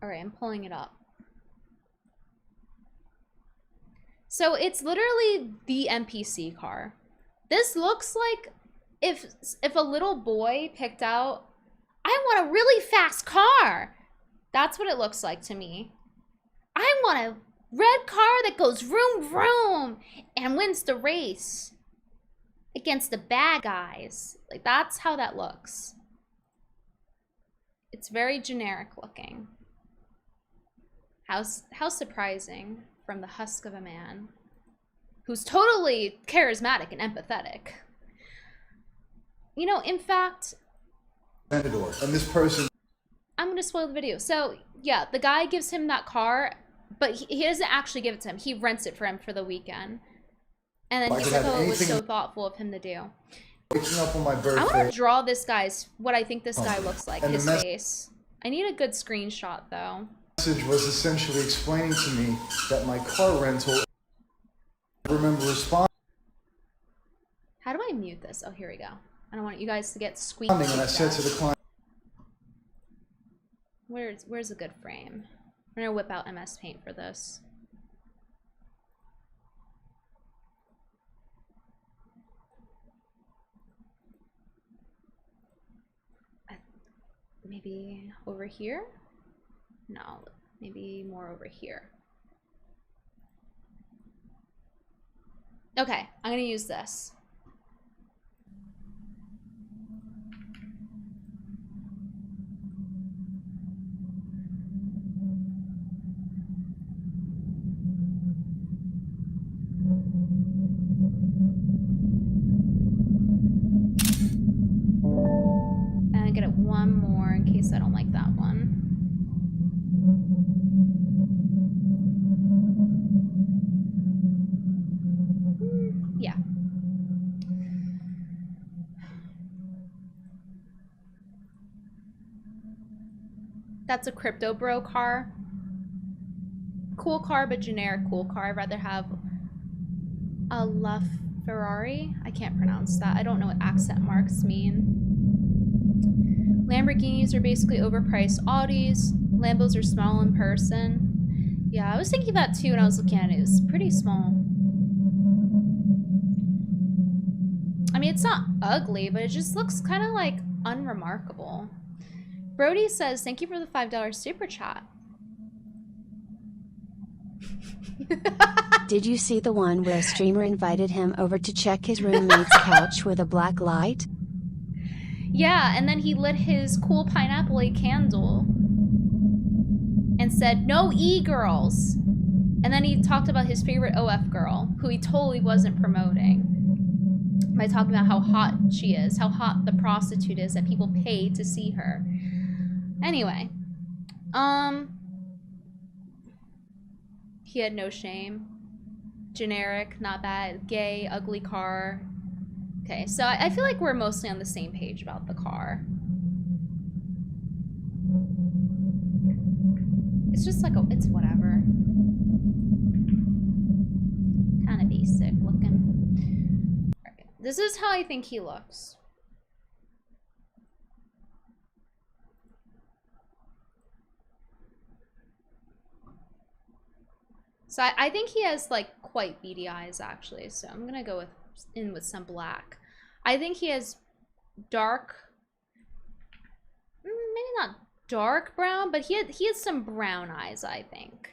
Alright, I'm pulling it up. So it's literally the NPC car. This looks like if a little boy picked out, I want a really fast car. That's what it looks like to me. I want a red car that goes vroom vroom and wins the race against the bad guys. Like, that's how that looks. It's very generic looking. How surprising from the husk of a man who's totally charismatic and empathetic. You know, in fact, Aventador. And this person... I'm gonna spoil the video. So yeah, the guy gives him that car, but he doesn't actually give it to him. He rents it for him for the weekend. And then he's like, oh, it was so thoughtful of him to do. Waking up on my birthday... I want to draw this guy's, what I think this guy looks like, his face. I need a good screenshot though. The message was essentially explaining to me that my car rental... I remember responding... How do I mute this? Oh, here we go. I don't want you guys to get squeaky. And I said to the client... Where's a good frame? I'm gonna whip out MS Paint for this. Maybe over here? No, maybe more over here. Okay, I'm gonna use this. And get it one more in case I don't like that one. Yeah. That's a crypto bro car. Cool car, but generic cool car. I'd rather have a LaFerrari. I can't pronounce that. I don't know what accent marks mean. Lamborghinis are basically overpriced Audis. Lambos are small in person. Yeah, I was thinking that too when I was looking at it. It was pretty small. I mean, it's not ugly, but it just looks kind of like unremarkable. Brody says, thank you for the $5 super chat. Did you see the one where a streamer invited him over to check his roommate's couch with a black light? Yeah, and then he lit his cool pineapple candle and said, no e-girls. And then he talked about his favorite OF girl, who he totally wasn't promoting. by talking about how hot she is, how hot the prostitute is that people pay to see her. Anyway, he had no shame. Generic, not bad. Gay, ugly car. Okay, so I feel like we're mostly on the same page about the car. It's just like it's whatever. Kind of basic looking. Right. This is how I think he looks. So I think he has like quite beady eyes actually. So I'm gonna go with some black. I think he has dark, maybe not dark brown, but he has some brown eyes, I think.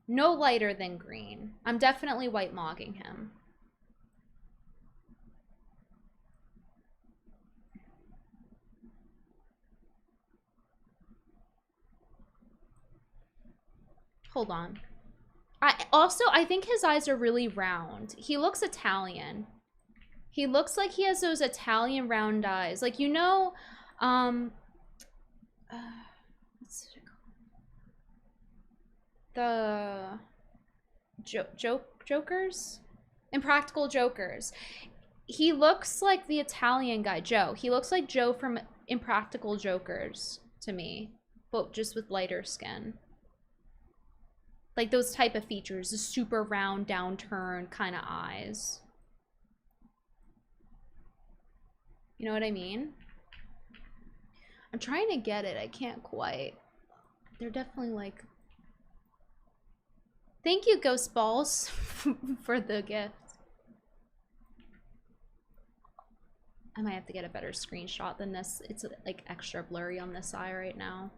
No lighter than green. I'm definitely white mogging him. Hold on. I think his eyes are really round. He looks Italian. He looks like he has those Italian round eyes. Like, you know, what's it called? The Jokers? Impractical Jokers. He looks like the Italian guy, Joe. He looks like Joe from Impractical Jokers to me, but just with lighter skin. Like those type of features, the super round, downturned kind of eyes. You know what I mean? I'm trying to get it. I can't quite. They're definitely like... Thank you, Ghost Balls, for the gift. I might have to get a better screenshot than this. It's like extra blurry on this eye right now.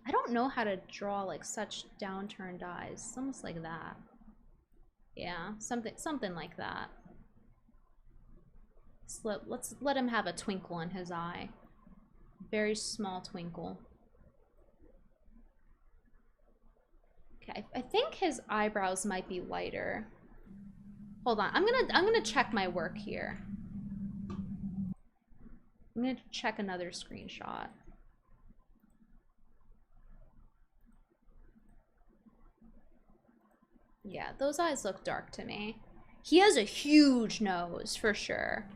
I don't know how to draw like such downturned eyes. It's almost like that. Yeah, something like that. So let's let him have a twinkle in his eye. Very small twinkle. Okay, I think his eyebrows might be lighter. Hold on, I'm gonna check my work here. I'm gonna check another screenshot. Yeah, those eyes look dark to me. He has a huge nose, for sure.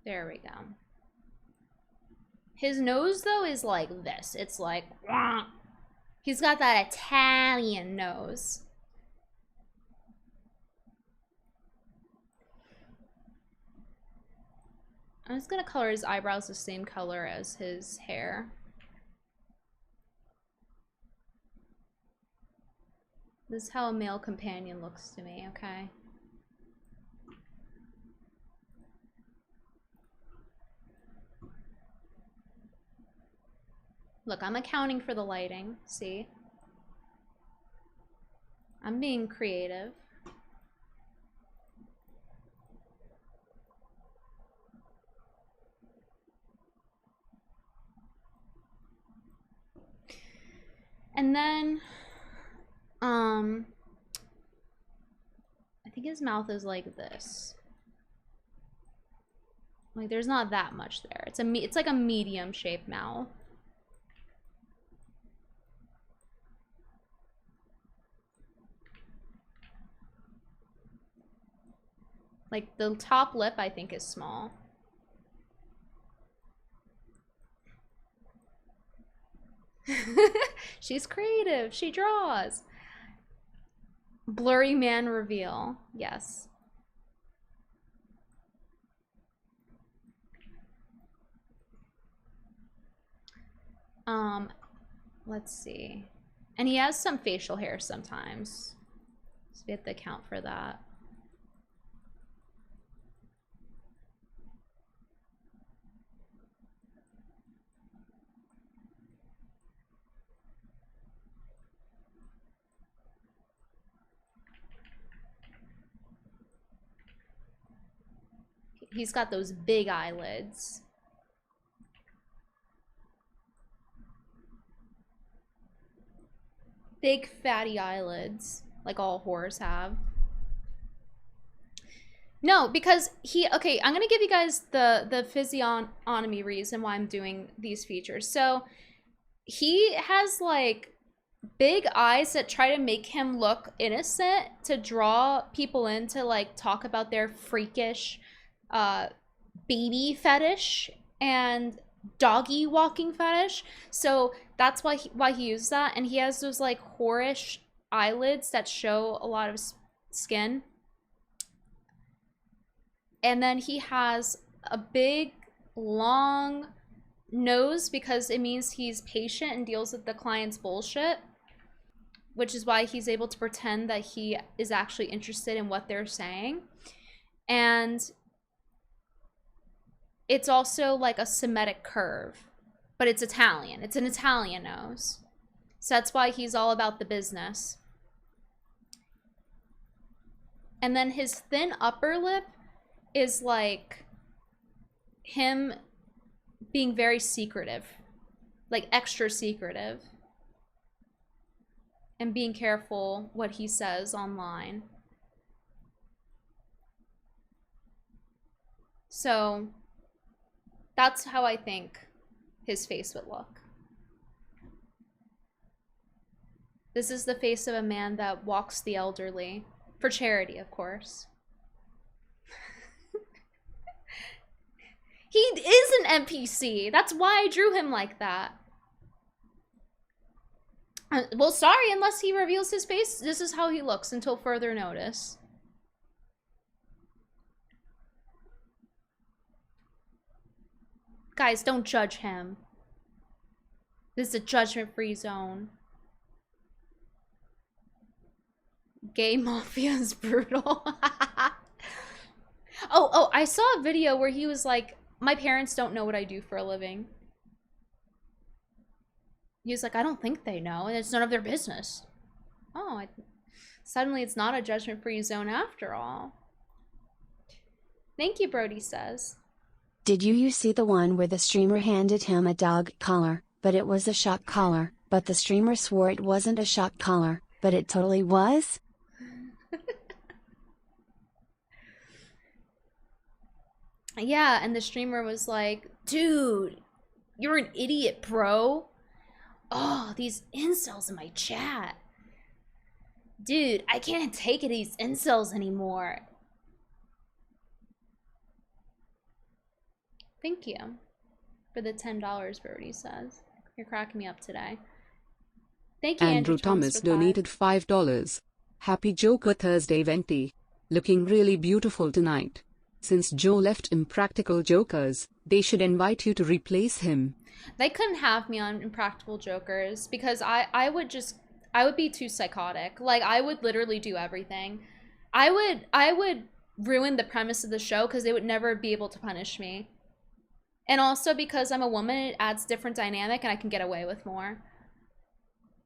There we go. His nose, though, is like this. It's like... Wah! He's got that Italian nose. I'm just gonna color his eyebrows the same color as his hair. This is how a male companion looks to me, okay? Look, I'm accounting for the lighting, see? I'm being creative. And then, I think his mouth is like this. Like, there's not that much there. It's like a medium-shaped mouth. Like, the top lip, I think, is small. She's creative. She draws. Blurry man reveal. Yes. Let's see. And he has some facial hair sometimes. So we have to account for that. He's got those big eyelids. Big fatty eyelids, like all whores have. No, because okay, I'm gonna give you guys the physiognomy reason why I'm doing these features. So he has like big eyes that try to make him look innocent to draw people in to like talk about their freakish baby fetish and doggy walking fetish. So that's why he uses that, and he has those like whorish eyelids that show a lot of skin. And then he has a big, long nose because it means he's patient and deals with the client's bullshit, which is why he's able to pretend that he is actually interested in what they're saying. And it's also like a Semitic curve, but it's Italian. It's an Italian nose. So that's why he's all about the business. And then his thin upper lip is like him being very secretive, like extra secretive, and being careful what he says online. So that's how I think his face would look. This is the face of a man that walks the elderly, for charity, of course. He is an NPC. That's why I drew him like that. Well, sorry, unless he reveals his face, this is how he looks until further notice. Guys, don't judge him. This is a judgment-free zone. Gay mafia is brutal. Oh, I saw a video where he was like, my parents don't know what I do for a living. He was like, I don't think they know, and it's none of their business. Oh, suddenly it's not a judgment-free zone after all. Thank you, Brody says. Did you see the one where the streamer handed him a dog collar, but it was a shock collar, but the streamer swore it wasn't a shock collar, but it totally was? Yeah, and the streamer was like, dude, you're an idiot, bro. Oh, these incels in my chat. Dude, I can't take it, these incels anymore. Thank you for the $10, Brody says. You're cracking me up today. Thank you, Andrew Thomas donated $5. Happy Joker Thursday, Venti. Looking really beautiful tonight. Since Joe left Impractical Jokers, they should invite you to replace him. They couldn't have me on Impractical Jokers because I would be too psychotic. Like, I would literally do everything. I would ruin the premise of the show because they would never be able to punish me. And also because I'm a woman, it adds different dynamic and I can get away with more.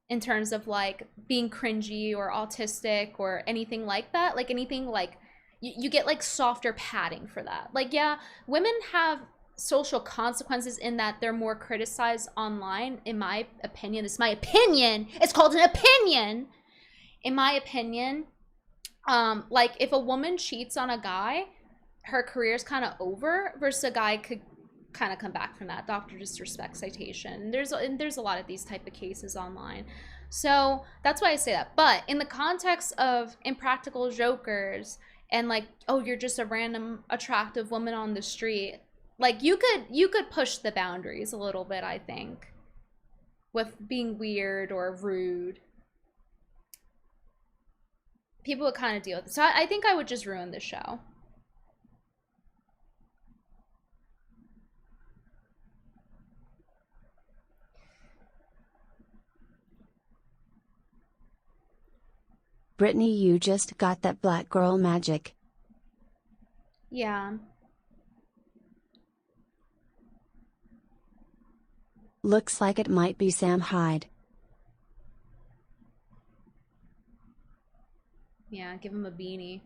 In terms of like being cringy or autistic or anything like that. Like anything like, you get like softer padding for that. Like, yeah, women have social consequences in that they're more criticized online, in my opinion. This is my opinion. It's called an opinion. In my opinion, like if a woman cheats on a guy, her career's kind of over, versus a guy could kind of come back from that. Doctor disrespect citation. There's a lot of these type of cases online. So that's why I say that. But in the context of Impractical Jokers and like, oh, you're just a random attractive woman on the street, like you could push the boundaries a little bit, I think, with being weird or rude. People would kind of deal with it. So I think I would just ruin the show. Brittany, you just got that black girl magic. Yeah. Looks like it might be Sam Hyde. Yeah, give him a beanie.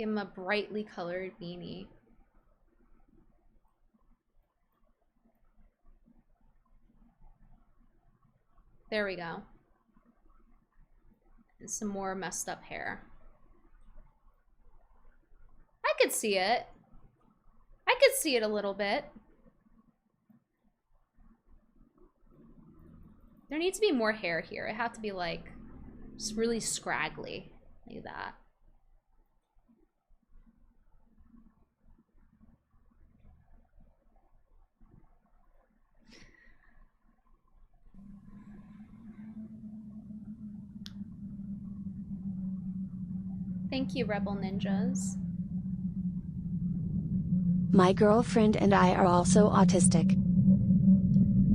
Give him a brightly colored beanie. There we go. And some more messed up hair. I could see it. I could see it a little bit. There needs to be more hair here. It had to be like just really scraggly like that. Thank you, Rebel Ninjas. My girlfriend and I are also autistic.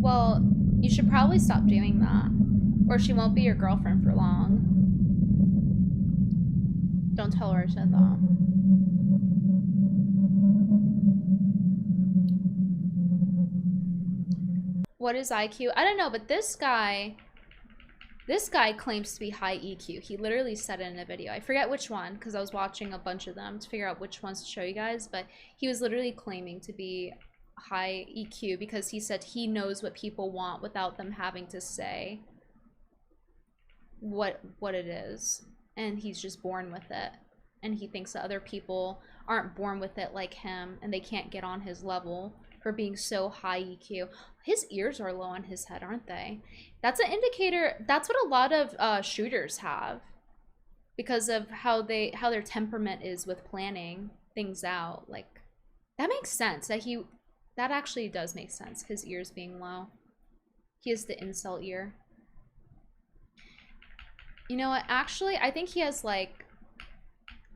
Well, you should probably stop doing that, or she won't be your girlfriend for long. Don't tell her I said that. What is IQ? I don't know, but this guy claims to be high EQ. He literally said it in a video. I forget which one, because I was watching a bunch of them to figure out which ones to show you guys, but he was literally claiming to be high EQ because he said he knows what people want without them having to say what it is. And he's just born with it. And he thinks that other people aren't born with it like him, and they can't get on his level for being so high EQ. His ears are low on his head, aren't they? That's an indicator. That's what a lot of shooters have, because of how their temperament is with planning things out. Like, that makes sense. That actually does make sense. His ears being low. He has the incel ear. You know what? Actually, I think he has like.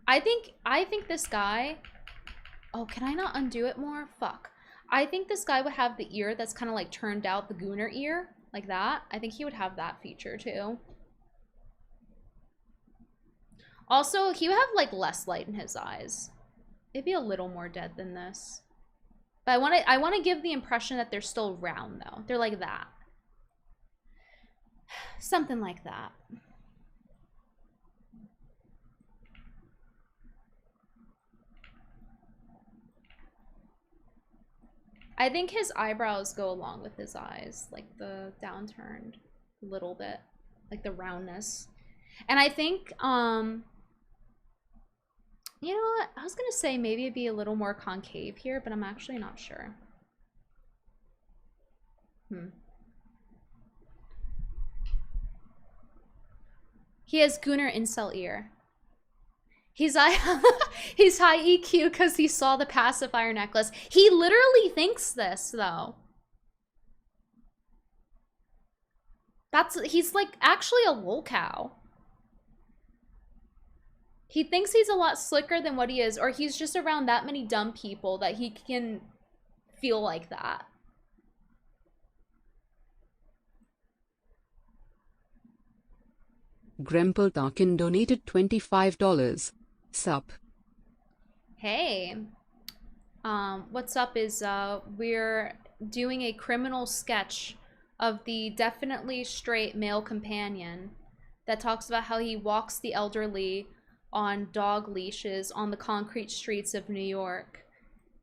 I think this guy. Oh, can I not undo it more? Fuck. I think this guy would have the ear that's kind of like turned out, the gooner ear, like that. I think he would have that feature too. Also, he would have like less light in his eyes. It'd be a little more dead than this. But I want to give the impression that they're still round though. They're like that. Something like that. I think his eyebrows go along with his eyes, like the downturned a little bit, like the roundness. And I think, you know what? I was gonna say maybe it'd be a little more concave here, but I'm actually not sure. He has Gooner incel ear. He's high EQ because he saw the pacifier necklace. He literally thinks this though. He's like actually a lolcow. He thinks he's a lot slicker than what he is, or he's just around that many dumb people that he can feel like that. Gremple Tarkin donated $25. Sup. Hey. What's up is we're doing a criminal sketch of the definitely straight male companion that talks about how he walks the elderly on dog leashes on the concrete streets of New York,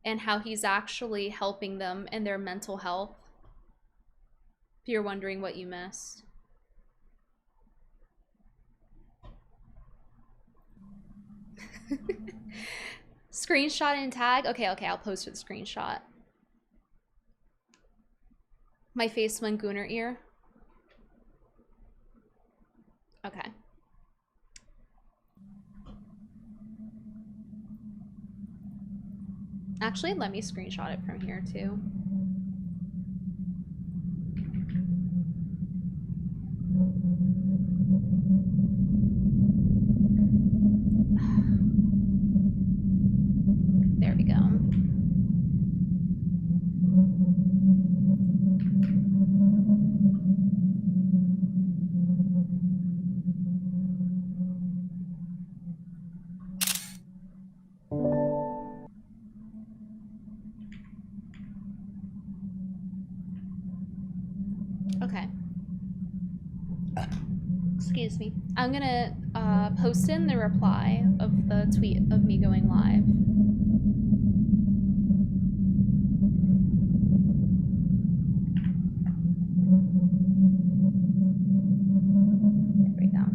and how he's actually helping them in their mental health. If you're wondering what you missed. Screenshot and tag? Okay, I'll post the screenshot. My face went gooner ear. Okay. Actually, let me screenshot it from here too. There we go. Excuse me. I'm gonna post in the reply of the tweet of me going live. There we go.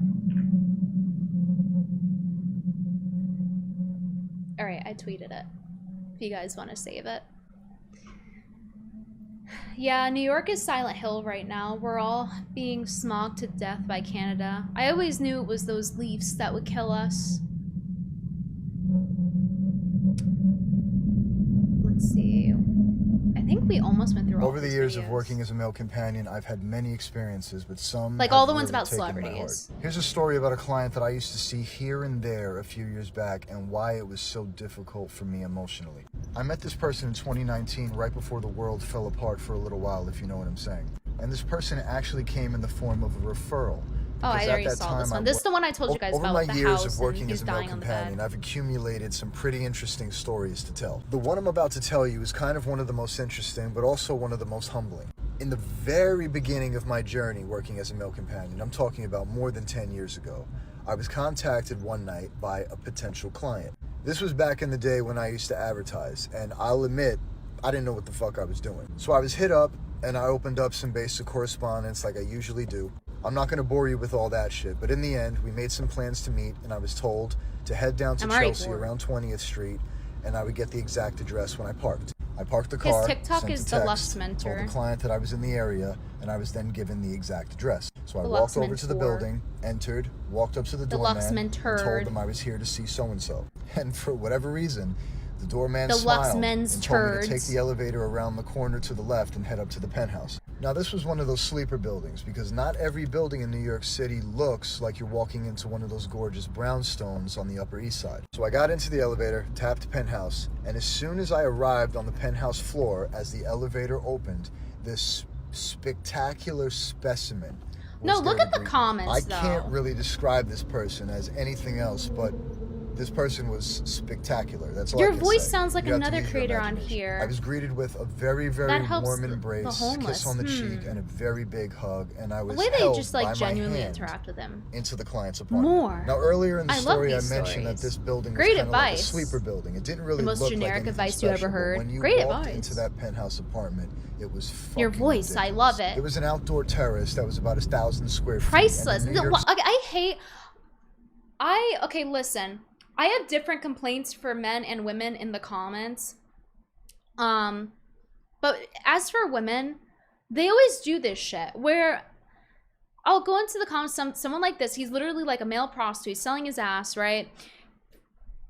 Alright, I tweeted it. If you guys want to save it. Yeah, New York is Silent Hill right now. We're all being smogged to death by Canada. I always knew it was those leaves that would kill us. Let's see. I think we almost went through all Over the these years videos. of working as a male companion, I've had many experiences, but some like have all the ones really about taken my celebrities. heart. Here's a story about a client that I used to see here and there a few years back and why it was so difficult for me emotionally. I met this person in 2019 right before the world fell apart for a little while, if you know what I'm saying. And this person actually came in the form of a referral. Oh, I Because already at that saw time, this one. This is the one I told you guys over about my with the years house of working and he's as a male dying on the companion, bed. I've accumulated some pretty interesting stories to tell. The one I'm about to tell you is kind of one of the most interesting, but also one of the most humbling. In the very beginning of my journey working as a male companion, I'm talking about more than 10 years ago, I was contacted one night by a potential client. This was back in the day when I used to advertise, and I'll admit, I didn't know what the fuck I was doing. So I was hit up, and I opened up some basic correspondence like I usually do. I'm not gonna bore you with all that shit, but in the end, we made some plans to meet, and I was told to head down to Chelsea around 20th Street, and I would get the exact address when I parked. I parked the car, His TikTok sent is a the text, Lux Mentor. told the client that I was in the area, and I was then given the exact address. So I The walked Lux over to the Mentor. building, entered, walked up to the Lux doorman, and Mentor. told him I was here to see so-and-so. And for whatever reason, the doorman The Lux smiled Men's and told me to take turds. the elevator around the corner to the left and head up to the penthouse. Now, this was one of those sleeper buildings because not every building in New York City looks like you're walking into one of those gorgeous brownstones on the Upper East Side. So I got into the elevator, tapped penthouse, and as soon as I arrived on the penthouse floor, as the elevator opened, this spectacular specimen was No, look there at to the greet me. comments, I though. can't really describe this person as anything else, but this person was spectacular. That's all Your I can voice say. sounds like You have to another use your creator on imagination. here. I was greeted with a very, very That helps warm the embrace, homeless. kiss on the cheek, and a very big hug. And I was The way they held just by like my genuinely hand interact with him. into the client's apartment. More. Now, earlier in the I love story, I these mentioned that stories. this building was Great kind of like a advice. sleeper building. It didn't really The most look generic like anything advice you ever special, but heard. when you Great walked advice. into that penthouse apartment, it was fucking Your voice, I ridiculous. love it. It was an outdoor terrace that was about 1,000 square feet. Priceless. And the New York Okay, listen. I have different complaints for men and women in the comments. But as for women, they always do this shit where I'll go into the comments, someone like this, he's literally like a male prostitute selling his ass, right?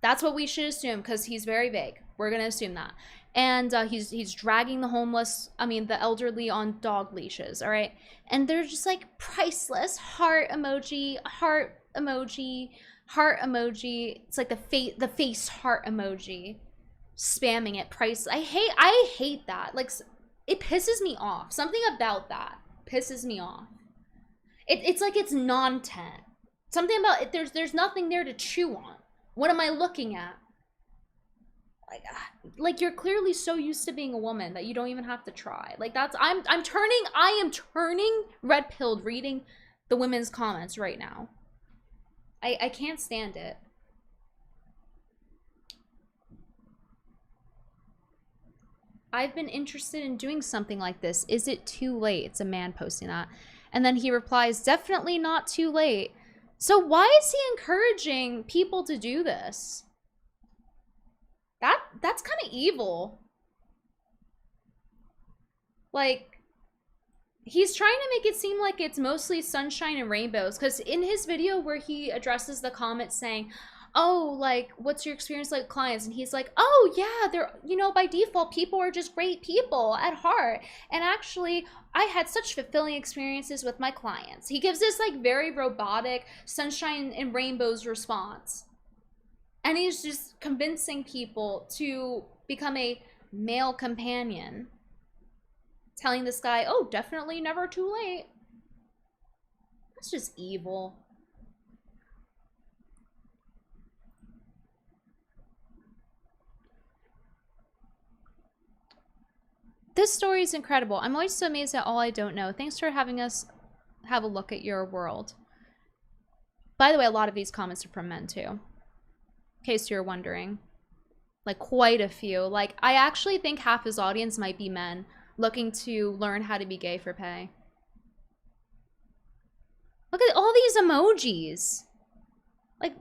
That's what we should assume because he's very vague. We're gonna assume that. And he's dragging the elderly on dog leashes, all right? And they're just like priceless, heart emoji, heart emoji, heart emoji. It's like the face heart emoji, spamming it. Price. I hate that. Like, it pisses me off. Something about that pisses me off. It's like it's non-tent. Something about it. There's nothing there to chew on. What am I looking at? Like you're clearly so used to being a woman that you don't even have to try. Like I am turning red pilled reading the women's comments right now. I can't stand it. I've been interested in doing something like this. Is it too late? It's a man posting that. And then he replies, definitely not too late. So why is he encouraging people to do this? That's kind of evil. Like, he's trying to make it seem like it's mostly sunshine and rainbows. Because in his video where he addresses the comments saying, oh, like, what's your experience like with clients? And he's like, oh, yeah, they're, by default, people are just great people at heart. And actually, I had such fulfilling experiences with my clients. He gives this, like, very robotic sunshine and rainbows response. And he's just convincing people to become a male companion. Telling this guy, oh, definitely never too late. That's just evil. This story is incredible. I'm always so amazed at all I don't know. Thanks for having us have a look at your world. By the way, a lot of these comments are from men too, in case you're wondering. Like quite a few. Like I actually think half his audience might be men looking to learn how to be gay for pay. Look at all these emojis. Like,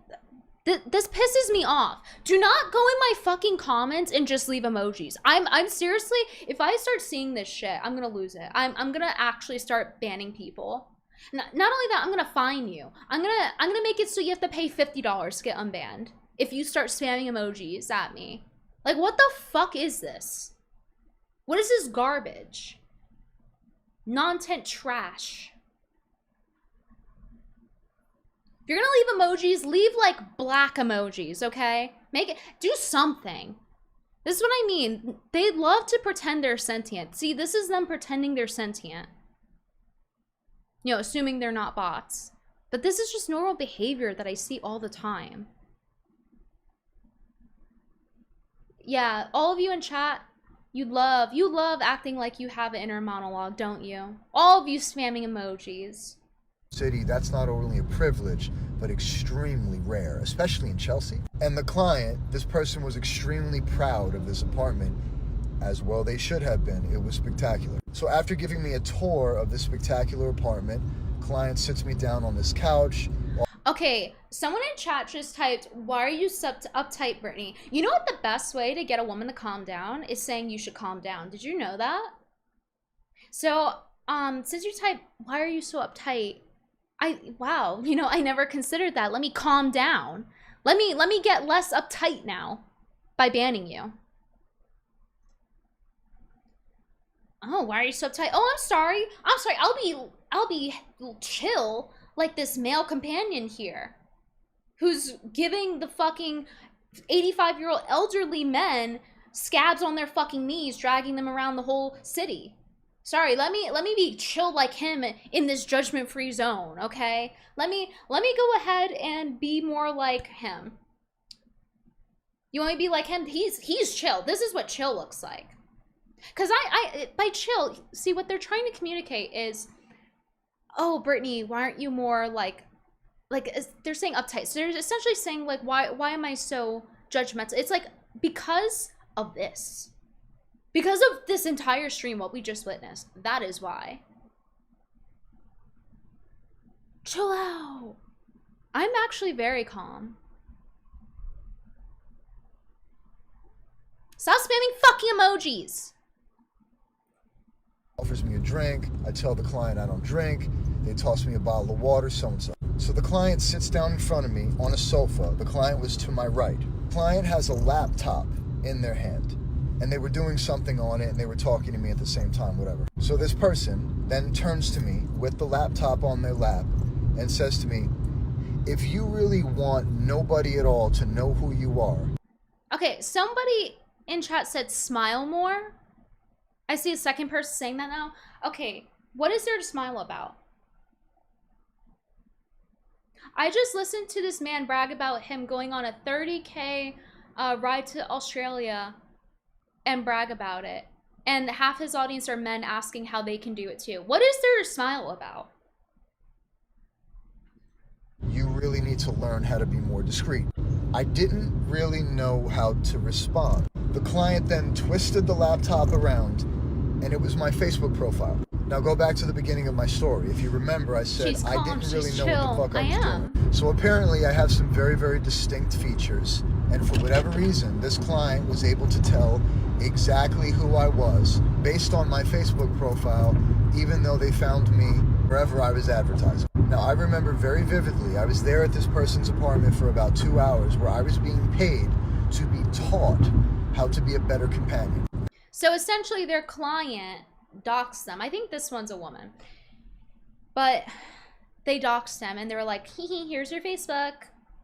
this pisses me off. Do not go in my fucking comments and just leave emojis. I'm seriously, if I start seeing this shit, I'm gonna lose it. I'm gonna actually start banning people. Not only that, I'm gonna fine you. I'm gonna make it so you have to pay $50 to get unbanned if you start spamming emojis at me. Like, what the fuck is this? What is this garbage? Non-tent trash. If you're gonna leave emojis, leave like black emojis, okay? Make it, do something. This is what I mean. They love to pretend they're sentient. See, this is them pretending they're sentient. You know, assuming they're not bots. But this is just normal behavior that I see all the time. Yeah, all of you in chat, you love acting like you have an inner monologue, don't you? All of you spamming emojis. City, that's not only a privilege, but extremely rare, especially in Chelsea. And the client, this person was extremely proud of this apartment, as well they should have been. It was spectacular. So after giving me a tour of this spectacular apartment, client sits me down on this couch. Okay, someone in chat just typed, why are you uptight, Brittany? You know what the best way to get a woman to calm down is saying you should calm down. Did you know that? So, since you typed, why are you so uptight? Wow, you know, I never considered that. Let me calm down. Let me get less uptight now by banning you. Oh, why are you so uptight? Oh, I'm sorry. I'll be chill like this male companion here who's giving the fucking 85-year-old elderly men scabs on their fucking knees, dragging them around the whole city. Sorry, let me be chill like him in this judgment-free zone, okay? Let me go ahead and be more like him. You want me to be like him? He's chill. This is what chill looks like. Cause by chill, see what they're trying to communicate is, oh, Brittany, why aren't you more like they're saying uptight. So they're essentially saying like, why am I so judgmental? It's like because of this. Because of this entire stream, what we just witnessed. That is why. Chill out. I'm actually very calm. Stop spamming fucking emojis. Offers me a drink. I tell the client I don't drink. They toss me a bottle of water, so and so. So the client sits down in front of me on a sofa. The client was to my right. The client has a laptop in their hand. And they were doing something on it, and they were talking to me at the same time, whatever. So this person then turns to me with the laptop on their lap and says to me, if you really want nobody at all to know who you are. Okay, somebody in chat said smile more. I see a second person saying that now. Okay, what is there to smile about? I just listened to this man brag about him going on a 30K ride to Australia and brag about it. And half his audience are men asking how they can do it too. What is there to smile about? You really need to learn how to be more discreet. I didn't really know how to respond. The client then twisted the laptop around, and it was my Facebook profile. Now go back to the beginning of my story. If you remember, I said I didn't really know what the fuck I was doing. So apparently I have some very, very distinct features, and for whatever reason, this client was able to tell exactly who I was based on my Facebook profile, even though they found me wherever I was advertising. Now I remember very vividly, I was there at this person's apartment for about 2 hours where I was being paid to be taught how to be a better companion. So essentially their client doxed them. I think this one's a woman. But they doxed them and they were like, hee, here's your Facebook.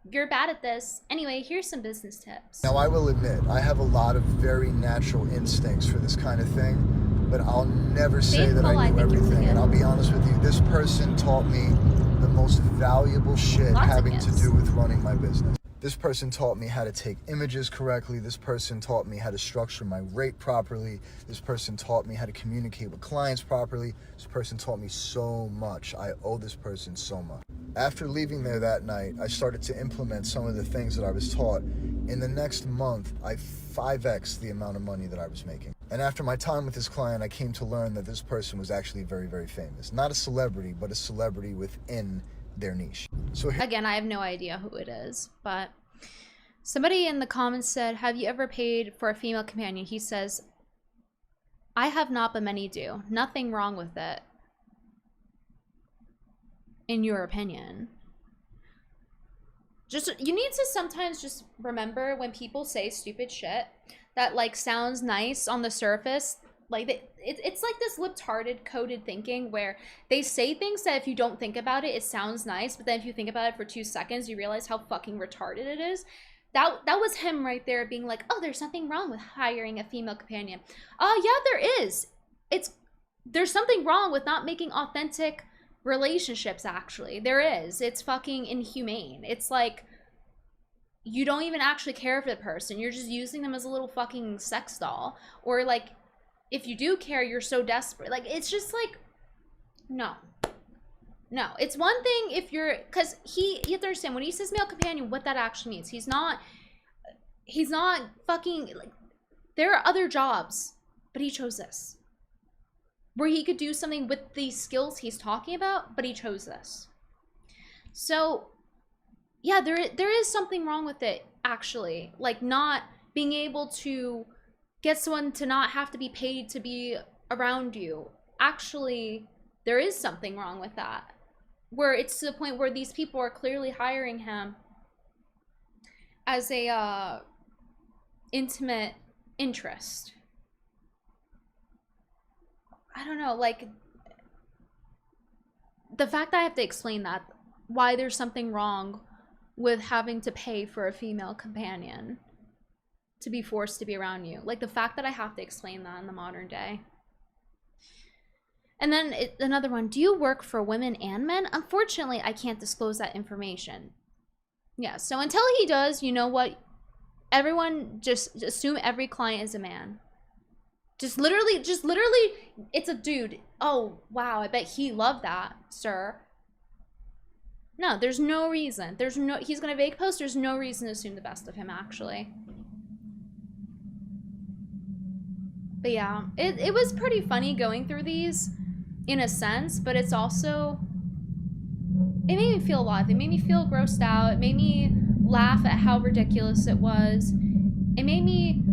You're bad at this. Anyway, here's some business tips. Now I will admit, I have a lot of very natural instincts for this kind of thing, but I'll never say that I knew everything. And I'll be honest with you, this person taught me the most valuable shit having to do with running my business. This person taught me how to take images correctly. This person taught me how to structure my rate properly. This person taught me how to communicate with clients properly. This person taught me so much. I owe this person so much. After leaving there that night, I started to implement some of the things that I was taught. In the next month, I 5x'd the amount of money that I was making. And after my time with this client, I came to learn that this person was actually very, very famous. Not a celebrity, but a celebrity within their niche. So again, I have no idea who it is, but somebody in the comments said, have you ever paid for a female companion? He says, I have not, but many do. Nothing wrong with it. In your opinion. Just, you need to sometimes just remember when people say stupid shit that like sounds nice on the surface, like it's like this lip-tarded coded thinking where they say things that if you don't think about it, it sounds nice, but then if you think about it for 2 seconds, you realize how fucking retarded it is. That was him right there being like, oh, there's nothing wrong with hiring a female companion. Yeah, there is. There's something wrong with not making authentic relationships, actually. There is. It's fucking inhumane. It's like you don't even actually care for the person. You're just using them as a little fucking sex doll. Or like if you do care, you're so desperate. Like it's just like no. It's one thing if you're, because you have to understand when he says male companion, what that actually means. He's not fucking like, there are other jobs, but he chose this. Where he could do something with the skills he's talking about, but he chose this. So, yeah, there is something wrong with it, actually. Like, not being able to get someone to not have to be paid to be around you. Actually, there is something wrong with that. Where it's to the point where these people are clearly hiring him as a intimate interest. I don't know, like, the fact that I have to explain that, why there's something wrong with having to pay for a female companion to be forced to be around you. Like, the fact that I have to explain that in the modern day. And then another one, do you work for women and men? Unfortunately, I can't disclose that information. Yeah, so until he does, you know what? Everyone just assume every client is a man. Just literally, it's a dude. Oh, wow, I bet he loved that, sir. No, there's no reason. He's gonna vague post, there's no reason to assume the best of him, actually. But yeah, it was pretty funny going through these, in a sense, but it's also, it made me feel alive. It made me feel grossed out. It made me laugh at how ridiculous it was. It made me,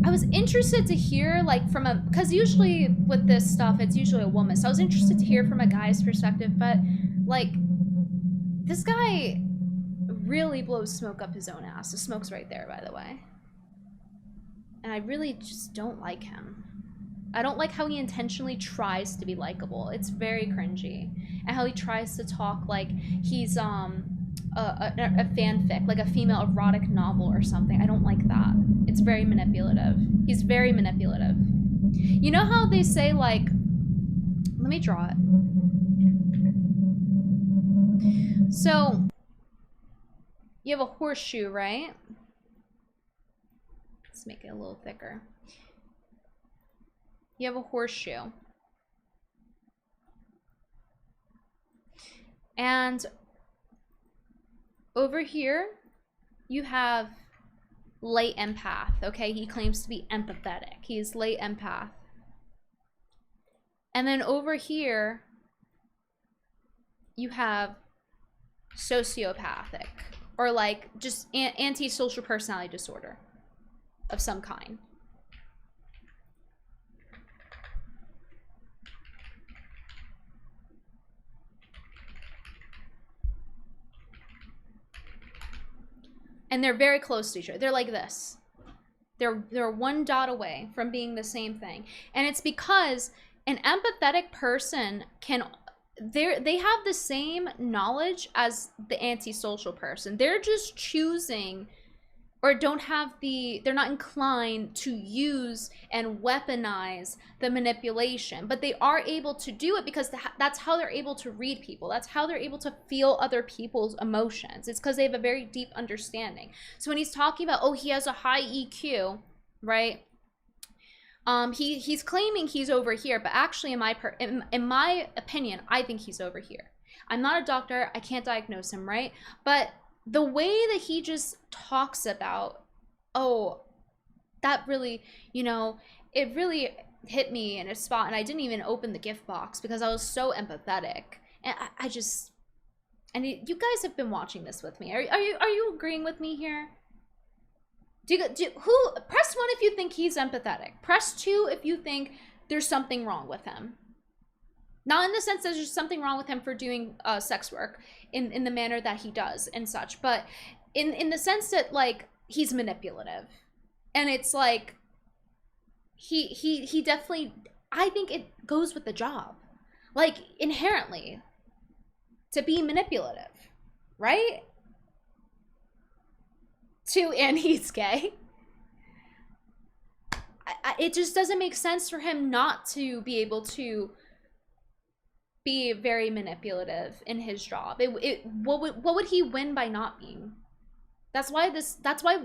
I was interested to hear, like, from a, because usually with this stuff, it's usually a woman. So I was interested to hear from a guy's perspective, but, like, this guy really blows smoke up his own ass. The smoke's right there, by the way. And I really just don't like him. I don't like how he intentionally tries to be likable. It's very cringy. And how he tries to talk like he's, a fanfic, like a female erotic novel or something. I don't like that. It's very manipulative. He's very manipulative. You know how they say, like, let me draw it. So, you have a horseshoe, right? Let's make it a little thicker. You have a horseshoe. And over here, you have late empath, okay? He claims to be empathetic. He's late empath. And then over here, you have sociopathic, or like just antisocial personality disorder of some kind. And they're very close to each other. They're like this. They're one dot away from being the same thing. And it's because an empathetic person can, they have the same knowledge as the antisocial person. They're just choosing, or don't have the, they're not inclined to use and weaponize the manipulation, but they are able to do it because that's how they're able to read people. That's how they're able to feel other people's emotions. It's because they have a very deep understanding. So when he's talking about, oh, he has a high EQ, right? He's claiming he's over here, but actually in my opinion, I think he's over here. I'm not a doctor, I can't diagnose him, right? But the way that he just talks about, oh, that really, you know, it really hit me in a spot, and I didn't even open the gift box because I was so empathetic. And I just, and you guys have been watching this with me. Are you agreeing with me here? Who press 1 if you think he's empathetic. Press 2 if you think there's something wrong with him. Not in the sense that there's something wrong with him for doing sex work in the manner that he does and such, but in the sense that, like, he's manipulative. And it's like, he definitely, I think it goes with the job. Like, inherently, to be manipulative, right? And he's gay. It just doesn't make sense for him not to be able to be very manipulative in his job. What would he win by not being? That's why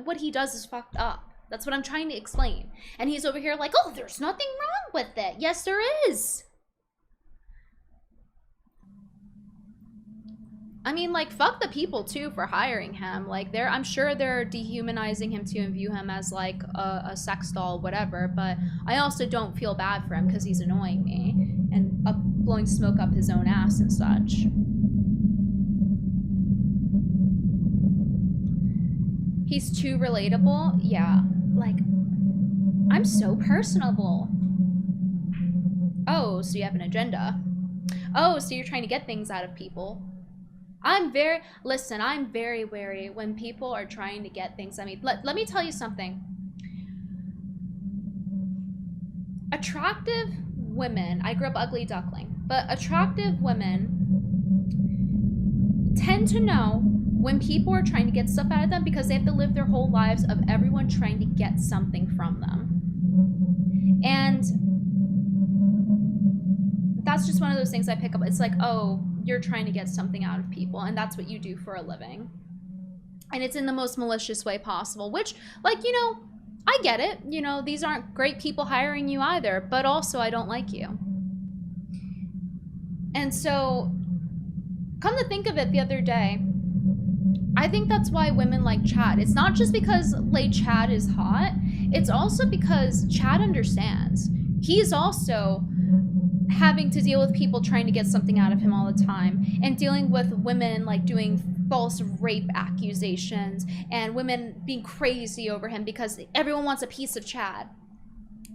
what he does is fucked up. That's what I'm trying to explain. And he's over here like, oh, there's nothing wrong with it. Yes, there is. I mean, like, fuck the people too for hiring him. Like, I'm sure they're dehumanizing him too and view him as like a sex doll, whatever. But I also don't feel bad for him because he's annoying me and blowing smoke up his own ass and such. He's too relatable. Yeah, like, I'm so personable. Oh, so you have an agenda. Oh, so you're trying to get things out of people. I'm very wary when people are trying to get things. I mean, let me tell you something. Attractive women, I grew up ugly duckling, but attractive women tend to know when people are trying to get stuff out of them because they have to live their whole lives of everyone trying to get something from them. And that's just one of those things I pick up. It's like, oh, you're trying to get something out of people, and that's what you do for a living. And it's in the most malicious way possible, which, like, you know, I get it. You know, these aren't great people hiring you either, but also I don't like you. And so, come to think of it, the other day, I think that's why women like Chad. It's not just because Chad is hot, it's also because Chad understands. He's also having to deal with people trying to get something out of him all the time, and dealing with women like doing false rape accusations and women being crazy over him because everyone wants a piece of Chad.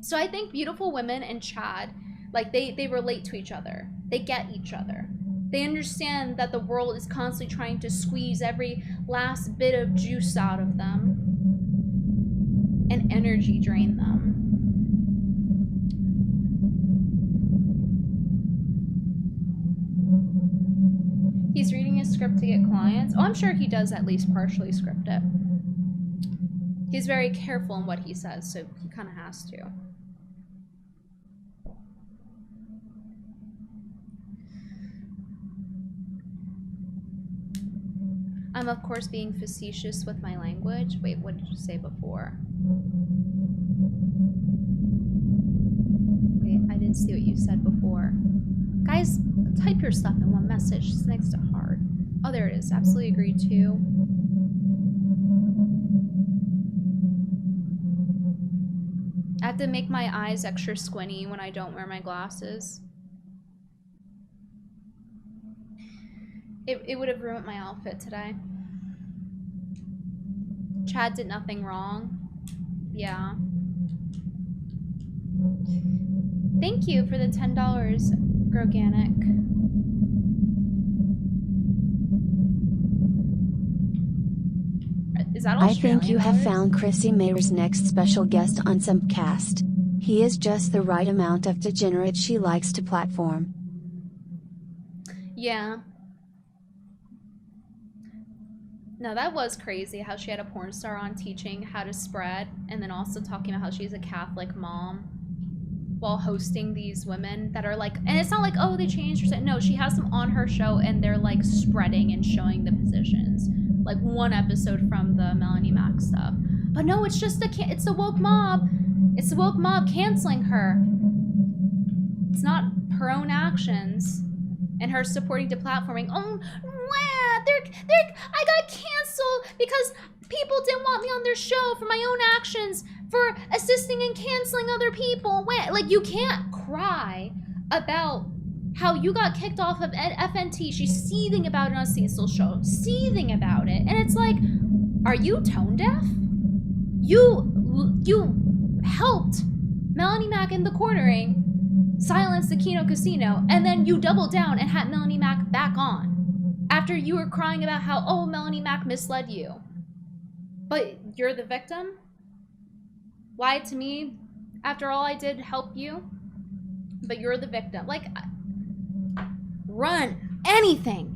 So I think beautiful women and Chad, like, they relate to each other. They get each other. They understand that the world is constantly trying to squeeze every last bit of juice out of them and energy drain them. He's reading his script to get clients. Oh, I'm sure he does at least partially script it. He's very careful in what he says, so he kind of has to. I'm, of course, being facetious with my language. Wait, what did you say before? Wait, I didn't see what you said before. Guys, type your stuff in one message. It's next to heart. Oh, there it is. Absolutely agree too. I have to make my eyes extra squinty when I don't wear my glasses. It would have ruined my outfit today. Chad did nothing wrong. Yeah. Thank you for the $10, Groganic. Is that Australian? I think you have found Chrissy Mayer's next special guest on some cast. He is just the right amount of degenerate she likes to platform. Yeah. No, that was crazy how she had a porn star on teaching how to spread, and then also talking about how she's a Catholic mom while hosting these women that are like, and it's not like, oh, they changed her. No, she has them on her show and they're like spreading and showing the positions. Like one episode from the Melanie Mac stuff. But no, it's just it's the woke mob. It's the woke mob canceling her. It's not her own actions. and her supporting deplatforming. Oh, wow, I got canceled because people didn't want me on their show for my own actions, for assisting and canceling other people. Like, you can't cry about how you got kicked off of FNT. She's seething about it on Cecil's show, seething about it, and it's like, are you tone deaf? You helped Melanie Mac in the quartering silence the Kino Casino, and then you doubled down and had Melanie Mac back on after you were crying about how, oh, Melanie Mac misled you. But you're the victim? Lied to me after all I did help you? But you're the victim. Like, run. Anything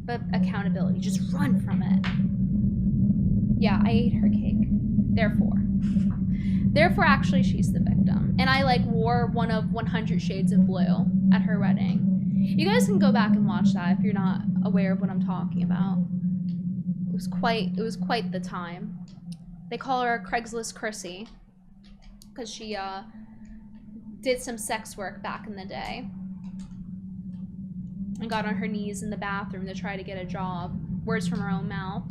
but accountability. Just run from it. Yeah, I ate her cake. Therefore, actually, she's the victim. And I, like, wore one of 100 Shades of Blue at her wedding. You guys can go back and watch that if you're not aware of what I'm talking about. It was quite the time. They call her Craigslist Chrissy because she did some sex work back in the day and got on her knees in the bathroom to try to get a job. Words from her own mouth.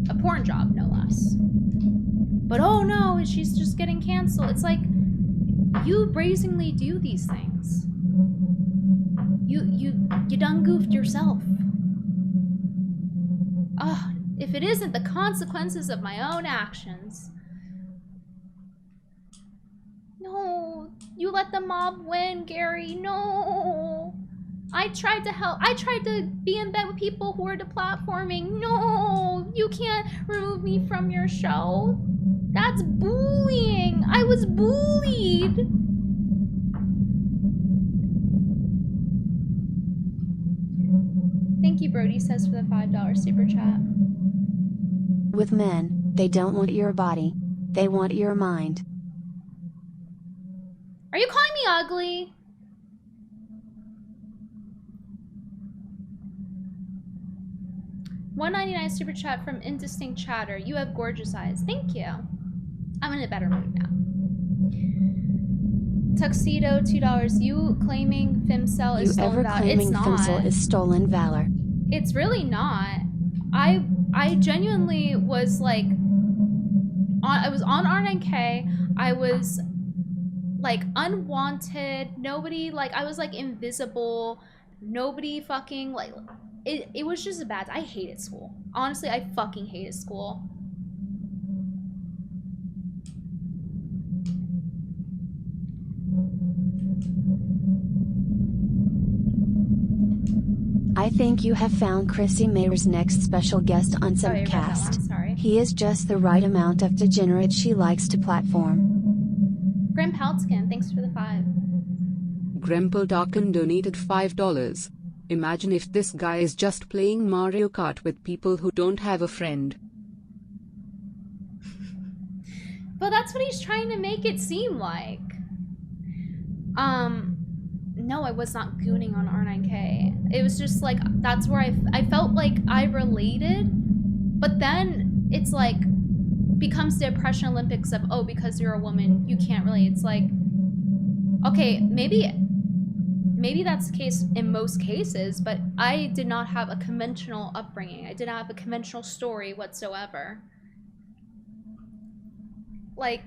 A porn job, no less. But oh no, she's just getting canceled. It's like, you brazenly do these things. You done goofed yourself. Ugh, if it isn't the consequences of my own actions. No, you let the mob win, Gary. No. I tried to help. I tried to be in bed with people who are deplatforming. No, you can't remove me from your show. That's bullying. I was bullied. Thank you, Brody says, for the $5 super chat. With men, they don't want your body. They want your mind. Are you calling me ugly? $1.99 super chat from Indistinct Chatter. You have gorgeous eyes. Thank you. I'm in a better mood now. Tuxedo, $2. You claiming Femcel is stolen valor? It's not. Femcel is stolen valor. It's really not. I genuinely was like, I was on R9K. I was like unwanted. Nobody, like, I was like invisible. Nobody fucking like. It was just a bad. I hated school. Honestly, I fucking hated school. I think you have found Chrissy Mayer's next special guest on Subcast. I'm sorry. He is just the right amount of degenerate she likes to platform. Grim Paltskin, thanks for the 5. Grempel Darkin donated $5. Imagine if this guy is just playing Mario Kart with people who don't have a friend. But that's what he's trying to make it seem like. No, I was not gooning on R9K. It was just like, that's where I felt like I related, but then it's like, becomes the oppression Olympics of, oh, because you're a woman, you can't relate. It's like, okay, maybe that's the case in most cases, but I did not have a conventional upbringing. I did not have a conventional story whatsoever. Like,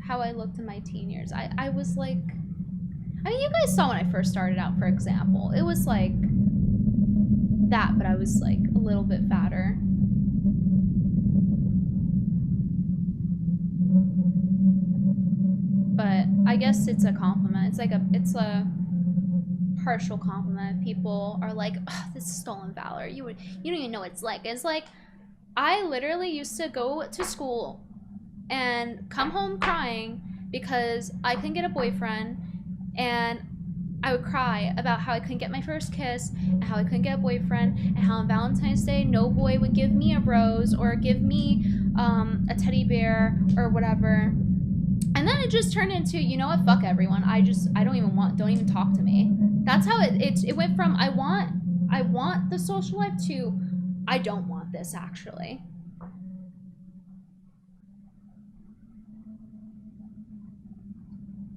how I looked in my teen years. I was like, I mean, you guys saw when I first started out, for example. It was like that, but I was like a little bit fatter. But I guess it's a compliment. It's like it's a partial compliment. People are like, oh, this is stolen valor. You don't even know what it's like. It's like, I literally used to go to school and come home crying because I couldn't get a boyfriend, and I would cry about how I couldn't get my first kiss, and how I couldn't get a boyfriend, and how on Valentine's Day no boy would give me a rose or give me a teddy bear or whatever. And then it just turned into, you know what, fuck everyone. I don't even talk to me. That's how it went from I want the social life to I don't want this, actually.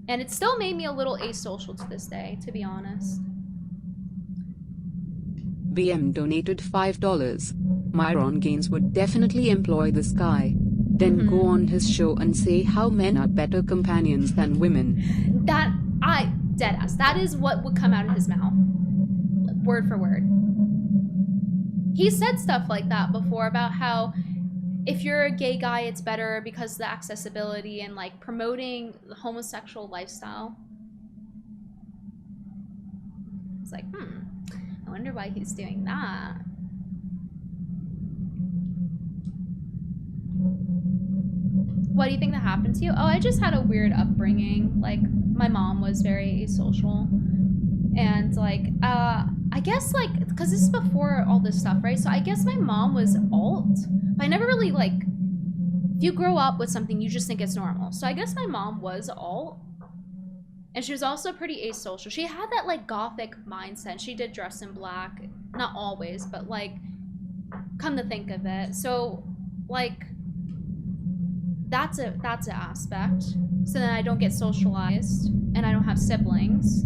And it still made me a little asocial to this day, to be honest. BM donated $5. Myron Gaines would definitely employ this guy. Then go on his show and say how men are better companions than women. Deadass. That is what would come out of his mouth. Word for word. He said stuff like that before about how if you're a gay guy, it's better because of the accessibility and like promoting the homosexual lifestyle. It's like, I wonder why he's doing that. What do you think that happened to you? Oh, I just had a weird upbringing. Like, my mom was very asocial. And, like, I guess, like, because this is before all this stuff, right? So I guess my mom was alt. But I never really, like, if you grow up with something, you just think it's normal. So I guess my mom was alt. And she was also pretty asocial. She had that, like, gothic mindset. She did dress in black. Not always, but, like, come to think of it. So, like, that's an aspect. So then I don't get socialized, and I don't have siblings.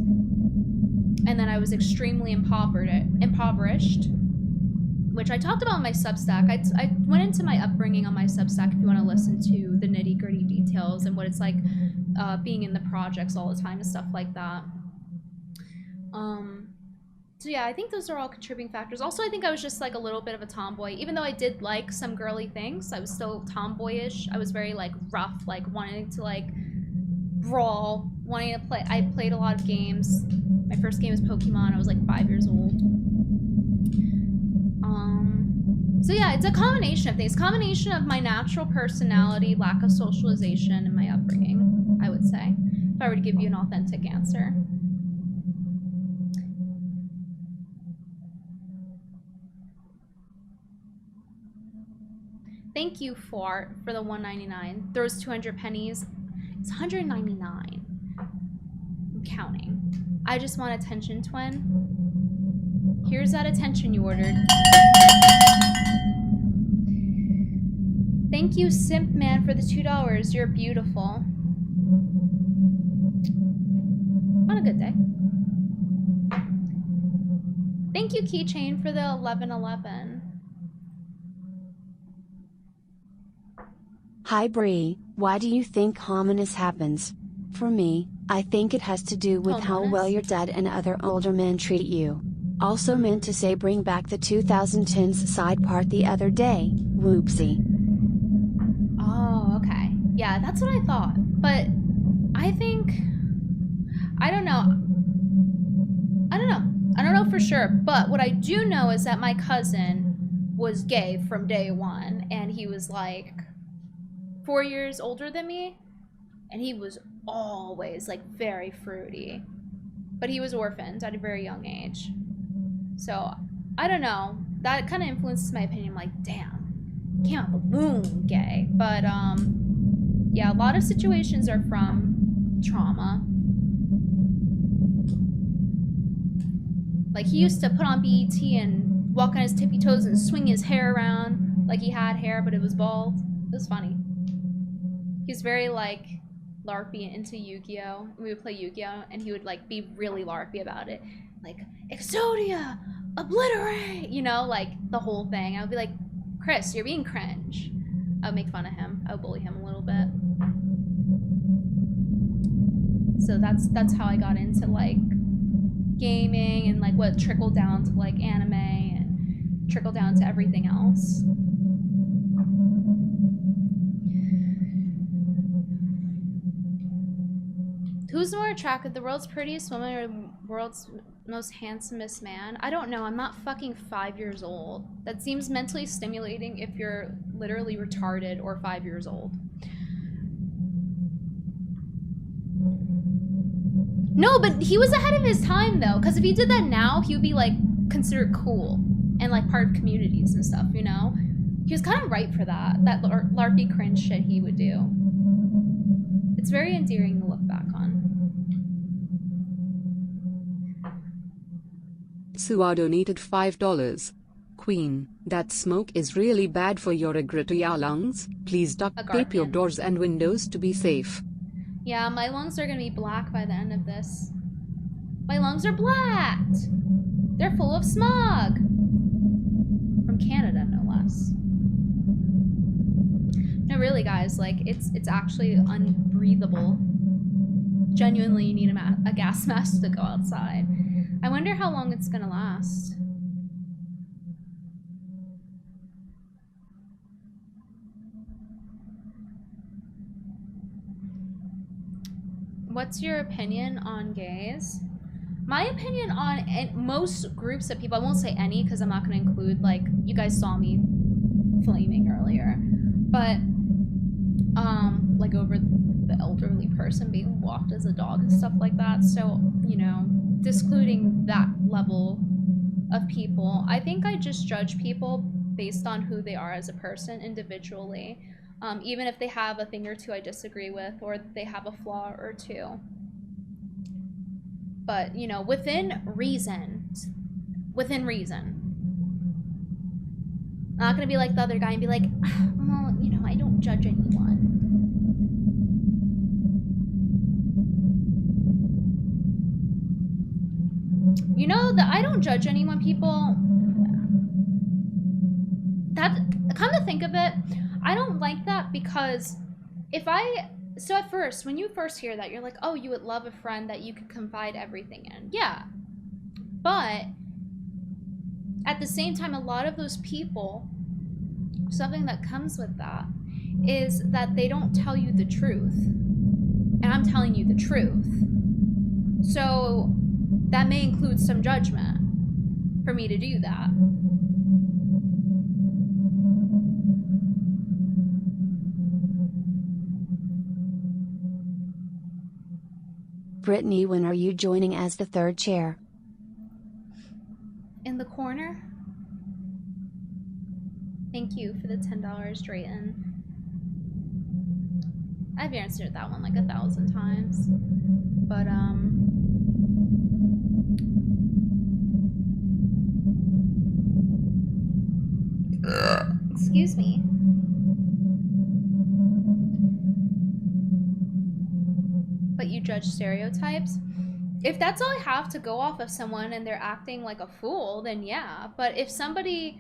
And then I was extremely impoverished, which I talked about in my Substack. I went into my upbringing on my Substack if you want to listen to the nitty-gritty details and what it's like being in the projects all the time and stuff like that. So yeah, I think those are all contributing factors. Also, I think I was just like a little bit of a tomboy. Even though I did like some girly things, I was still tomboyish. I was very like rough, like wanting to like brawl, wanting to play. I played a lot of games. My first game was Pokemon. I was like 5 years old. So yeah, it's a combination of things. Combination of my natural personality, lack of socialization, and my upbringing, I would say, if I were to give you an authentic answer. Thank you for the $1.99. There was 200 pennies. It's $199. I'm counting. I just want attention, twin. Here's that attention you ordered. Thank you, Simp Man, for the $2. You're beautiful. On a good day. Thank you, Keychain, for the 1111. Hi Bree, why do you think hominess happens? For me, I think it has to do with how well your dad and other older men treat you. Also meant to say bring back the 2010s side part the other day, whoopsie. Oh, okay. Yeah, that's what I thought. But I think, I don't know for sure. But what I do know is that my cousin was gay from day one, and he was like 4 years older than me, and he was always like very fruity, but he was orphaned at a very young age. So I don't know, that kind of influences my opinion. I'm like, damn, came out the womb gay. But yeah, a lot of situations are from trauma. Like, he used to put on BET and walk on his tippy toes and swing his hair around like he had hair but it was bald. It was funny. He's very like LARPy and into Yu-Gi-Oh! We would play Yu-Gi-Oh! And he would like be really LARPy about it. Like, Exodia! Obliterate! You know, like the whole thing. I would be like, Chris, you're being cringe. I would make fun of him. I would bully him a little bit. So that's how I got into like gaming, and like what trickled down to like anime and trickled down to everything else. Who's more attractive, the world's prettiest woman or the world's most handsomest man? I don't know. I'm not fucking 5 years old. That seems mentally stimulating if you're literally retarded or 5 years old. No, but he was ahead of his time though, because if he did that now, he would be like considered cool and like part of communities and stuff, you know? He was kind of right for that LARPy cringe shit he would do. It's very endearing to look back on. Sua donated $5. Queen, that smoke is really bad for your agritia lungs. Please duct tape your doors and windows to be safe. Yeah, my lungs are gonna be black by the end of this. My lungs are blacked! They're full of smog! From Canada, no less. No, really, guys, like, it's actually unbreathable. Genuinely, you need a gas mask to go outside. I wonder how long it's gonna last. What's your opinion on gays? My opinion on most groups of people, I won't say any because I'm not going to include, like, you guys saw me flaming earlier, but, like, over the elderly person being walked as a dog and stuff like that. So, you know, discluding that level of people, I think I just judge people based on who they are as a person individually. Even if they have a thing or two I disagree with, or they have a flaw or two. But, you know, within reason. Within reason. I'm not gonna be like the other guy and be like, well, you know, I don't judge anyone. You know, the I don't judge anyone people, that, come to think of it, I don't like that because so at first, when you first hear that, you're like, oh, you would love a friend that you could confide everything in. Yeah. But at the same time, a lot of those people, something that comes with that is that they don't tell you the truth. And I'm telling you the truth. So that may include some judgment for me to do that. Brittany, when are you joining as the third chair? In the corner. Thank you for the $10, Drayton. I've answered that one like 1,000 times. But, excuse me. But you judge stereotypes? If that's all I have to go off of someone and they're acting like a fool, then yeah. But if somebody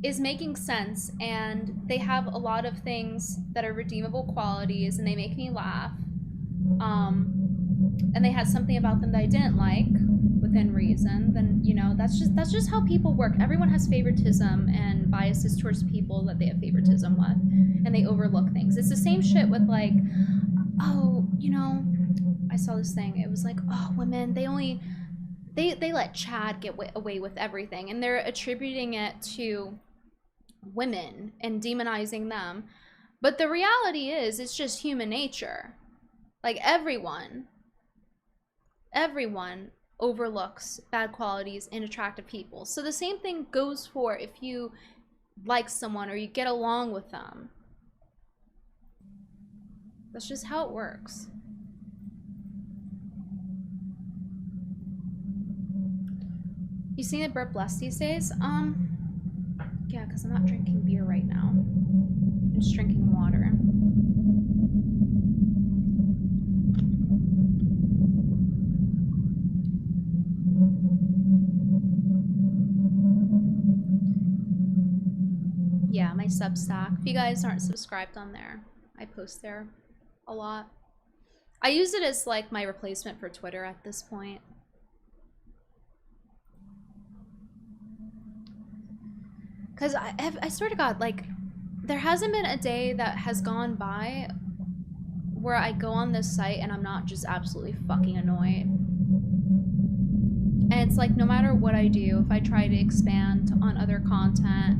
is making sense and they have a lot of things that are redeemable qualities and they make me laugh, and they had something about them that I didn't like within reason, then, you know, that's just how people work. Everyone has favoritism and biases towards people that they have favoritism with, and they overlook things. It's the same shit with, like, oh, you know, I saw this thing. It was like, oh, women, they let Chad get away with everything, and they're attributing it to women and demonizing them. But the reality is, it's just human nature. Like, everyone overlooks bad qualities in attractive people. So the same thing goes for if you like someone or you get along with them. That's just how it works. You seen it burp less these days? Yeah, because I'm not drinking beer right now. I'm just drinking water. Yeah, my Substack. If you guys aren't subscribed on there, I post there a lot. I use it as like my replacement for Twitter at this point. Because I swear to God, like, there hasn't been a day that has gone by where I go on this site and I'm not just absolutely fucking annoyed. And it's like, no matter what I do, if I try to expand on other content,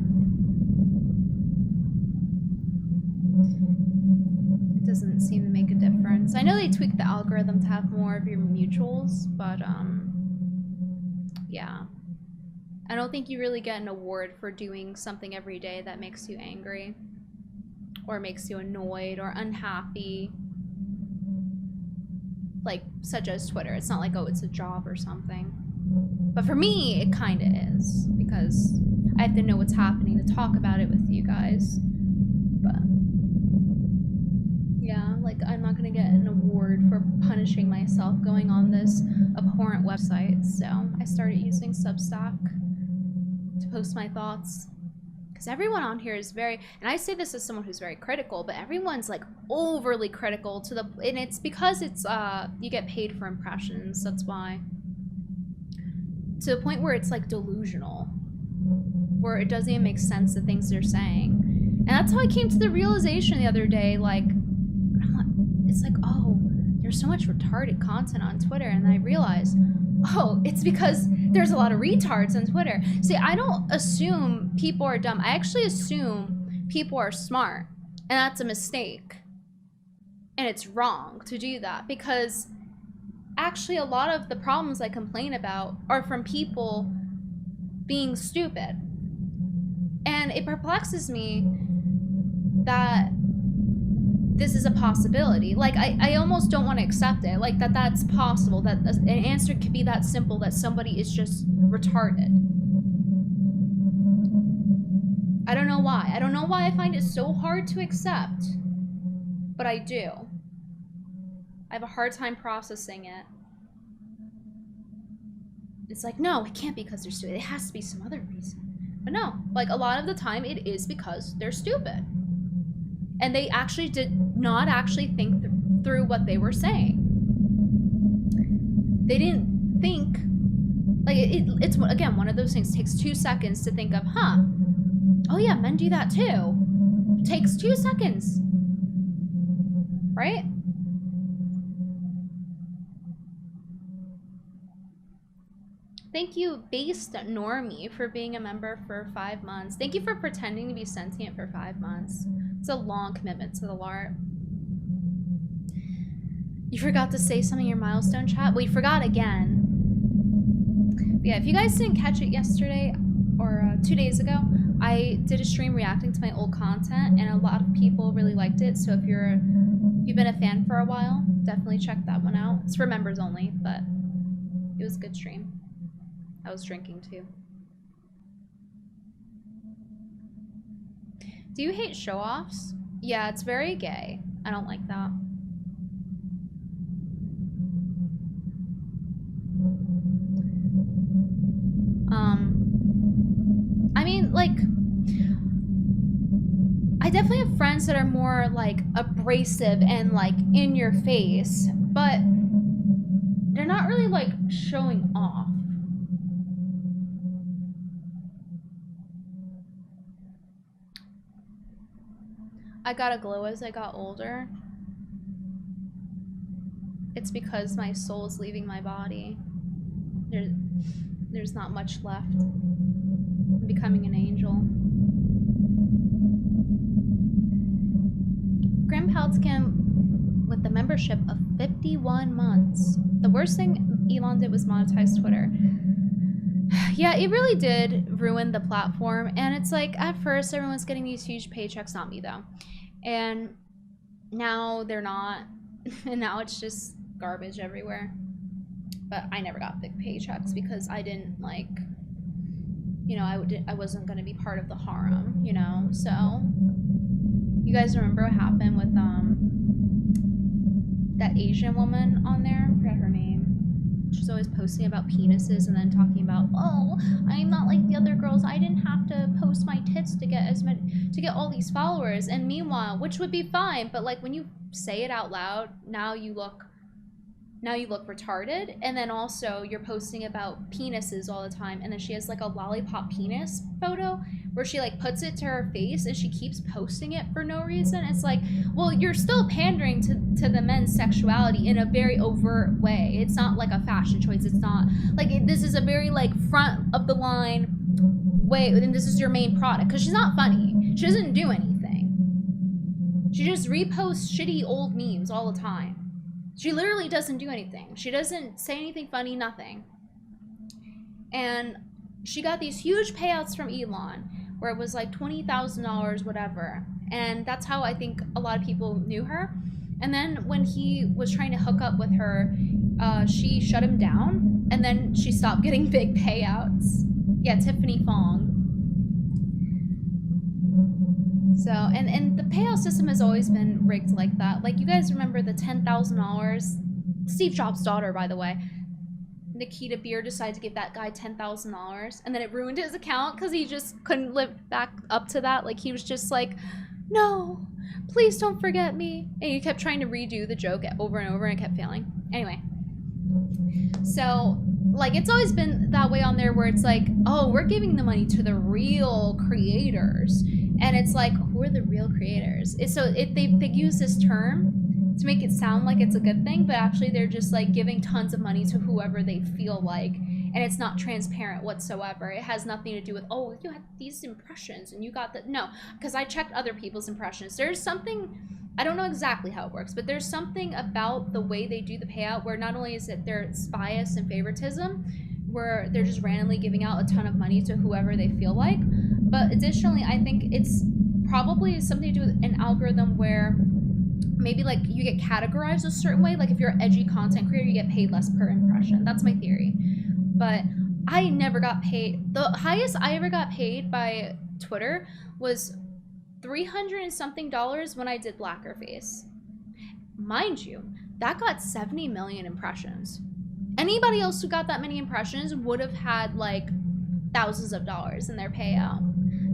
it doesn't seem to make a difference. I know they tweaked the algorithm to have more of your mutuals, but, yeah. I don't think you really get an award for doing something every day that makes you angry or makes you annoyed or unhappy, like, such as Twitter. It's not like, oh, it's a job or something. But for me, it kind of is, because I have to know what's happening to talk about it with you guys. But like, I'm not gonna get an award for punishing myself going on this abhorrent website. So I started using Substack to post my thoughts. Because everyone on here is very, and I say this as someone who's very critical, but everyone's like overly critical to the, and it's because it's, you get paid for impressions, that's why. To the point where it's like delusional, where it doesn't even make sense, the things they're saying. And that's how I came to the realization the other day, like, it's like, oh, there's so much retarded content on Twitter, and I realized, oh, it's because there's a lot of retards on Twitter. See, I don't assume people are dumb. I actually assume people are smart, and that's a mistake. And it's wrong to do that, because actually a lot of the problems I complain about are from people being stupid. And it perplexes me that this is a possibility. Like, I almost don't want to accept it. Like, that's possible. That an answer could be that simple, that somebody is just retarded. I don't know why. I don't know why I find it so hard to accept. But I do. I have a hard time processing it. It's like, no, it can't be because they're stupid. It has to be some other reason. But no, like, a lot of the time it is because they're stupid. And they actually did not actually think through what they were saying. They didn't think, like, it's again, one of those things. It takes 2 seconds to think of, huh, oh yeah, men do that too. It takes 2 seconds. Right? Thank you, Based Normie, for being a member for 5 months. Thank you for pretending to be sentient for 5 months. It's a long commitment to the LARP. You forgot to say something in your milestone chat? Well, you forgot again. But yeah, if you guys didn't catch it yesterday or 2 days ago, I did a stream reacting to my old content, and a lot of people really liked it. So if you've been a fan for a while, definitely check that one out. It's for members only, but it was a good stream. I was drinking too. Do you hate show-offs? Yeah, it's very gay. I don't like that. I mean, like, I definitely have friends that are more, like, abrasive and, like, in your face, but they're not really, like, showing off. I got a glow as I got older. It's because my soul is leaving my body. There's not much left. I'm becoming an angel. Grandpa's came with the membership of 51 months. The worst thing Elon did was monetize Twitter. Yeah, it really did ruin the platform, and it's like, at first everyone's getting these huge paychecks, not me though, and now they're not, and now it's just garbage everywhere. But I never got big paychecks because I didn't, like, you know, I wasn't going to be part of the harem, you know. So you guys remember what happened with that Asian woman on there? I forgot her name. She's always posting about penises and then talking about, oh, I'm not like the other girls. I didn't have to post my tits to get all these followers. And meanwhile, which would be fine, but like when you say it out loud, now you look retarded. And then also you're posting about penises all the time, and then she has like a lollipop penis photo where she like puts it to her face and she keeps posting it for no reason. It's like, well, you're still pandering to the men's sexuality in a very overt way. It's not like a fashion choice. It's not like this is a very like front of the line way, and this is your main product. Because she's not funny. She doesn't do anything. She just reposts shitty old memes all the time. She literally doesn't do anything. She doesn't say anything funny, nothing. And she got these huge payouts from Elon, where it was like $20,000, whatever. And that's how I think a lot of people knew her. And then when he was trying to hook up with her, she shut him down, and then she stopped getting big payouts. Yeah, Tiffany Fong. So, and the payout system has always been rigged like that. Like, you guys remember the $10,000? Steve Jobs' daughter, by the way. Nikita Beer decided to give that guy $10,000, and then it ruined his account because he just couldn't live back up to that. Like, he was just like, no, please don't forget me. And he kept trying to redo the joke over and over, and it kept failing. Anyway. So, like, it's always been that way on there where it's like, oh, we're giving the money to the real creators. And it's like, who are the real creators? They use this term to make it sound like it's a good thing, but actually they're just like giving tons of money to whoever they feel like, and it's not transparent whatsoever. It has nothing to do with, oh, you had these impressions and you got that. No, because I checked other people's impressions. There's something, I don't know exactly how it works, but there's something about the way they do the payout where not only is it there's bias and favoritism, where they're just randomly giving out a ton of money to whoever they feel like, but additionally, I think it's probably something to do with an algorithm where maybe like you get categorized a certain way. Like if you're an edgy content creator, you get paid less per impression. That's my theory. But I never got paid. The highest I ever got paid by Twitter was $300 and something when I did Blackerface. Mind you, that got 70 million impressions. Anybody else who got that many impressions would have had like thousands of dollars in their payout.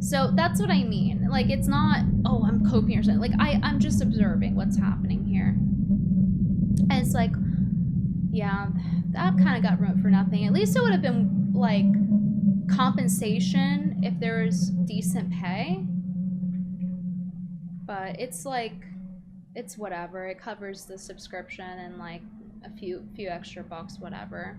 So that's what I mean. Like, it's not, oh, I'm coping or something. Like, I'm just observing what's happening here. And it's like, yeah, that kind of got ruined for nothing. At least it would have been, like, compensation if there was decent pay. But it's like, it's whatever. It covers the subscription and, like, a few extra bucks, whatever.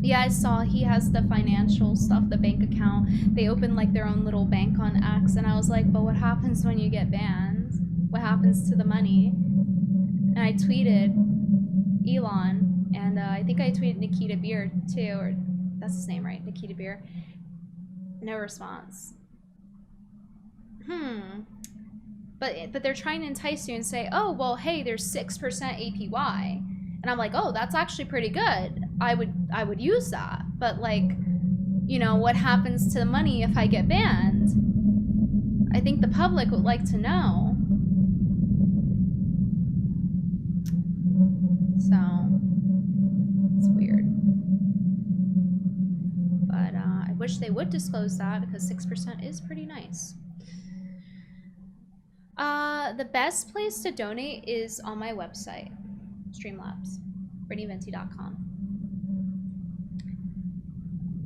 Yeah, I saw he has the financial stuff, the bank account. They open like their own little bank on X, and I was like, but what happens when you get banned? What happens to the money? And I tweeted Elon, and I think I tweeted Nikita Beer too, or that's his name, right? Nikita Beer. No response. But they're trying to entice you and say, oh, well, hey, there's 6% APY. And I'm like, oh, that's actually pretty good. I would use that. But like, you know, what happens to the money if I get banned? I think the public would like to know. So, it's weird. But I wish they would disclose that because 6% is pretty nice. The best place to donate is on my website. Streamlabs, BrittanyVenti.com.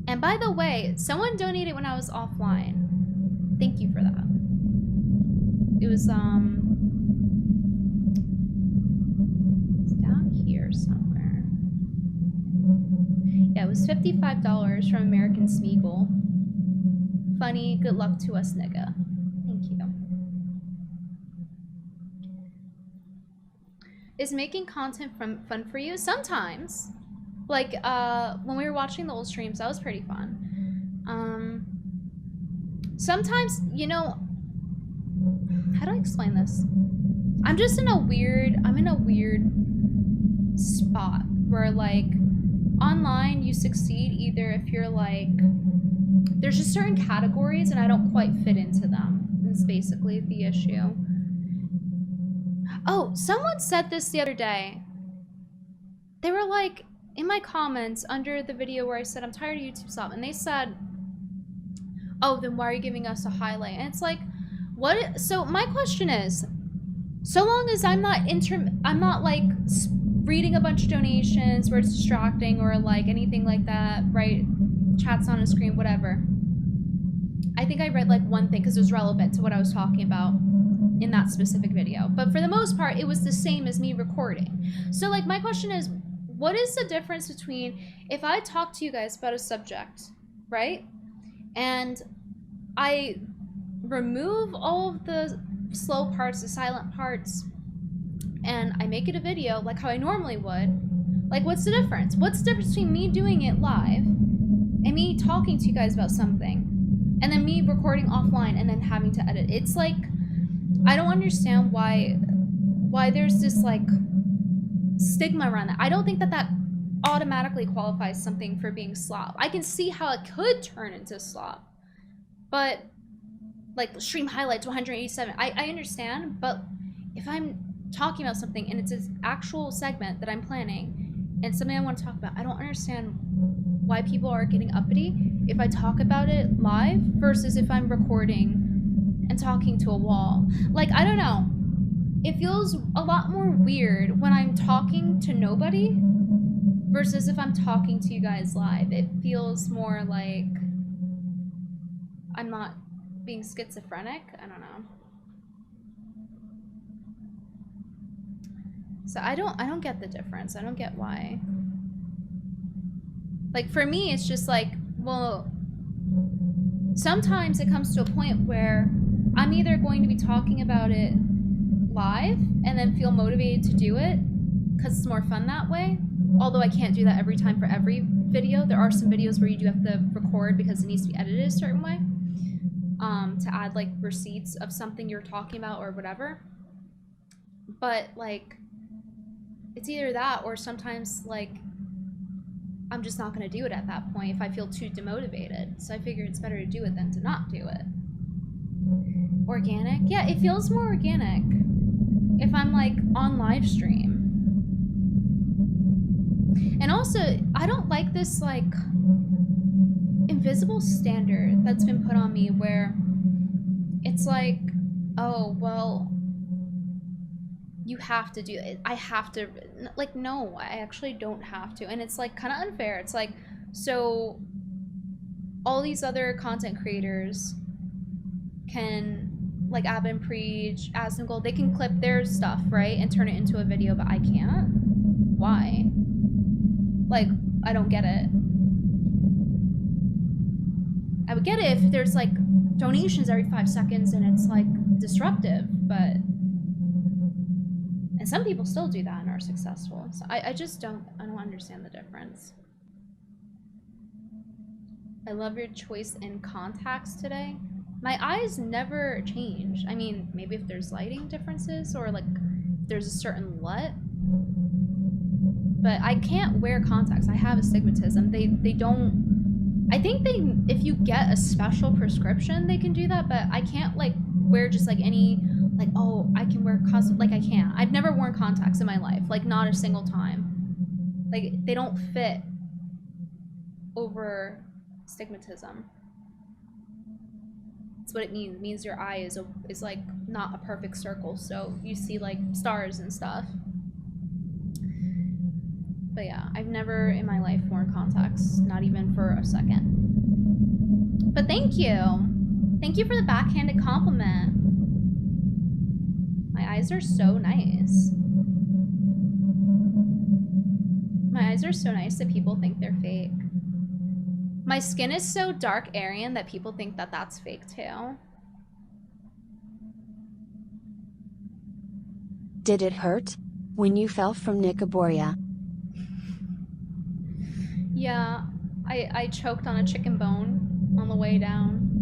And by the way, someone donated when I was offline. Thank you for that. It was down here somewhere. Yeah, it was $55 from American Smeagol. Funny, good luck to us, nigga. Thank you. Is making content fun for you? Sometimes. Like, when we were watching the old streams, that was pretty fun. Sometimes, you know, how do I explain this? I'm in a weird spot where, like, online you succeed either if you're, like, there's just certain categories and I don't quite fit into them. That's basically the issue. Oh, someone said this the other day. They were like, in my comments under the video where I said, I'm tired of YouTube stuff, and they said, oh, then why are you giving us a highlight? And it's like, what? So my question is, so long as I'm not like reading a bunch of donations where it's distracting or like anything like that, right? Chats on a screen, whatever. I think I read like one thing because it was relevant to what I was talking about in that specific video. But for the most part, it was the same as me recording. So like my question is, what is the difference between if I talk to you guys about a subject, right? And I remove all of the slow parts, the silent parts, and I make it a video like how I normally would. Like, what's the difference? What's the difference between me doing it live and me talking to you guys about something and then me recording offline and then having to edit? It's like, I don't understand why there's this like stigma around that. I don't think that automatically qualifies something for being slop. I can see how it could turn into slop, but like stream highlights 187, I understand, but if I'm talking about something and it's an actual segment that I'm planning and something I want to talk about, I don't understand why people are getting uppity if I talk about it live versus if I'm recording and talking to a wall. Like, I don't know. It feels a lot more weird when I'm talking to nobody versus if I'm talking to you guys live. It feels more like I'm not being schizophrenic. I don't know. So I don't get the difference. I don't get why. Like, for me, it's just like, well, sometimes it comes to a point where I'm either going to be talking about it live and then feel motivated to do it because it's more fun that way. Although I can't do that every time for every video. There are some videos where you do have to record because it needs to be edited a certain way, to add like receipts of something you're talking about or whatever. But like, it's either that or sometimes like I'm just not going to do it at that point if I feel too demotivated. So I figure it's better to do it than to not do it. Organic? Yeah, it feels more organic if I'm like on live stream. And also, I don't like this like invisible standard that's been put on me where it's like, oh, well, you have to do it. I have to, like, no, I actually don't have to. And it's like kind of unfair. It's like, so all these other content creators can, like Abin Preach, Asmongold, they can clip their stuff, right, and turn it into a video, but I can't? Why? Like, I don't get it. I would get it if there's like donations every 5 seconds and it's like disruptive, but and some people still do that and are successful. So I just don't understand the difference. I love your choice in contacts today. My eyes never change. I mean, maybe if there's lighting differences or like there's a certain LUT, but I can't wear contacts. I have astigmatism. They don't, I think they, if you get a special prescription, they can do that, but I can't like wear just like any, like, oh, I can wear contacts, like I can't. I've never worn contacts in my life, like not a single time. Like they don't fit over astigmatism. That's what it means. It means your eye is like not a perfect circle, so you see like stars and stuff. But yeah, I've never in my life worn contacts, not even for a second. But thank you. Thank you for the backhanded compliment. My eyes are so nice. My eyes are so nice that people think they're fake. My skin is so dark Aryan that people think that that's fake too. Did it hurt when you fell from Nicoboria? Yeah, I choked on a chicken bone on the way down.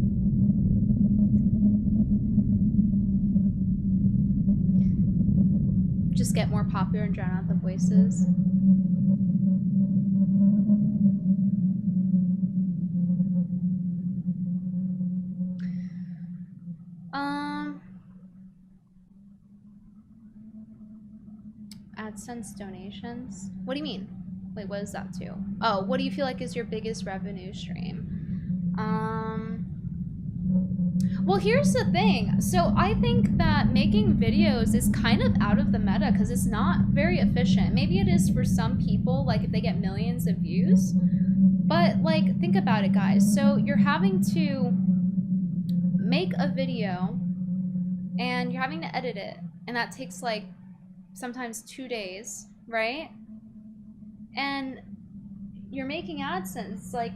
Just get more popular and drown out the voices. AdSense donations? What do you mean? Wait, what is that too? Oh, what do you feel like is your biggest revenue stream? Well, here's the thing. So I think that making videos is kind of out of the meta because it's not very efficient. Maybe it is for some people, like if they get millions of views. But like, think about it, guys. So you're having to make a video and you're having to edit it. And that takes like sometimes 2 days, right? And you're making AdSense, like,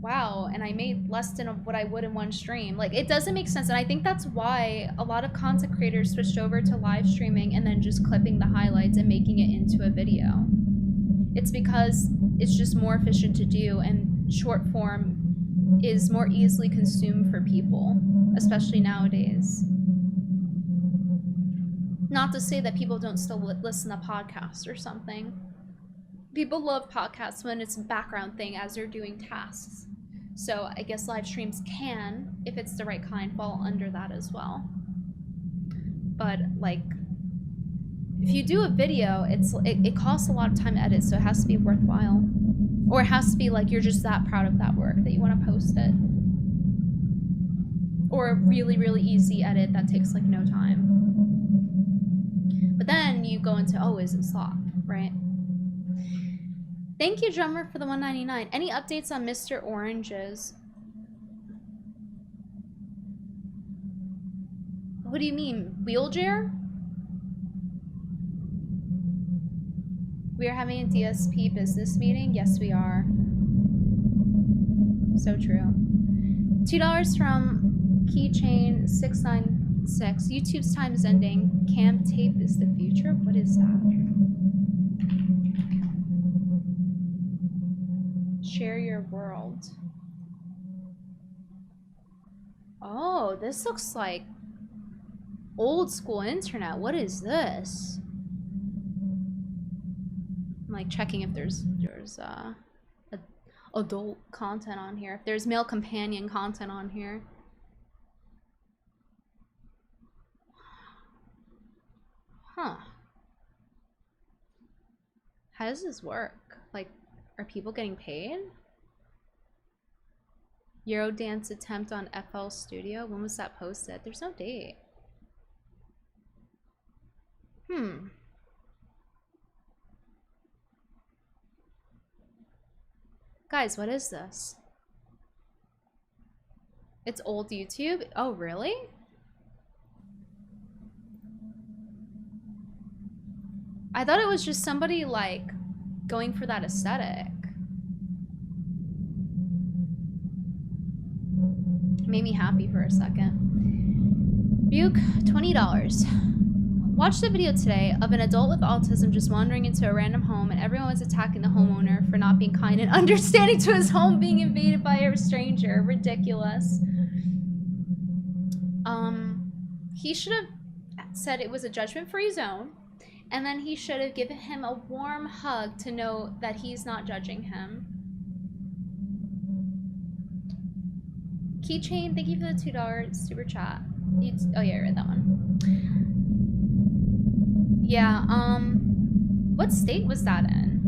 wow, and I made less than what I would in one stream. Like, it doesn't make sense. And I think that's why a lot of content creators switched over to live streaming and then just clipping the highlights and making it into a video. It's because it's just more efficient to do, and short form is more easily consumed for people, especially nowadays. Not to say that people don't still listen to podcasts or something. People love podcasts when it's a background thing as they're doing tasks. So I guess live streams can, if it's the right kind, fall under that as well. But like, if you do a video, it costs a lot of time to edit, so it has to be worthwhile. Or it has to be like you're just that proud of that work that you want to post it. Or a really, really easy edit that takes like no time. But then you go into, oh, is it slop, right? Thank you, Drummer, for the $1.99. Any updates on Mr. Oranges? What do you mean? Wheelchair? We are having a DSP business meeting? Yes, we are. So true. $2 from Keychain696. YouTube's time is ending. Cam tape is the future? What is that? Share your world. Oh, this looks like old school internet. What is this? I'm like checking if there's adult content on here. If there's male companion content on here. Huh. How does this work? Like, are people getting paid? Eurodance attempt on FL Studio. When was that posted? There's no date. Guys, what is this? It's old YouTube? Oh, really? I thought it was just somebody like going for that aesthetic. Made me happy for a second. Buke, $20. Watched a video today of an adult with autism just wandering into a random home and everyone was attacking the homeowner for not being kind and understanding to his home being invaded by a stranger. Ridiculous. He should have said it was a judgment-free zone, and then he should have given him a warm hug to know that he's not judging him. Keychain, thank you for the $2 super chat. Oh yeah, I read that one. Yeah, what state was that in?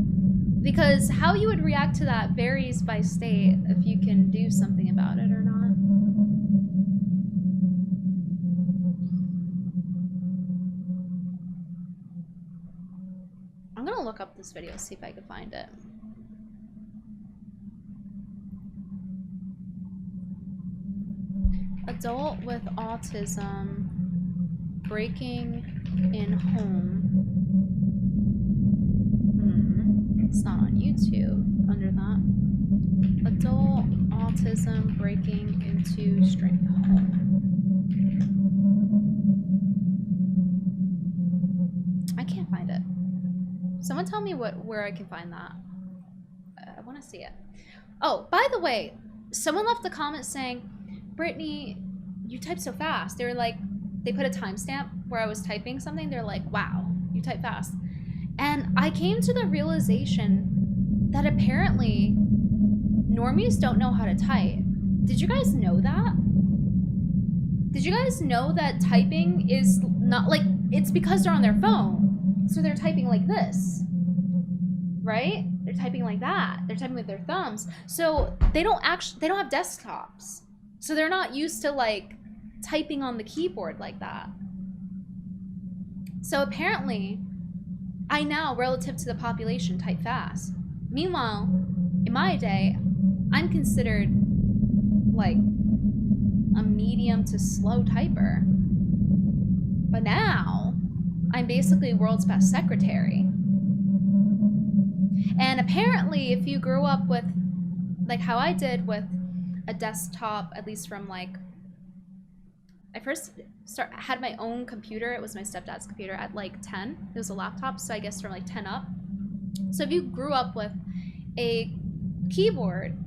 Because how you would react to that varies by state if you can do something about it or not. I'm gonna look up this video, see if I can find it. Adult with autism breaking in home. It's not on YouTube under that. Adult autism breaking into stranger home. I can't find it. Someone tell me where I can find that. I want to see it. Oh, by the way, someone left a comment saying, Brittany, you type so fast. They were like, they put a timestamp where I was typing something. They're like, wow, you type fast. And I came to the realization that apparently normies don't know how to type. Did you guys know that? Did you guys know that typing is not like, it's because they're on their phone. So they're typing like this, right? They're typing like that. They're typing with their thumbs. So they don't have desktops. So they're not used to like typing on the keyboard like that. So apparently, I now, relative to the population, type fast. Meanwhile, in my day, I'm considered like a medium to slow typer. But now, I'm basically world's best secretary. And apparently, if you grew up with, like how I did with a desktop, at least from like, I first had my own computer. It was my stepdad's computer at like 10. It was a laptop, so I guess from like 10 up. So if you grew up with a keyboard,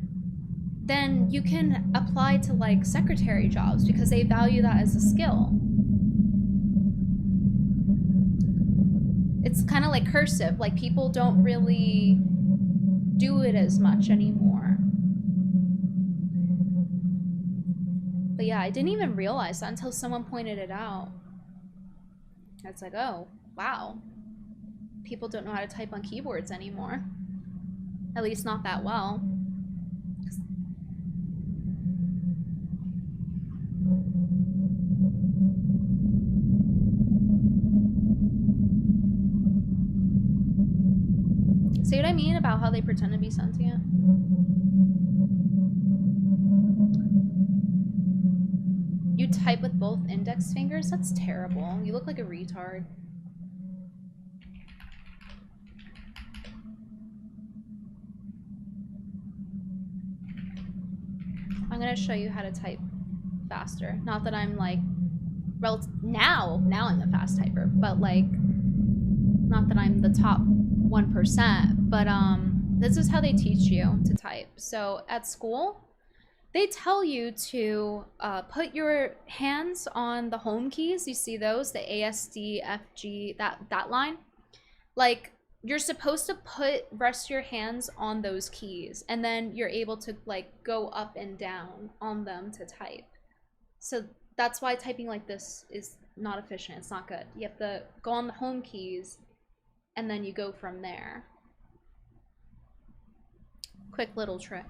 then you can apply to like secretary jobs because they value that as a skill. It's kind of like cursive. Like, people don't really do it as much anymore. But yeah, I didn't even realize that until someone pointed it out. It's like, oh, wow. People don't know how to type on keyboards anymore. At least not that well. See what I mean about how they pretend to be sentient? You type with both index fingers? That's terrible. You look like a retard. I'm gonna show you how to type faster. Not that I'm like, now I'm a fast typer, but like, not that I'm the top 1%, but this is how they teach you to type. So at school, they tell you to put your hands on the home keys. You see those, the A, S, D, F, G, that line. Like, you're supposed to rest your hands on those keys, and then you're able to like go up and down on them to type. So that's why typing like this is not efficient. It's not good. You have to go on the home keys, and then you go from there. Quick little trick.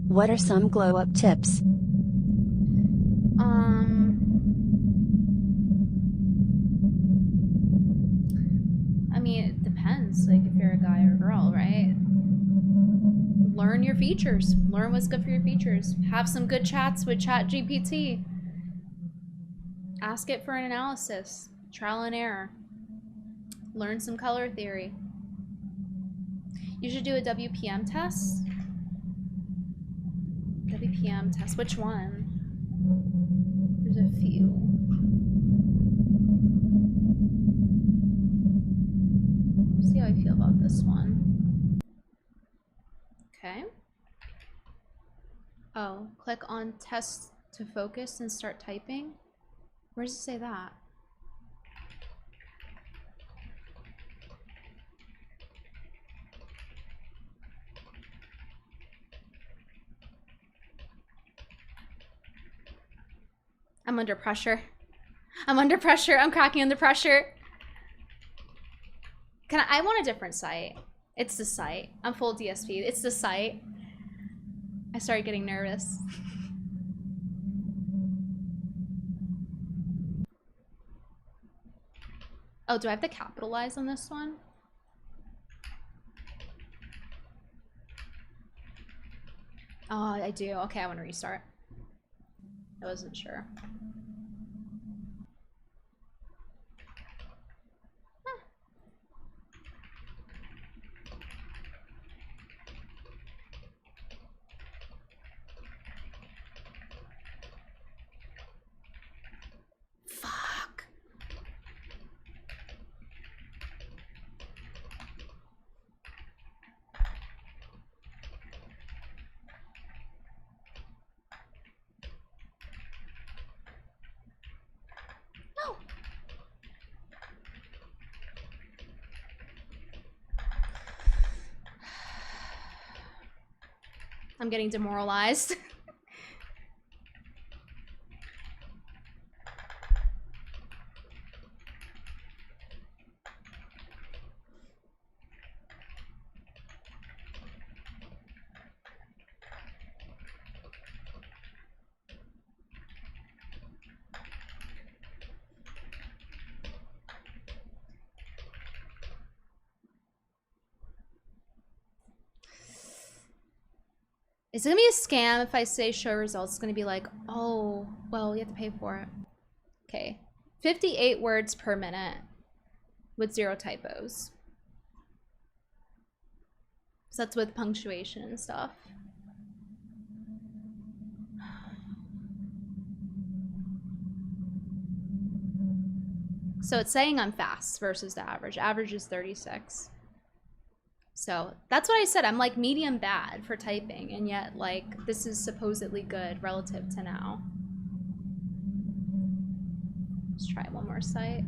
What are some glow up tips? I mean, it depends, like, if you're a guy or a girl, right? Learn your features. Learn what's good for your features. Have some good chats with ChatGPT. Ask it for an analysis. Trial and error. Learn some color theory. You should do a WPM test. WPM test. Which one? There's a few. See how I feel about this one. Okay. Oh, click on test to focus and start typing. Where does it say that? I'm under pressure. I'm under pressure. I'm cracking under pressure. I want a different site. It's the site. I'm full DSP. It's the site. I started getting nervous. Oh, do I have to capitalize on this one? Oh, I do. Okay, I want to restart. I wasn't sure. Fuck. No. I'm getting demoralized. Is it gonna be a scam if I say show results? It's gonna be like, oh, well, you have to pay for it. Okay. 58 words per minute with 0 typos. So that's with punctuation and stuff. So it's saying I'm fast versus the average. Average is 36. So that's what I said. I'm like medium bad for typing, and yet like this is supposedly good relative to now. Let's try one more site.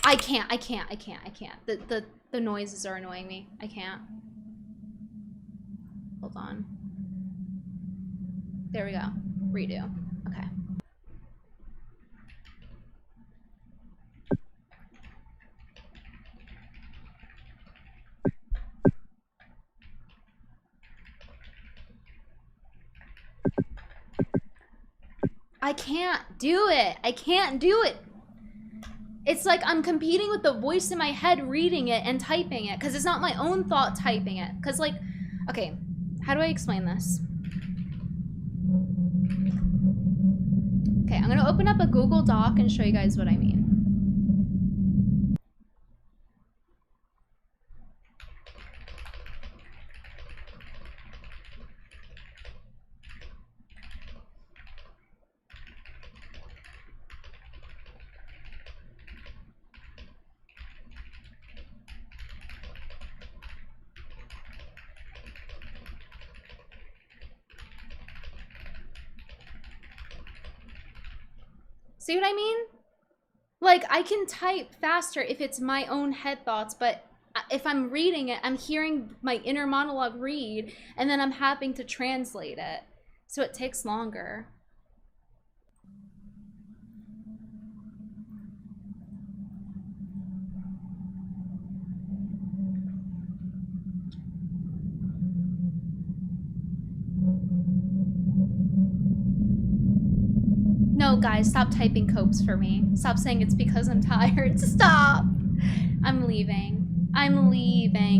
I can't. The noises are annoying me. I can't. Hold on. There we go. Redo. Okay. I can't do it. I can't do it. It's like I'm competing with the voice in my head reading it and typing it, because it's not my own thought typing it. Because like, okay, how do I explain this? Okay, I'm gonna open up a Google Doc and show you guys what I mean. See what I mean? Like, I can type faster if it's my own head thoughts, but if I'm reading it, I'm hearing my inner monologue read, and then I'm having to translate it. So it takes longer. No, guys, stop typing copes for me. Stop saying it's because I'm tired. Stop! I'm leaving. I'm leaving.